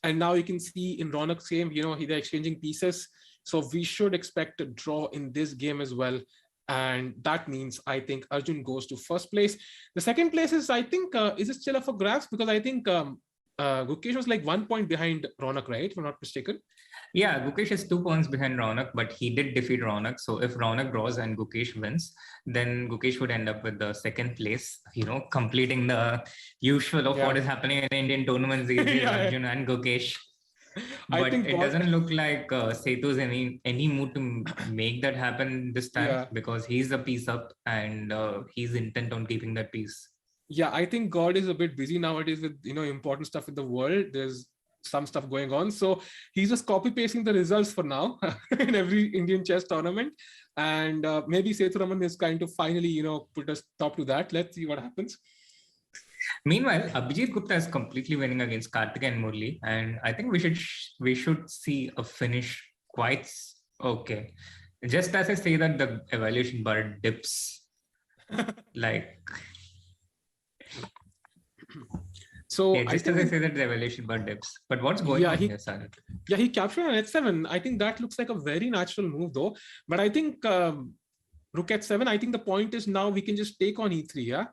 And now you can see in Ronak's game, they're exchanging pieces. So we should expect a draw in this game as well. And that means I think Arjun goes to first place. The second place is, I think, is it still up for grabs? Because I think Gukesh was like 1 point behind Ronak, right? If I'm not mistaken. Yeah, Gukesh is 2 points behind Ronak, but he did defeat Ronak. So if Ronak draws and Gukesh wins, then Gukesh would end up with the second place, completing the usual of what is happening in Indian tournaments these days, Arjun and Gukesh. But it doesn't look like Setu's any mood to make that happen this time, because he's a piece up and he's intent on keeping that piece. Yeah, I think God is a bit busy nowadays with important stuff in the world. There's some stuff going on, so he's just copy pasting the results for now in every Indian chess tournament, and maybe Sethuraman is kind of finally put a stop to that. Let's see what happens. Meanwhile, Abhijit Gupta is completely winning against Karthik and Murli, and I think we should see a finish quite okay. Just as I say that, the evaluation bar dips, like. So I say that the evaluation bar dips. But what's going on here, Sahil? Yeah, he captured on h7. I think that looks like a very natural move, though. But I think rook h7. I think the point is now we can just take on e3, yeah.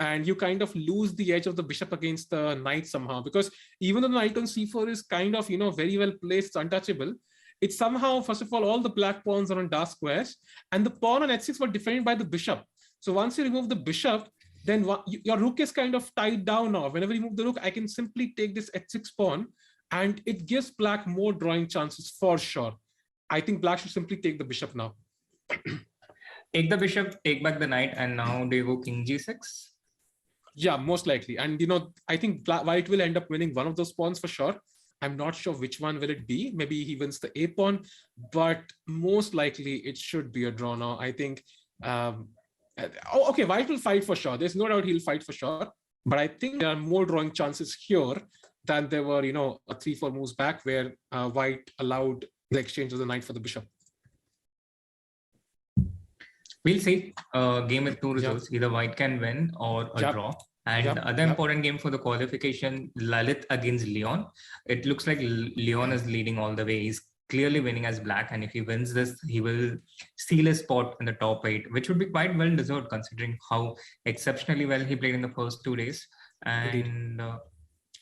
And you kind of lose the edge of the bishop against the knight somehow, because even though the knight on c4 is kind of, very well placed, untouchable, it's somehow, first of all the black pawns are on dark squares, and the pawn on h6 were defended by the bishop. So once you remove the bishop, then your rook is kind of tied down now. Whenever you move the rook, I can simply take this h6 pawn, and it gives black more drawing chances for sure. I think black should simply take the bishop now. Take the bishop, take back the knight, and now do you go king g6? Yeah, most likely. And, I think white will end up winning one of those pawns for sure. I'm not sure which one will it be. Maybe he wins the a pawn, but most likely it should be a draw now. I think, okay, white will fight for sure. There's no doubt he'll fight for sure. But I think there are more drawing chances here than there were, 3-4 moves back where white allowed the exchange of the knight for the bishop. We'll see. Game with 2 results. Either white can win or a draw. And the other important game for the qualification, Lalit against Leon. It looks like Leon is leading all the way. He's clearly winning as black. And if he wins this, he will seal his spot in the top 8, which would be quite well deserved considering how exceptionally well he played in the first 2 days. And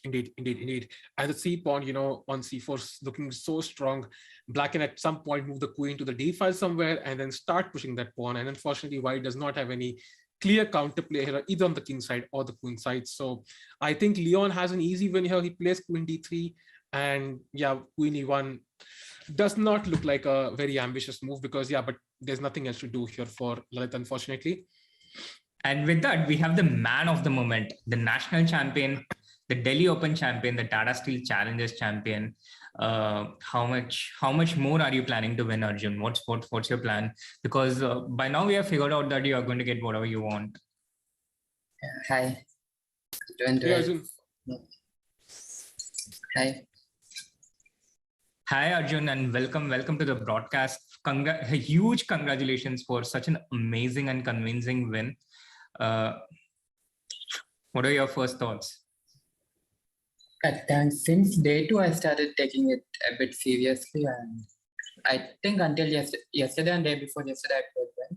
Indeed. And the c pawn, on c4 is looking so strong. Black can at some point move the queen to the d file somewhere and then start pushing that pawn. And unfortunately, white does not have any clear counterplay here, either on the king side or the queen side. So I think Leon has an easy win here. He plays queen d3, and queen e1 does not look like a very ambitious move because but there's nothing else to do here for Lalit, unfortunately. And with that, we have the man of the moment, the national champion, the Delhi Open champion, the Tata Steel Challengers champion. How much more are you planning to win, Arjun? What's your plan? Because by now we have figured out that you are going to get whatever you want. Hi. Hey, Arjun. Hi. Hi, Arjun, and welcome to the broadcast. Huge congratulations for such an amazing and convincing win. What are your first thoughts? Since day 2, I started taking it a bit seriously, and I think until yesterday and day before yesterday, I played well.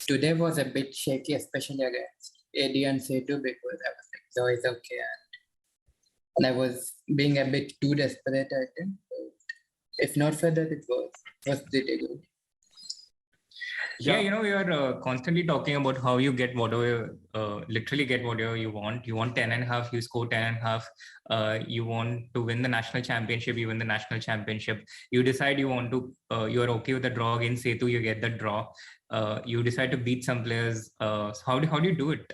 Today was a bit shaky, especially against AD and C2, because I was like, so it's okay, and I was being a bit too desperate, I think. But if not for that, it was pretty good. Yeah, we are constantly talking about how you get whatever, literally get whatever you want. You want 10.5, you score 10.5. You want to win the national championship, you win the national championship. You decide you want to, you are okay with the draw against Setu, you get the draw. You decide to beat some players. How do you do it?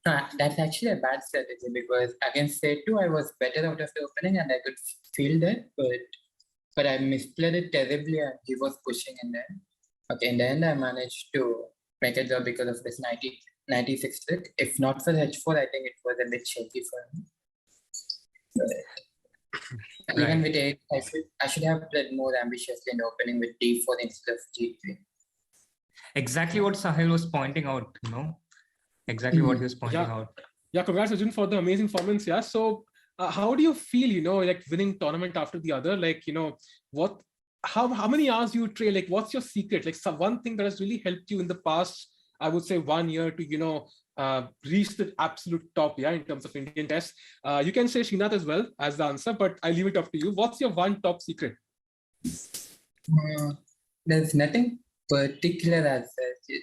That's actually a bad strategy because against A2, I was better out of the opening and I could feel that, but I misplayed it terribly and he was pushing in there. Okay, in the end, I managed to make a draw because of this 96 trick. If not for H4, I think it was a bit shaky for me. But even with 8, I should have played more ambitiously in the opening with D4 instead of G3. Exactly what Sahil was pointing out, exactly what he was pointing out. Yeah, congrats Arjun for the amazing performance. Yeah, so how do you feel, like winning tournament after the other? Like, how many hours you train? Like, what's your secret? Like, one thing that has really helped you in the past, I would say 1 year to, reach the absolute top, in terms of Indian chess. You can say Srinath as well as the answer, but I leave it up to you. What's your one top secret? There's nothing particular as such.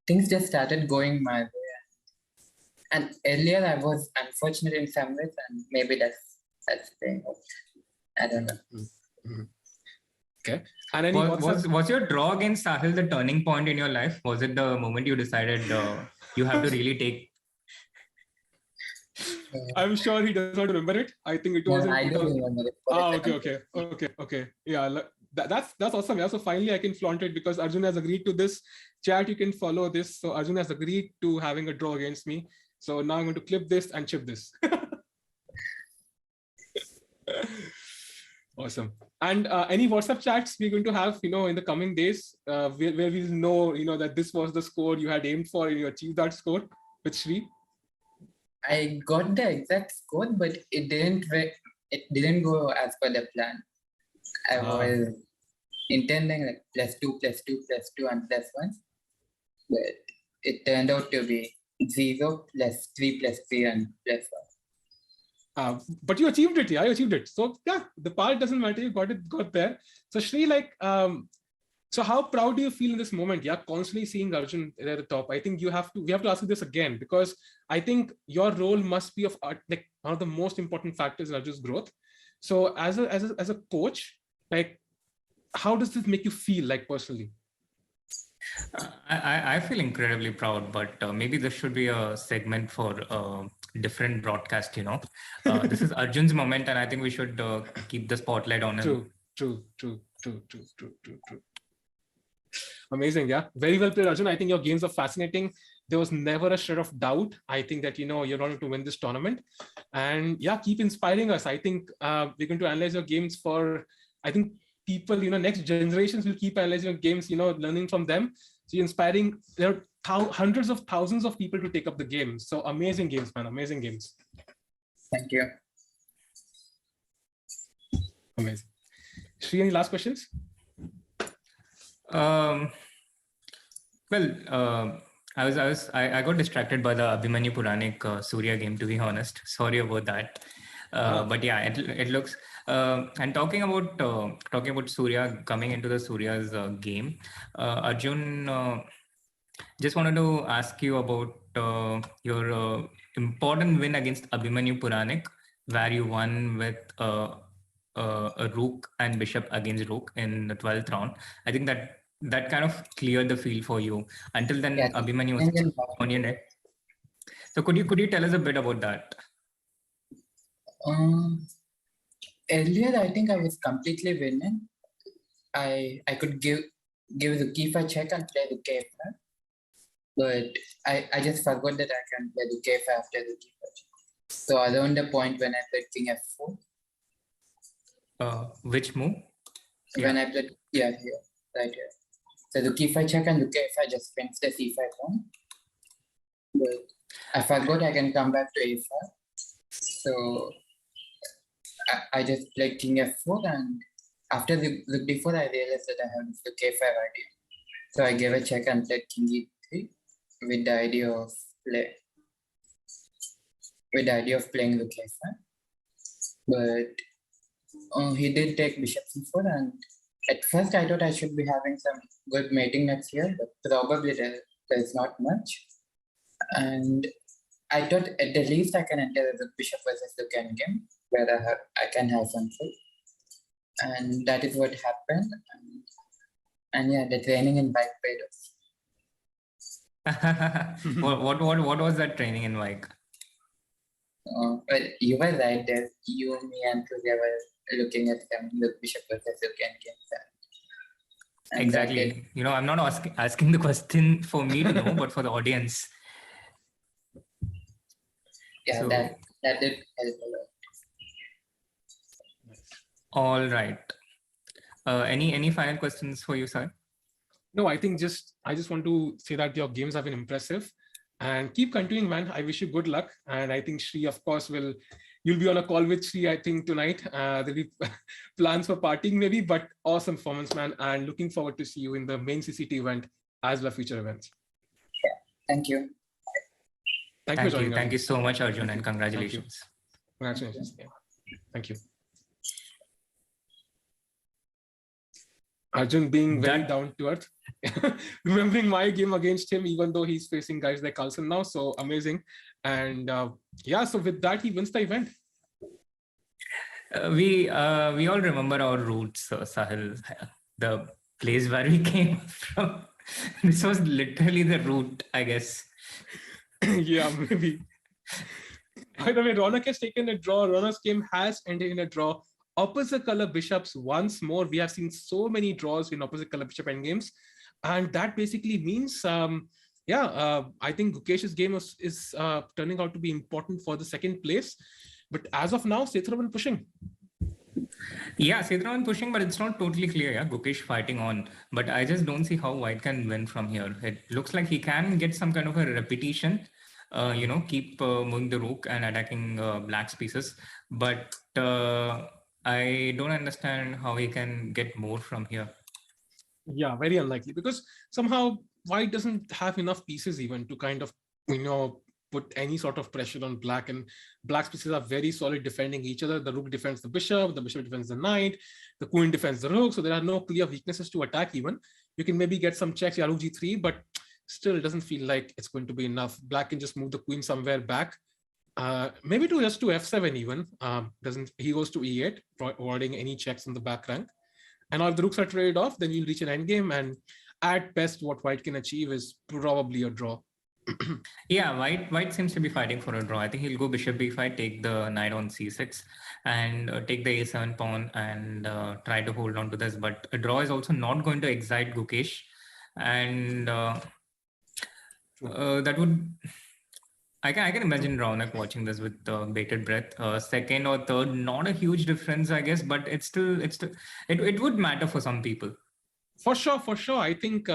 Things just started going my way. And earlier I was unfortunate in some ways, and maybe that's the thing. I don't know. Okay. And was your draw against Sahil the turning point in your life? Was it the moment you decided you have to really take? I'm sure he does not remember it. I think it was. I don't remember it. Okay. Yeah, that's awesome. Yeah, so finally I can flaunt it because Arjun has agreed to this. Chat, you can follow this. So Arjun has agreed to having a draw against me. So now I'm going to clip this and chip this. Awesome. And any WhatsApp chats we're going to have, in the coming days, where we'll know, that this was the score you had aimed for and you achieved that score with Sri? I got the exact score, but it didn't go as per the plan. I was intending like +2, +2, +2, and +1, but it turned out to be 0, +3, +3, and +1. But you achieved it, you achieved it. So yeah, the part doesn't matter, you got there. So Sri, so how proud do you feel in this moment? Yeah, constantly seeing Arjun at the top. I think we have to ask you this again, because I think your role must be one of the most important factors in Arjun's growth. So as a coach, how does this make you feel personally? I feel incredibly proud, but maybe this should be a segment for different broadcast, This is Arjun's moment, and I think we should keep the spotlight on him. True. Amazing, yeah. Very well played, Arjun. I think your games are fascinating. There was never a shred of doubt. I think that, you're going to win this tournament. And yeah, keep inspiring us. I think we're going to analyze your games for, I think, people, next generations will keep analyzing your games, learning from them. So you're inspiring, there are hundreds of thousands of people to take up the game. So amazing games, man, amazing games. Thank you. Amazing. Sri, any last questions? I got distracted by the Abhimanyu Puranik Surya game, to be honest. Sorry about that. But yeah, it looks. And talking about Surya, coming into the Surya's game, Arjun, just wanted to ask you about your important win against Abhimanyu Puranik, where you won with a rook and bishop against rook in the 12th round. I think that kind of cleared the field for you. Until then, yeah, Abhimanyu was on your neck. So could you tell us a bit about that? Earlier, I think I was completely winning. I could give the k5 check and play the k5, but I just forgot that I can play the k5 after the k5 check. So around the point when I played king f4. Which move? When I played, here, right here. So the k5 check and the k5 just wins the c5 pawn. But I forgot I can come back to a5. So I just played king f4, and after the rook d4, I realized that I have the k5 idea. So I gave a check and played king e3 with the idea of playing the k5. But he did take bishop c4, and at first I thought I should be having some good mating nets here, but probably there's not much. And I thought at the least I can enter the bishop versus the end game, where I can have some food. And that is what happened. And yeah, the training in bike paid off. What was that training in like? Well, you were right there. You, me, and Surya were looking at them, the Bishop versus Silken games. And that did, Exactly. You know, I'm not asking the question for me to know, but for the audience. yeah, So- that did help a lot. All right. Any final questions for you, sir? No, I think I just want to say that your games have been impressive and keep continuing, man. I wish you good luck. And I think Sri, of course, you'll be on a call with Sri, I think, tonight. There'll be plans for partying maybe, but awesome performance, man. And looking forward to see you in the main CCT event as well as future events. Thank you. Thank you for joining us. Thank you so much, Arjun, and congratulations. Congratulations. Yeah. Thank you. Arjun being very down to earth, remembering my game against him, even though he's facing guys like Carlson now. So amazing. And yeah, so with that, he wins the event. We all remember our roots, Sahil, the place where we came from. This was literally the root, I guess. Yeah, maybe. By the way, Ronak has taken a draw. Ronak's game has ended in a draw. Opposite color bishops once more. We have seen so many draws in opposite color bishop endgames, and that basically means I think Gukesh's game is turning out to be important for the second place. But as of now, Sethravan pushing. Yeah, Sethravan pushing, but it's not totally clear. Yeah, Gukesh fighting on, but I just don't see how White can win from here. It looks like he can get some kind of a repetition. Keep moving the rook and attacking Black's pieces, but I don't understand how he can get more from here. Yeah, very unlikely, because somehow White doesn't have enough pieces even to kind of, put any sort of pressure on Black, and Black's pieces are very solid defending each other. The rook defends the bishop defends the knight, the queen defends the rook. So there are no clear weaknesses to attack even. You can maybe get some checks, rook g3, but still it doesn't feel like it's going to be enough. Black can just move the queen somewhere back. Maybe to f7 even. He goes to e8, avoiding any checks in the back rank. And if the rooks are traded off, then you'll reach an endgame. And at best, what White can achieve is probably a draw. Yeah, White seems to be fighting for a draw. I think he'll go bishop b5, take the knight on c6, and take the a7 pawn and try to hold on to this. But a draw is also not going to excite Gukesh, and that would. I can imagine Ronak watching this with bated breath. Second or third, not a huge difference, I guess, but it would matter for some people. For sure. I think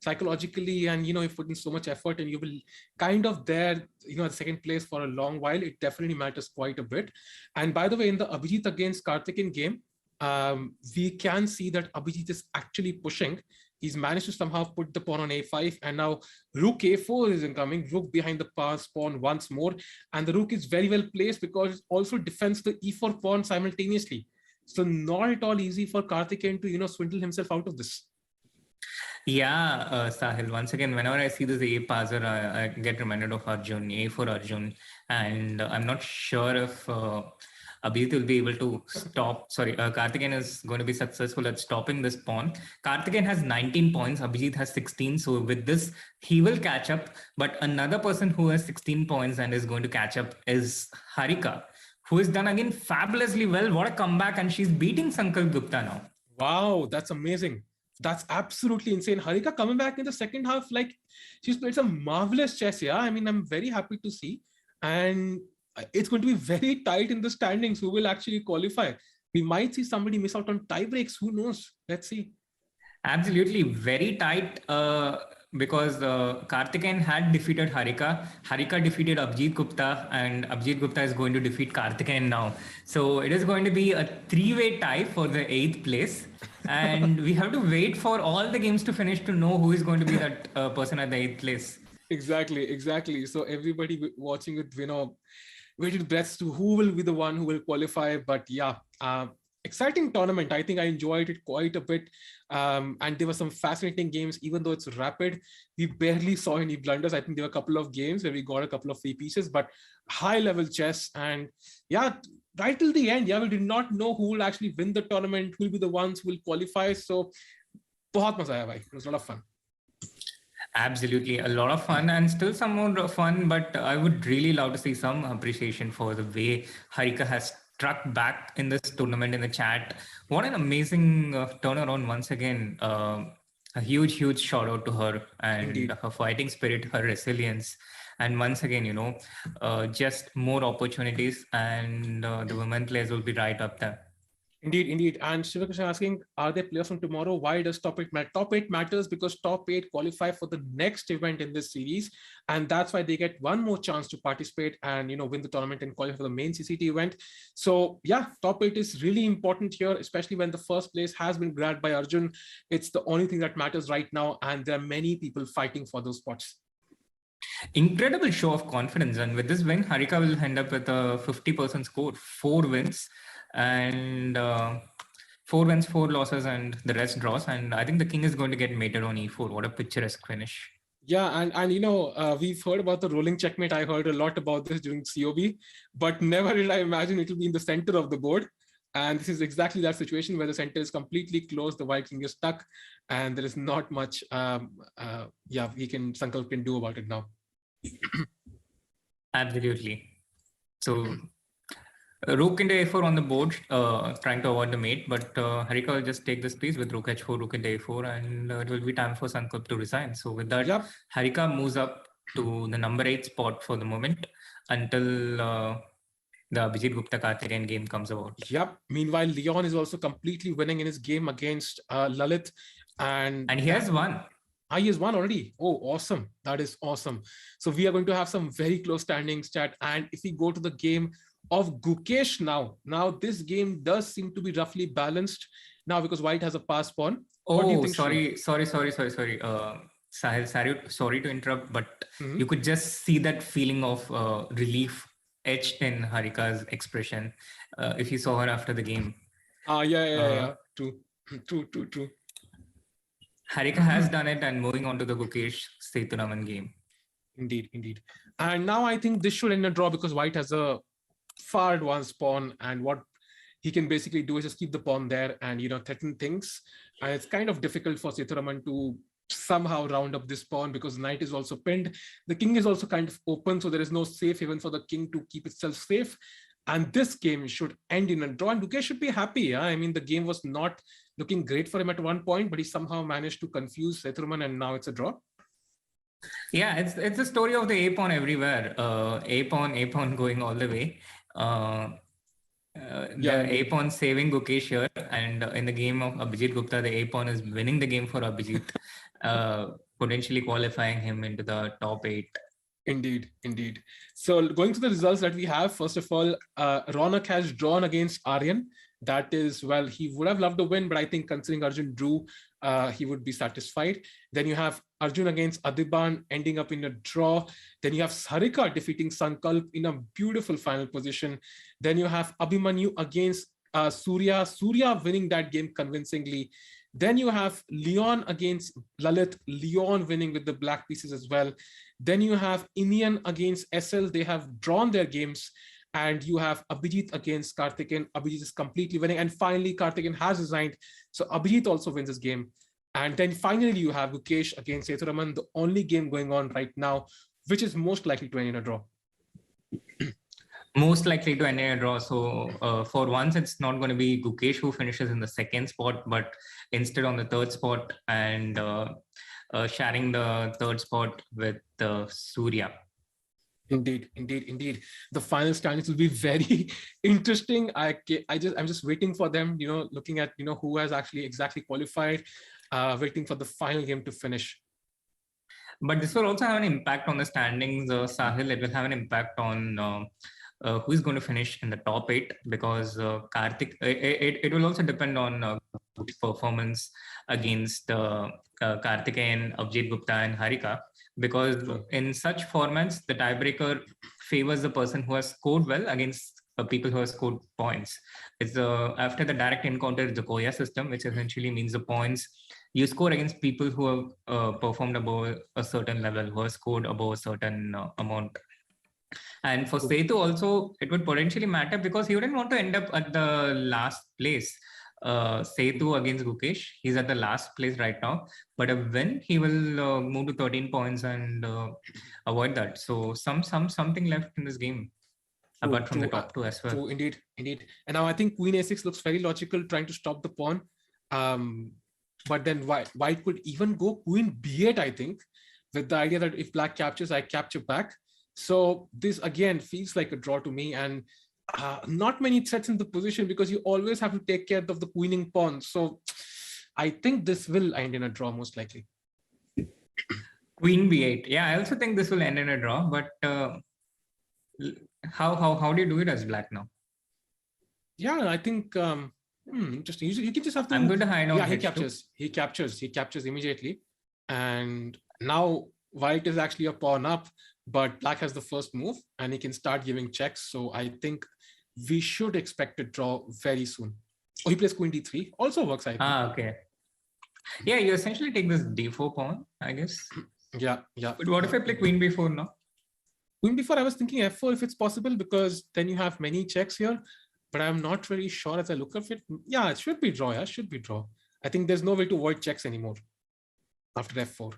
psychologically, and if you put in so much effort and you will kind of there, at second place for a long while, it definitely matters quite a bit. And by the way, in the Abhijit against Karthikeyan game, we can see that Abhijit is actually pushing. He's managed to somehow put the pawn on a5, and now rook a4 is incoming, rook behind the pawn once more, and the rook is very well placed because it also defends the e4 pawn simultaneously. So not at all easy for Karthikeyan to swindle himself out of this. Yeah, Sahil, once again, whenever I see this A passer, I get reminded of Arjun, A for Arjun. And I'm not sure if Abhijit will be able to stop. Karthikeyan is going to be successful at stopping this pawn. Karthikeyan has 19 points, Abhijit has 16. So with this, he will catch up. But another person who has 16 points and is going to catch up is Harika, who has done again fabulously well. What a comeback. And she's beating Sankalp Gupta now. Wow, that's amazing. That's absolutely insane. Harika coming back in the second half, like she's played some marvelous chess. Yeah, I mean, I'm very happy to see. And it's going to be very tight in the standings. Who will actually qualify? We might see somebody miss out on tie breaks. Who knows? Let's see. Absolutely, very tight because Karthikeyan had defeated Harika. Harika defeated Abhijit Gupta, and Abhijit Gupta is going to defeat Karthikeyan now. So it is going to be a three-way tie for the 8th place. And we have to wait for all the games to finish to know who is going to be that person at the 8th place. Exactly. So everybody watching with, waited breaths to who will be the one who will qualify. But yeah, exciting tournament. I think I enjoyed it quite a bit. And there were some fascinating games, even though it's rapid. We barely saw any blunders. I think there were a couple of games where we got a couple of free pieces, but high level chess. And yeah, right till the end, we did not know who will actually win the tournament, who will be the ones who will qualify. So, bahut maza aaya bhai. It was a lot of fun. Absolutely, a lot of fun and still some more fun, but I would really love to see some appreciation for the way Harika has struck back in this tournament in the chat. What an amazing turnaround once again. A huge shout out to her and Indeed. her fighting spirit, her resilience. And once again, just more opportunities and the women players will be right up there. Indeed. And Shivakrishna asking, are there players from tomorrow? Why does top 8 matter? Top 8 matters because top 8 qualify for the next event in this series. And that's why they get one more chance to participate and, win the tournament and qualify for the main CCT event. So yeah, top 8 is really important here, especially when the first place has been grabbed by Arjun. It's the only thing that matters right now. And there are many people fighting for those spots. Incredible show of confidence. And with this win, Harika will end up with a 50% score, 4 wins. And 4 wins, 4 losses, and the rest draws. And I think the king is going to get mated on e4. What a picturesque finish. Yeah, and we've heard about the rolling checkmate. I heard a lot about this during COB, but never did I imagine it will be in the center of the board. And this is exactly that situation where the center is completely closed, the white king is stuck, and there is not much Sankalp can do about it now. Absolutely. So rook into a4 on the board, trying to avoid the mate, but Harika will just take this piece with rook h4, rook into a4, and it will be time for Sankalp to resign. So with that, Harika moves up to the number 8 spot for the moment until the Abhijit Gupta-Karthikeyan game comes about. Yep. Meanwhile, Leon is also completely winning in his game against Lalit. And he has won. He has won already. Oh, awesome. That is awesome. So we are going to have some very close standings, chat. And if we go to the game of Gukesh now this game does seem to be roughly balanced now because white has a pass pawn. Oh, sorry. Sahil, sorry to interrupt, but you could just see that feeling of relief etched in Harika's expression if you saw her after the game. Yeah. True. Harika has done it and moving on to the Gukesh Seturaman game. Indeed. And now I think this should end a draw because white has a far advanced pawn, and what he can basically do is just keep the pawn there and threaten things. And it's kind of difficult for Seturaman to somehow round up this pawn because knight is also pinned. The king is also kind of open, so there is no safe haven for the king to keep itself safe. And this game should end in a draw, and Gukesh should be happy. I mean, the game was not looking great for him at one point, but he somehow managed to confuse Seturaman, and now it's a draw. Yeah, it's the story of the a pawn everywhere. A pawn going all the way. The a pawn saving Gukesh here, and in the game of Abhijit Gupta, the a pawn is winning the game for Abhijit, potentially qualifying him into the top 8. Indeed. So going to the results that we have, first of all, Ronak has drawn against Aryan. That is, well, he would have loved to win, but I think considering Arjun drew, he would be satisfied. Then you have Arjun against Adiban ending up in a draw. Then you have Harika defeating Sankalp in a beautiful final position. Then you have Abhimanyu against Surya winning that game convincingly. Then you have Leon against Lalit, Leon winning with the black pieces as well. Then you have Indian against SL, they have drawn their games. And you have Abhijit against Karthikeyan. Abhijit is completely winning. And finally, Karthikeyan has resigned. So Abhijit also wins this game. And then finally, you have Gukesh against Seturaman, the only game going on right now, which is most likely to end in a draw. Most likely to end in a draw. So for once, it's not going to be Gukesh who finishes in the 2nd spot, but instead on the 3rd spot and sharing the 3rd spot with Surya. Indeed. The final standings will be very interesting. I'm just waiting for them, looking at, who has actually exactly qualified, waiting for the final game to finish. But this will also have an impact on the standings, Sahil. It will have an impact on who is going to finish in the top 8 because Karthik, it will also depend on performance against Karthikeyan, Abhijit Gupta and Harika. Because in such formats, the tiebreaker favors the person who has scored well against people who have scored points. It's after the direct encounter, it's the Koya system, which essentially means the points you score against people who have performed above a certain level, who have scored above a certain amount. And for Setu also, it would potentially matter because he wouldn't want to end up at the last place. Setu against Gukesh. He's at the last place right now, but a win, he will move to 13 points and avoid that. So something left in this game, apart from the top two as well. True, indeed. And now I think Queen A6 looks very logical, trying to stop the pawn. But then White could even go Queen B8, I think, with the idea that if Black captures, I capture back. So this again feels like a draw to me, and not many threats in the position because you always have to take care of the queening pawn. So I think this will end in a draw most likely. Queen B8. Yeah, I also think this will end in a draw. But how do you do it as Black now? Yeah, I think interesting. You can just have to. I'm going to hide on. Yeah, he captures immediately, and now White is actually a pawn up, but Black has the first move and he can start giving checks. So I think we should expect a draw very soon. Oh, he plays Queen D3. Also works, I think. Okay. Yeah, you essentially take this D4 pawn, I guess. Yeah. But what if I play Queen B4 now? Queen B4, I was thinking F4 if it's possible, because then you have many checks here, but I'm not very sure as I look at it. Yeah, it should be draw. Yeah, should be draw. I think there's no way to avoid checks anymore after F4.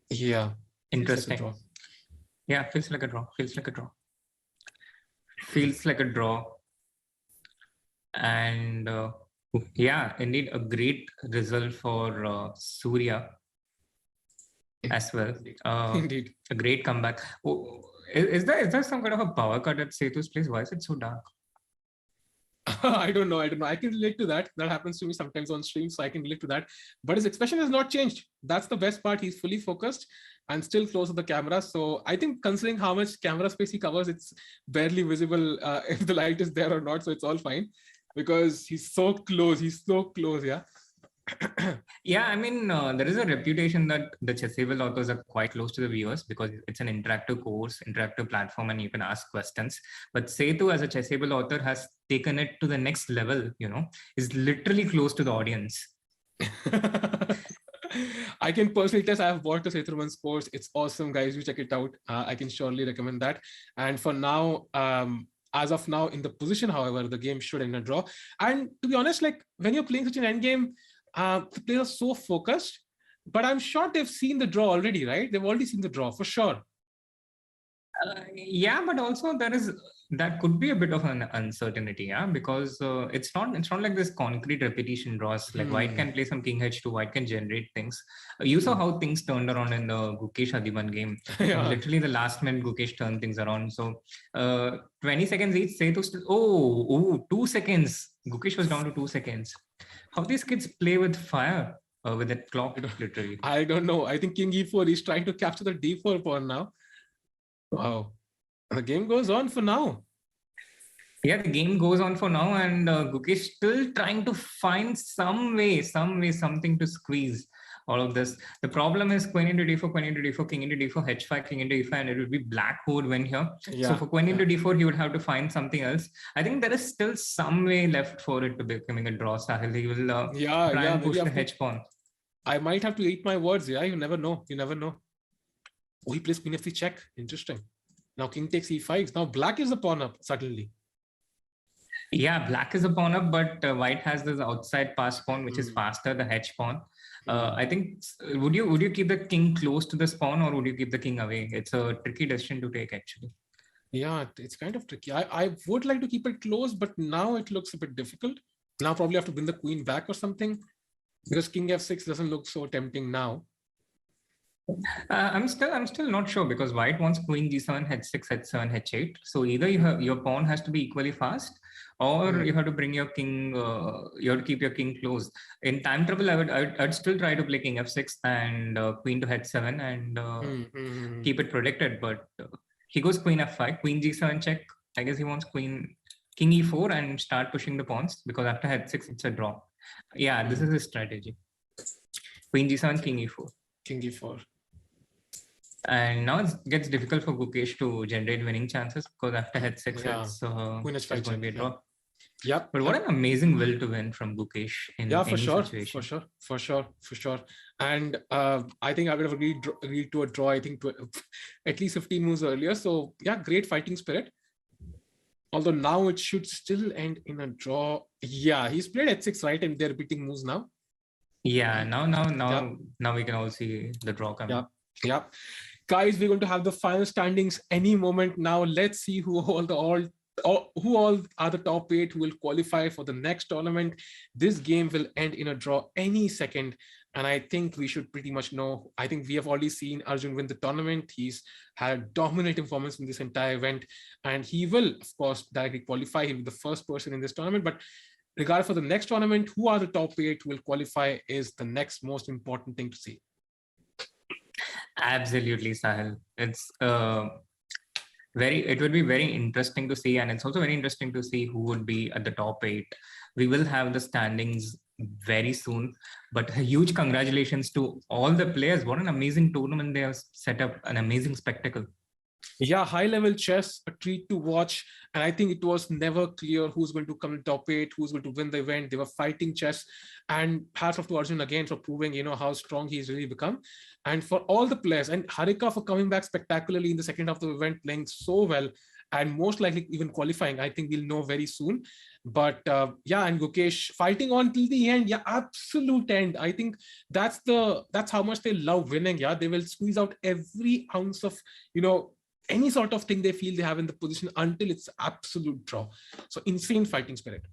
Yeah. Interesting. Yeah, feels like a draw. And yeah, indeed, a great result for Surya as well. Indeed. A great comeback. Oh, is there some kind of a power cut at Setu's place? Why is it so dark? I don't know. I can relate to that. That happens to me sometimes on stream, so I can relate to that. But his expression has not changed. That's the best part. He's fully focused and still close to the camera. So I think considering how much camera space he covers, it's barely visible if the light is there or not. So it's all fine because he's so close. Yeah. Yeah, I mean, there is a reputation that the Chessable authors are quite close to the viewers because it's an interactive course, interactive platform, and you can ask questions. But Setu, as a Chessable author, has taken it to the next level, is literally close to the audience. I can personally test. I have bought the Setu course. It's awesome, guys. You check it out. I can surely recommend that. And for now, as of now, in the position, however, the game should end a draw. And to be honest, like when you're playing such an endgame, the players are so focused, but I'm sure they've seen the draw already, right? They've already seen the draw for sure. Yeah, but also that could be a bit of an uncertainty, yeah, because it's not like this concrete repetition draws. Like White can play some King H2, White can generate things. You saw how things turned around in the Gukesh Adiban game. Yeah. Literally the last minute Gukesh turned things around. So 20 seconds each, Setu still 2 seconds. Gukesh was down to 2 seconds. How these kids play with fire with that clock, literally. I don't know. I think King E4 is trying to capture the D4 pawn now. Wow. The game goes on for now. Yeah, the game goes on for now, and Gukesh still trying to find something to squeeze all of this. The problem is Queen into D4, Queen into D4, King into D4, H5, King into E5, and it would be Black who would win here. Yeah. So for Queen into D4, he would have to find something else. I think there is still some way left for it to becoming a draw. Sahil, he will try and push the H pawn. I might have to eat my words. Yeah, you never know. Oh, he plays Queen F3 check. Interesting. Now King takes E5. Now Black is the pawn up suddenly. Yeah, Black is a pawn up, but White has this outside pass pawn, which is faster, the H pawn. I think, would you keep the king close to this pawn or would you keep the king away? It's a tricky decision to take, actually. Yeah, it's kind of tricky. I would like to keep it close, but now it looks a bit difficult. Now probably have to win the queen back or something because King F6 doesn't look so tempting now. I'm still not sure because White wants Queen G7, H6, H7, H8. So either your pawn has to be equally fast, or you have to bring your king. You have to keep your king close. In time trouble, I'd still try to play King F6 and Queen to H7 and keep it protected. But he goes Queen F5, Queen G7 check. I guess he wants King E4 and start pushing the pawns because after H6 it's a draw. Yeah, this is his strategy. Queen G7, King E4. King E4. And now it gets difficult for Gukesh to generate winning chances because after H6, it's going to be a draw. Yep. But what an amazing will to win from Gukesh in any situation. For sure. And I think I would have agreed to a draw, I think, at least 15 moves earlier. So yeah, great fighting spirit. Although now it should still end in a draw. Yeah, he's played h6, right? And they're beating moves now. Yeah, now we can all see the draw coming. Yeah. Guys, we're going to have the final standings any moment now. Let's see who all are the top 8 who will qualify for the next tournament. This game will end in a draw any second. And I think we should pretty much know. I think we have already seen Arjun win the tournament. He's had a dominant performance in this entire event. And he will, of course, directly qualify. He'll be the first person in this tournament. But regardless for the next tournament, who are the top 8 who will qualify is the next most important thing to see. Absolutely, Sahil. It would be very interesting to see, and it's also very interesting to see who would be at the top 8. We will have the standings very soon, but a huge congratulations to all the players. What an amazing tournament they have set up, an amazing spectacle. Yeah, high-level chess, a treat to watch. And I think it was never clear who's going to come in top 8, who's going to win the event. They were fighting chess. And hats off to Arjun again for proving, how strong he's really become. And for all the players, and Harika for coming back spectacularly in the second half of the event, playing so well, and most likely even qualifying. I think we'll know very soon. But yeah, and Gukesh fighting on till the end. Yeah, absolute end. I think that's how much they love winning. Yeah, they will squeeze out every ounce of, any sort of thing they feel they have in the position until it's absolute draw. So insane fighting spirit.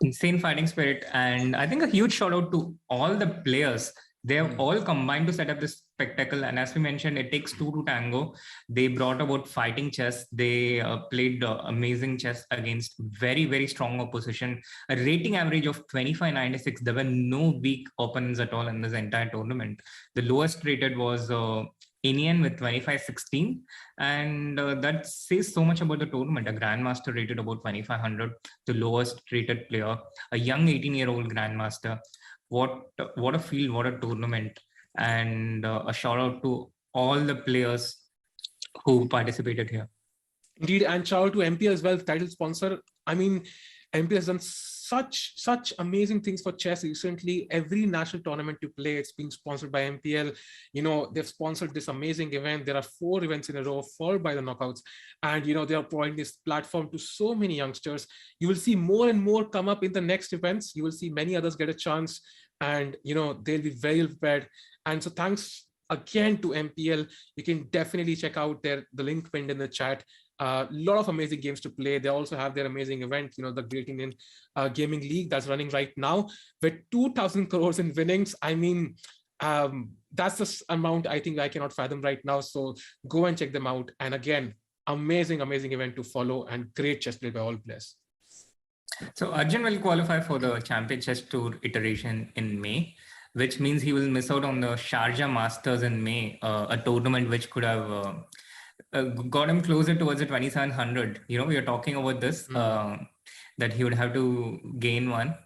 Insane fighting spirit. And I think a huge shout out to all the players. They have all combined to set up this spectacle. And as we mentioned, it takes 2 to tango. They brought about fighting chess. They played amazing chess against very, very strong opposition. A rating average of 25.96. There were no weak opponents at all in this entire tournament. The lowest rated was Indian with 25.16, and that says so much about the tournament. A grandmaster rated about 2500, the lowest rated player, a young 18-year-old grandmaster. What a field, what a tournament. And a shout out to all the players who participated here. Indeed, and shout out to MPL as well, title sponsor. I mean, MPL has done such amazing things for chess recently. Every national tournament you play, it's being sponsored by MPL. They've sponsored this amazing event. There are 4 events in a row, followed by the knockouts. And, they are providing this platform to so many youngsters. You will see more and more come up in the next events. You will see many others get a chance, and, they'll be very well prepared. And so thanks again to MPL. You can definitely check out the link pinned in the chat. A lot of amazing games to play. They also have their amazing event, the Great Indian Gaming League that's running right now with 2,000 crores in winnings. I mean, that's the amount I think I cannot fathom right now. So go and check them out. And again, amazing event to follow, and great chess play by all players. So Arjun will qualify for the Champion Chess Tour iteration in May, which means he will miss out on the Sharjah Masters in May, a tournament which could have got him closer towards the 2700. We are talking about this, that he would have to gain one,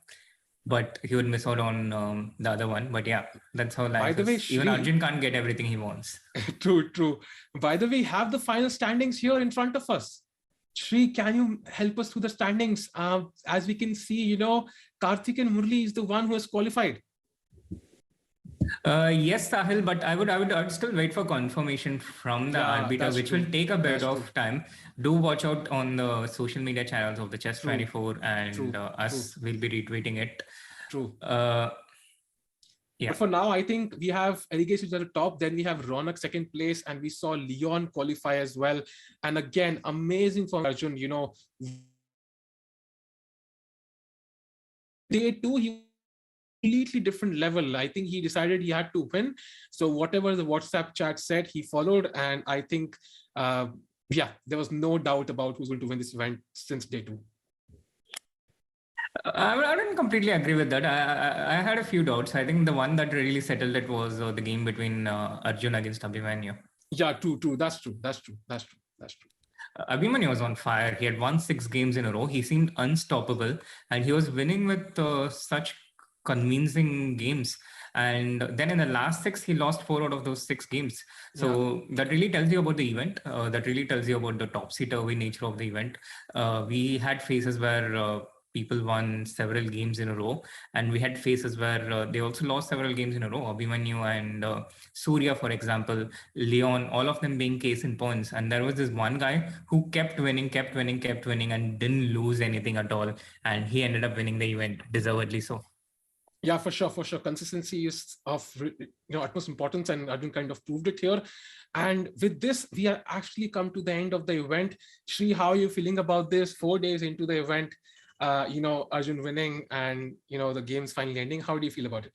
but he would miss out on the other one. But yeah, that's how life By the way, is. Even Arjun can't get everything he wants. True. By the way, we have the final standings here in front of us. Shri, can you help us through the standings? As we can see, Karthik and Murli is the one who has qualified. Yes, Sahil, but I would still wait for confirmation from the arbiter, which will take a bit of time. Do watch out on the social media channels of the Chess24 and us. We'll be retweeting it. True. Yeah. But for now, I think we have Irrigation at the top. Then we have Ronak second place, and we saw Leon qualify as well. And again, amazing for Arjun. Day 2, he completely different level. I think he decided he had to win. So whatever the WhatsApp chat said, he followed. And I think, there was no doubt about who's going to win this event since day 2. I didn't completely agree with that. I had a few doubts. I think the one that really settled it was the game between Arjun against Abhimanyu. Yeah, true. That's true. Abhimanyu was on fire. He had won 6 games in a row. He seemed unstoppable, and he was winning with such convincing games. And then in the last 6, he lost 4 out of those 6 games. So that really tells you about the event. That really tells you about the topsy-turvy nature of the event. We had phases where people won several games in a row, and we had phases where they also lost several games in a row. Abhimanyu and Surya, for example, Leon, all of them being case in points. And there was this one guy who kept winning, and didn't lose anything at all. And he ended up winning the event, deservedly so. Yeah, for sure. Consistency is of utmost importance, and Arjun kind of proved it here. And with this, we are actually come to the end of the event. Shri, how are you feeling about this? 4 days into the event, Arjun winning and the games finally ending. How do you feel about it?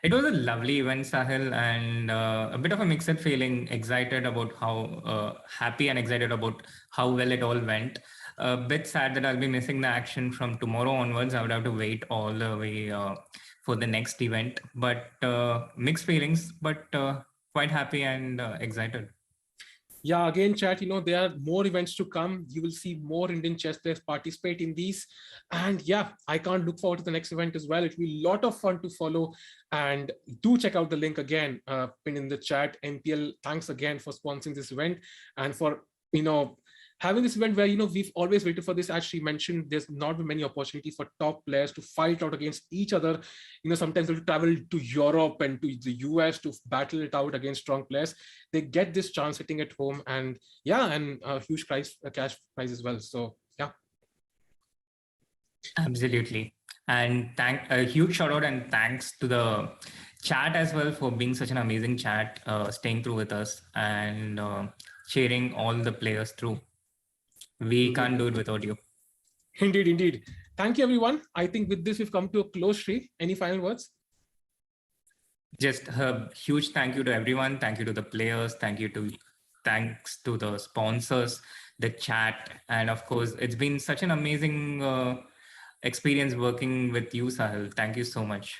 It was a lovely event, Sahil, and a bit of a mixed feeling. Excited about how happy and excited about how well it all went. A bit sad that I'll be missing the action from tomorrow onwards. I would have to wait all the way for the next event. But mixed feelings, but quite happy and excited. Yeah, again, chat, there are more events to come. You will see more Indian chess players participate in these. And yeah, I can't look forward to the next event as well. It will be a lot of fun to follow. And do check out the link again, pinned in the chat. MPL, thanks again for sponsoring this event and for, having this event where, we've always waited for this. As she mentioned, there's not many opportunities for top players to fight out against each other. Sometimes they'll travel to Europe and to the US to battle it out against strong players. They get this chance sitting at home, and yeah, and a huge cash prize as well. So yeah. Absolutely. And a huge shout out and thanks to the chat as well for being such an amazing chat, staying through with us and cheering all the players through. We can't do it without you. Indeed. Thank you, everyone. I think with this, we've come to a close, Shri. Any final words? Just a huge thank you to everyone. Thank you to the players. Thanks to the sponsors, the chat. And of course, it's been such an amazing experience working with you, Sahil. Thank you so much.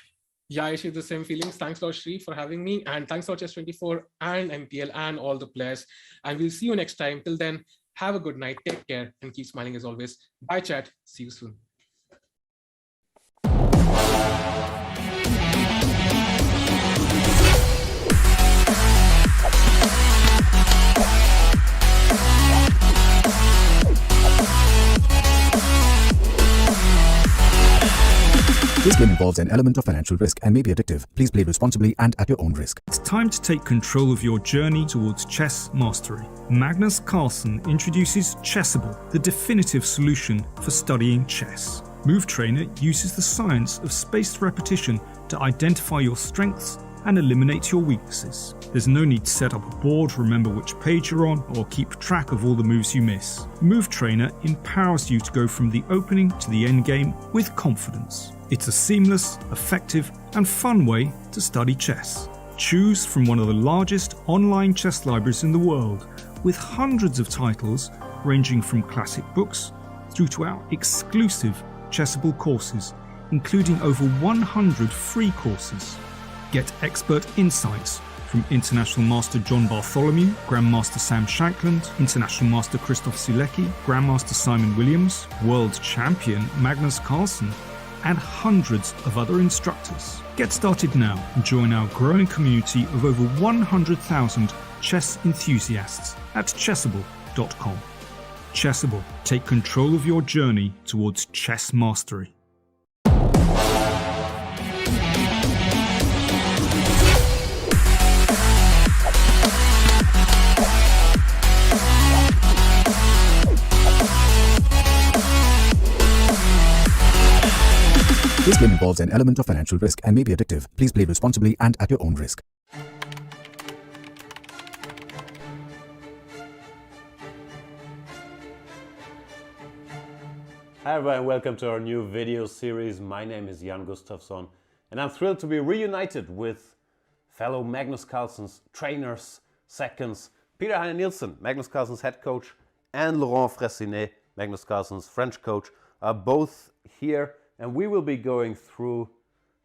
Yeah, I share the same feelings. Thanks a lot, Shri, for having me. And thanks a lot, Chess24 and MPL and all the players. And we'll see you next time. Till then, have a good night, take care, and keep smiling as always. Bye, chat. See you soon. This game involves an element of financial risk and may be addictive. Please play responsibly and at your own risk. It's time to take control of your journey towards chess mastery. Magnus Carlsen introduces Chessable, the definitive solution for studying chess. Move Trainer uses the science of spaced repetition to identify your strengths and eliminate your weaknesses. There's no need to set up a board, remember which page you're on, or keep track of all the moves you miss. Move Trainer empowers you to go from the opening to the end game with confidence. It's a seamless, effective, and fun way to study chess. Choose from one of the largest online chess libraries in the world, with hundreds of titles ranging from classic books through to our exclusive Chessable courses, including over 100 free courses. Get expert insights from International Master John Bartholomew, Grandmaster Sam Shankland, International Master Christoph Sulecki, Grandmaster Simon Williams, World Champion Magnus Carlsen, and hundreds of other instructors. Get started now and join our growing community of over 100,000 chess enthusiasts at chessable.com. Chessable, take control of your journey towards chess mastery. This game involves an element of financial risk and may be addictive. Please play responsibly and at your own risk. Hi everyone, welcome to our new video series. My name is Jan Gustafsson and I'm thrilled to be reunited with fellow Magnus Carlsen's trainers, seconds, Peter Heine Nielsen, Magnus Carlsen's head coach, and Laurent Fressinet, Magnus Carlsen's French coach, are both here, and we will be going through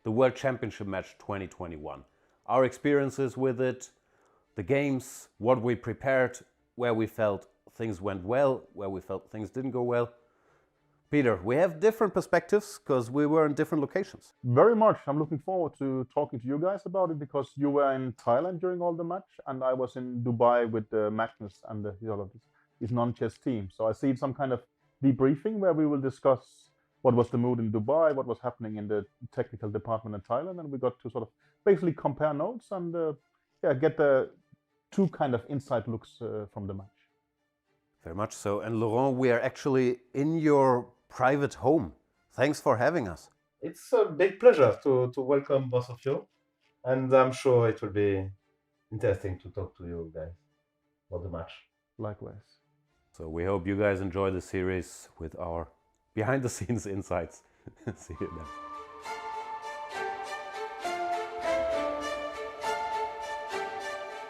the World Championship match 2021. Our experiences with it, the games, what we prepared, where we felt things went well, where we felt things didn't go well. Peter, we have different perspectives because we were in different locations. Very much. I'm looking forward to talking to you guys about it because you were in Thailand during all the match and I was in Dubai with Magnus and his non-chess team. So I see some kind of debriefing where we will discuss what was the mood in Dubai, what was happening in the technical department in Thailand, and we got to sort of basically compare notes and get the two kind of inside looks from the match. Very much so. And Laurent, we are actually in your private home. Thanks for having us. It's a big pleasure to welcome both of you, and I'm sure it will be interesting to talk to you guys about the match. Likewise. So we hope you guys enjoy the series with our behind the scenes insights. See you then.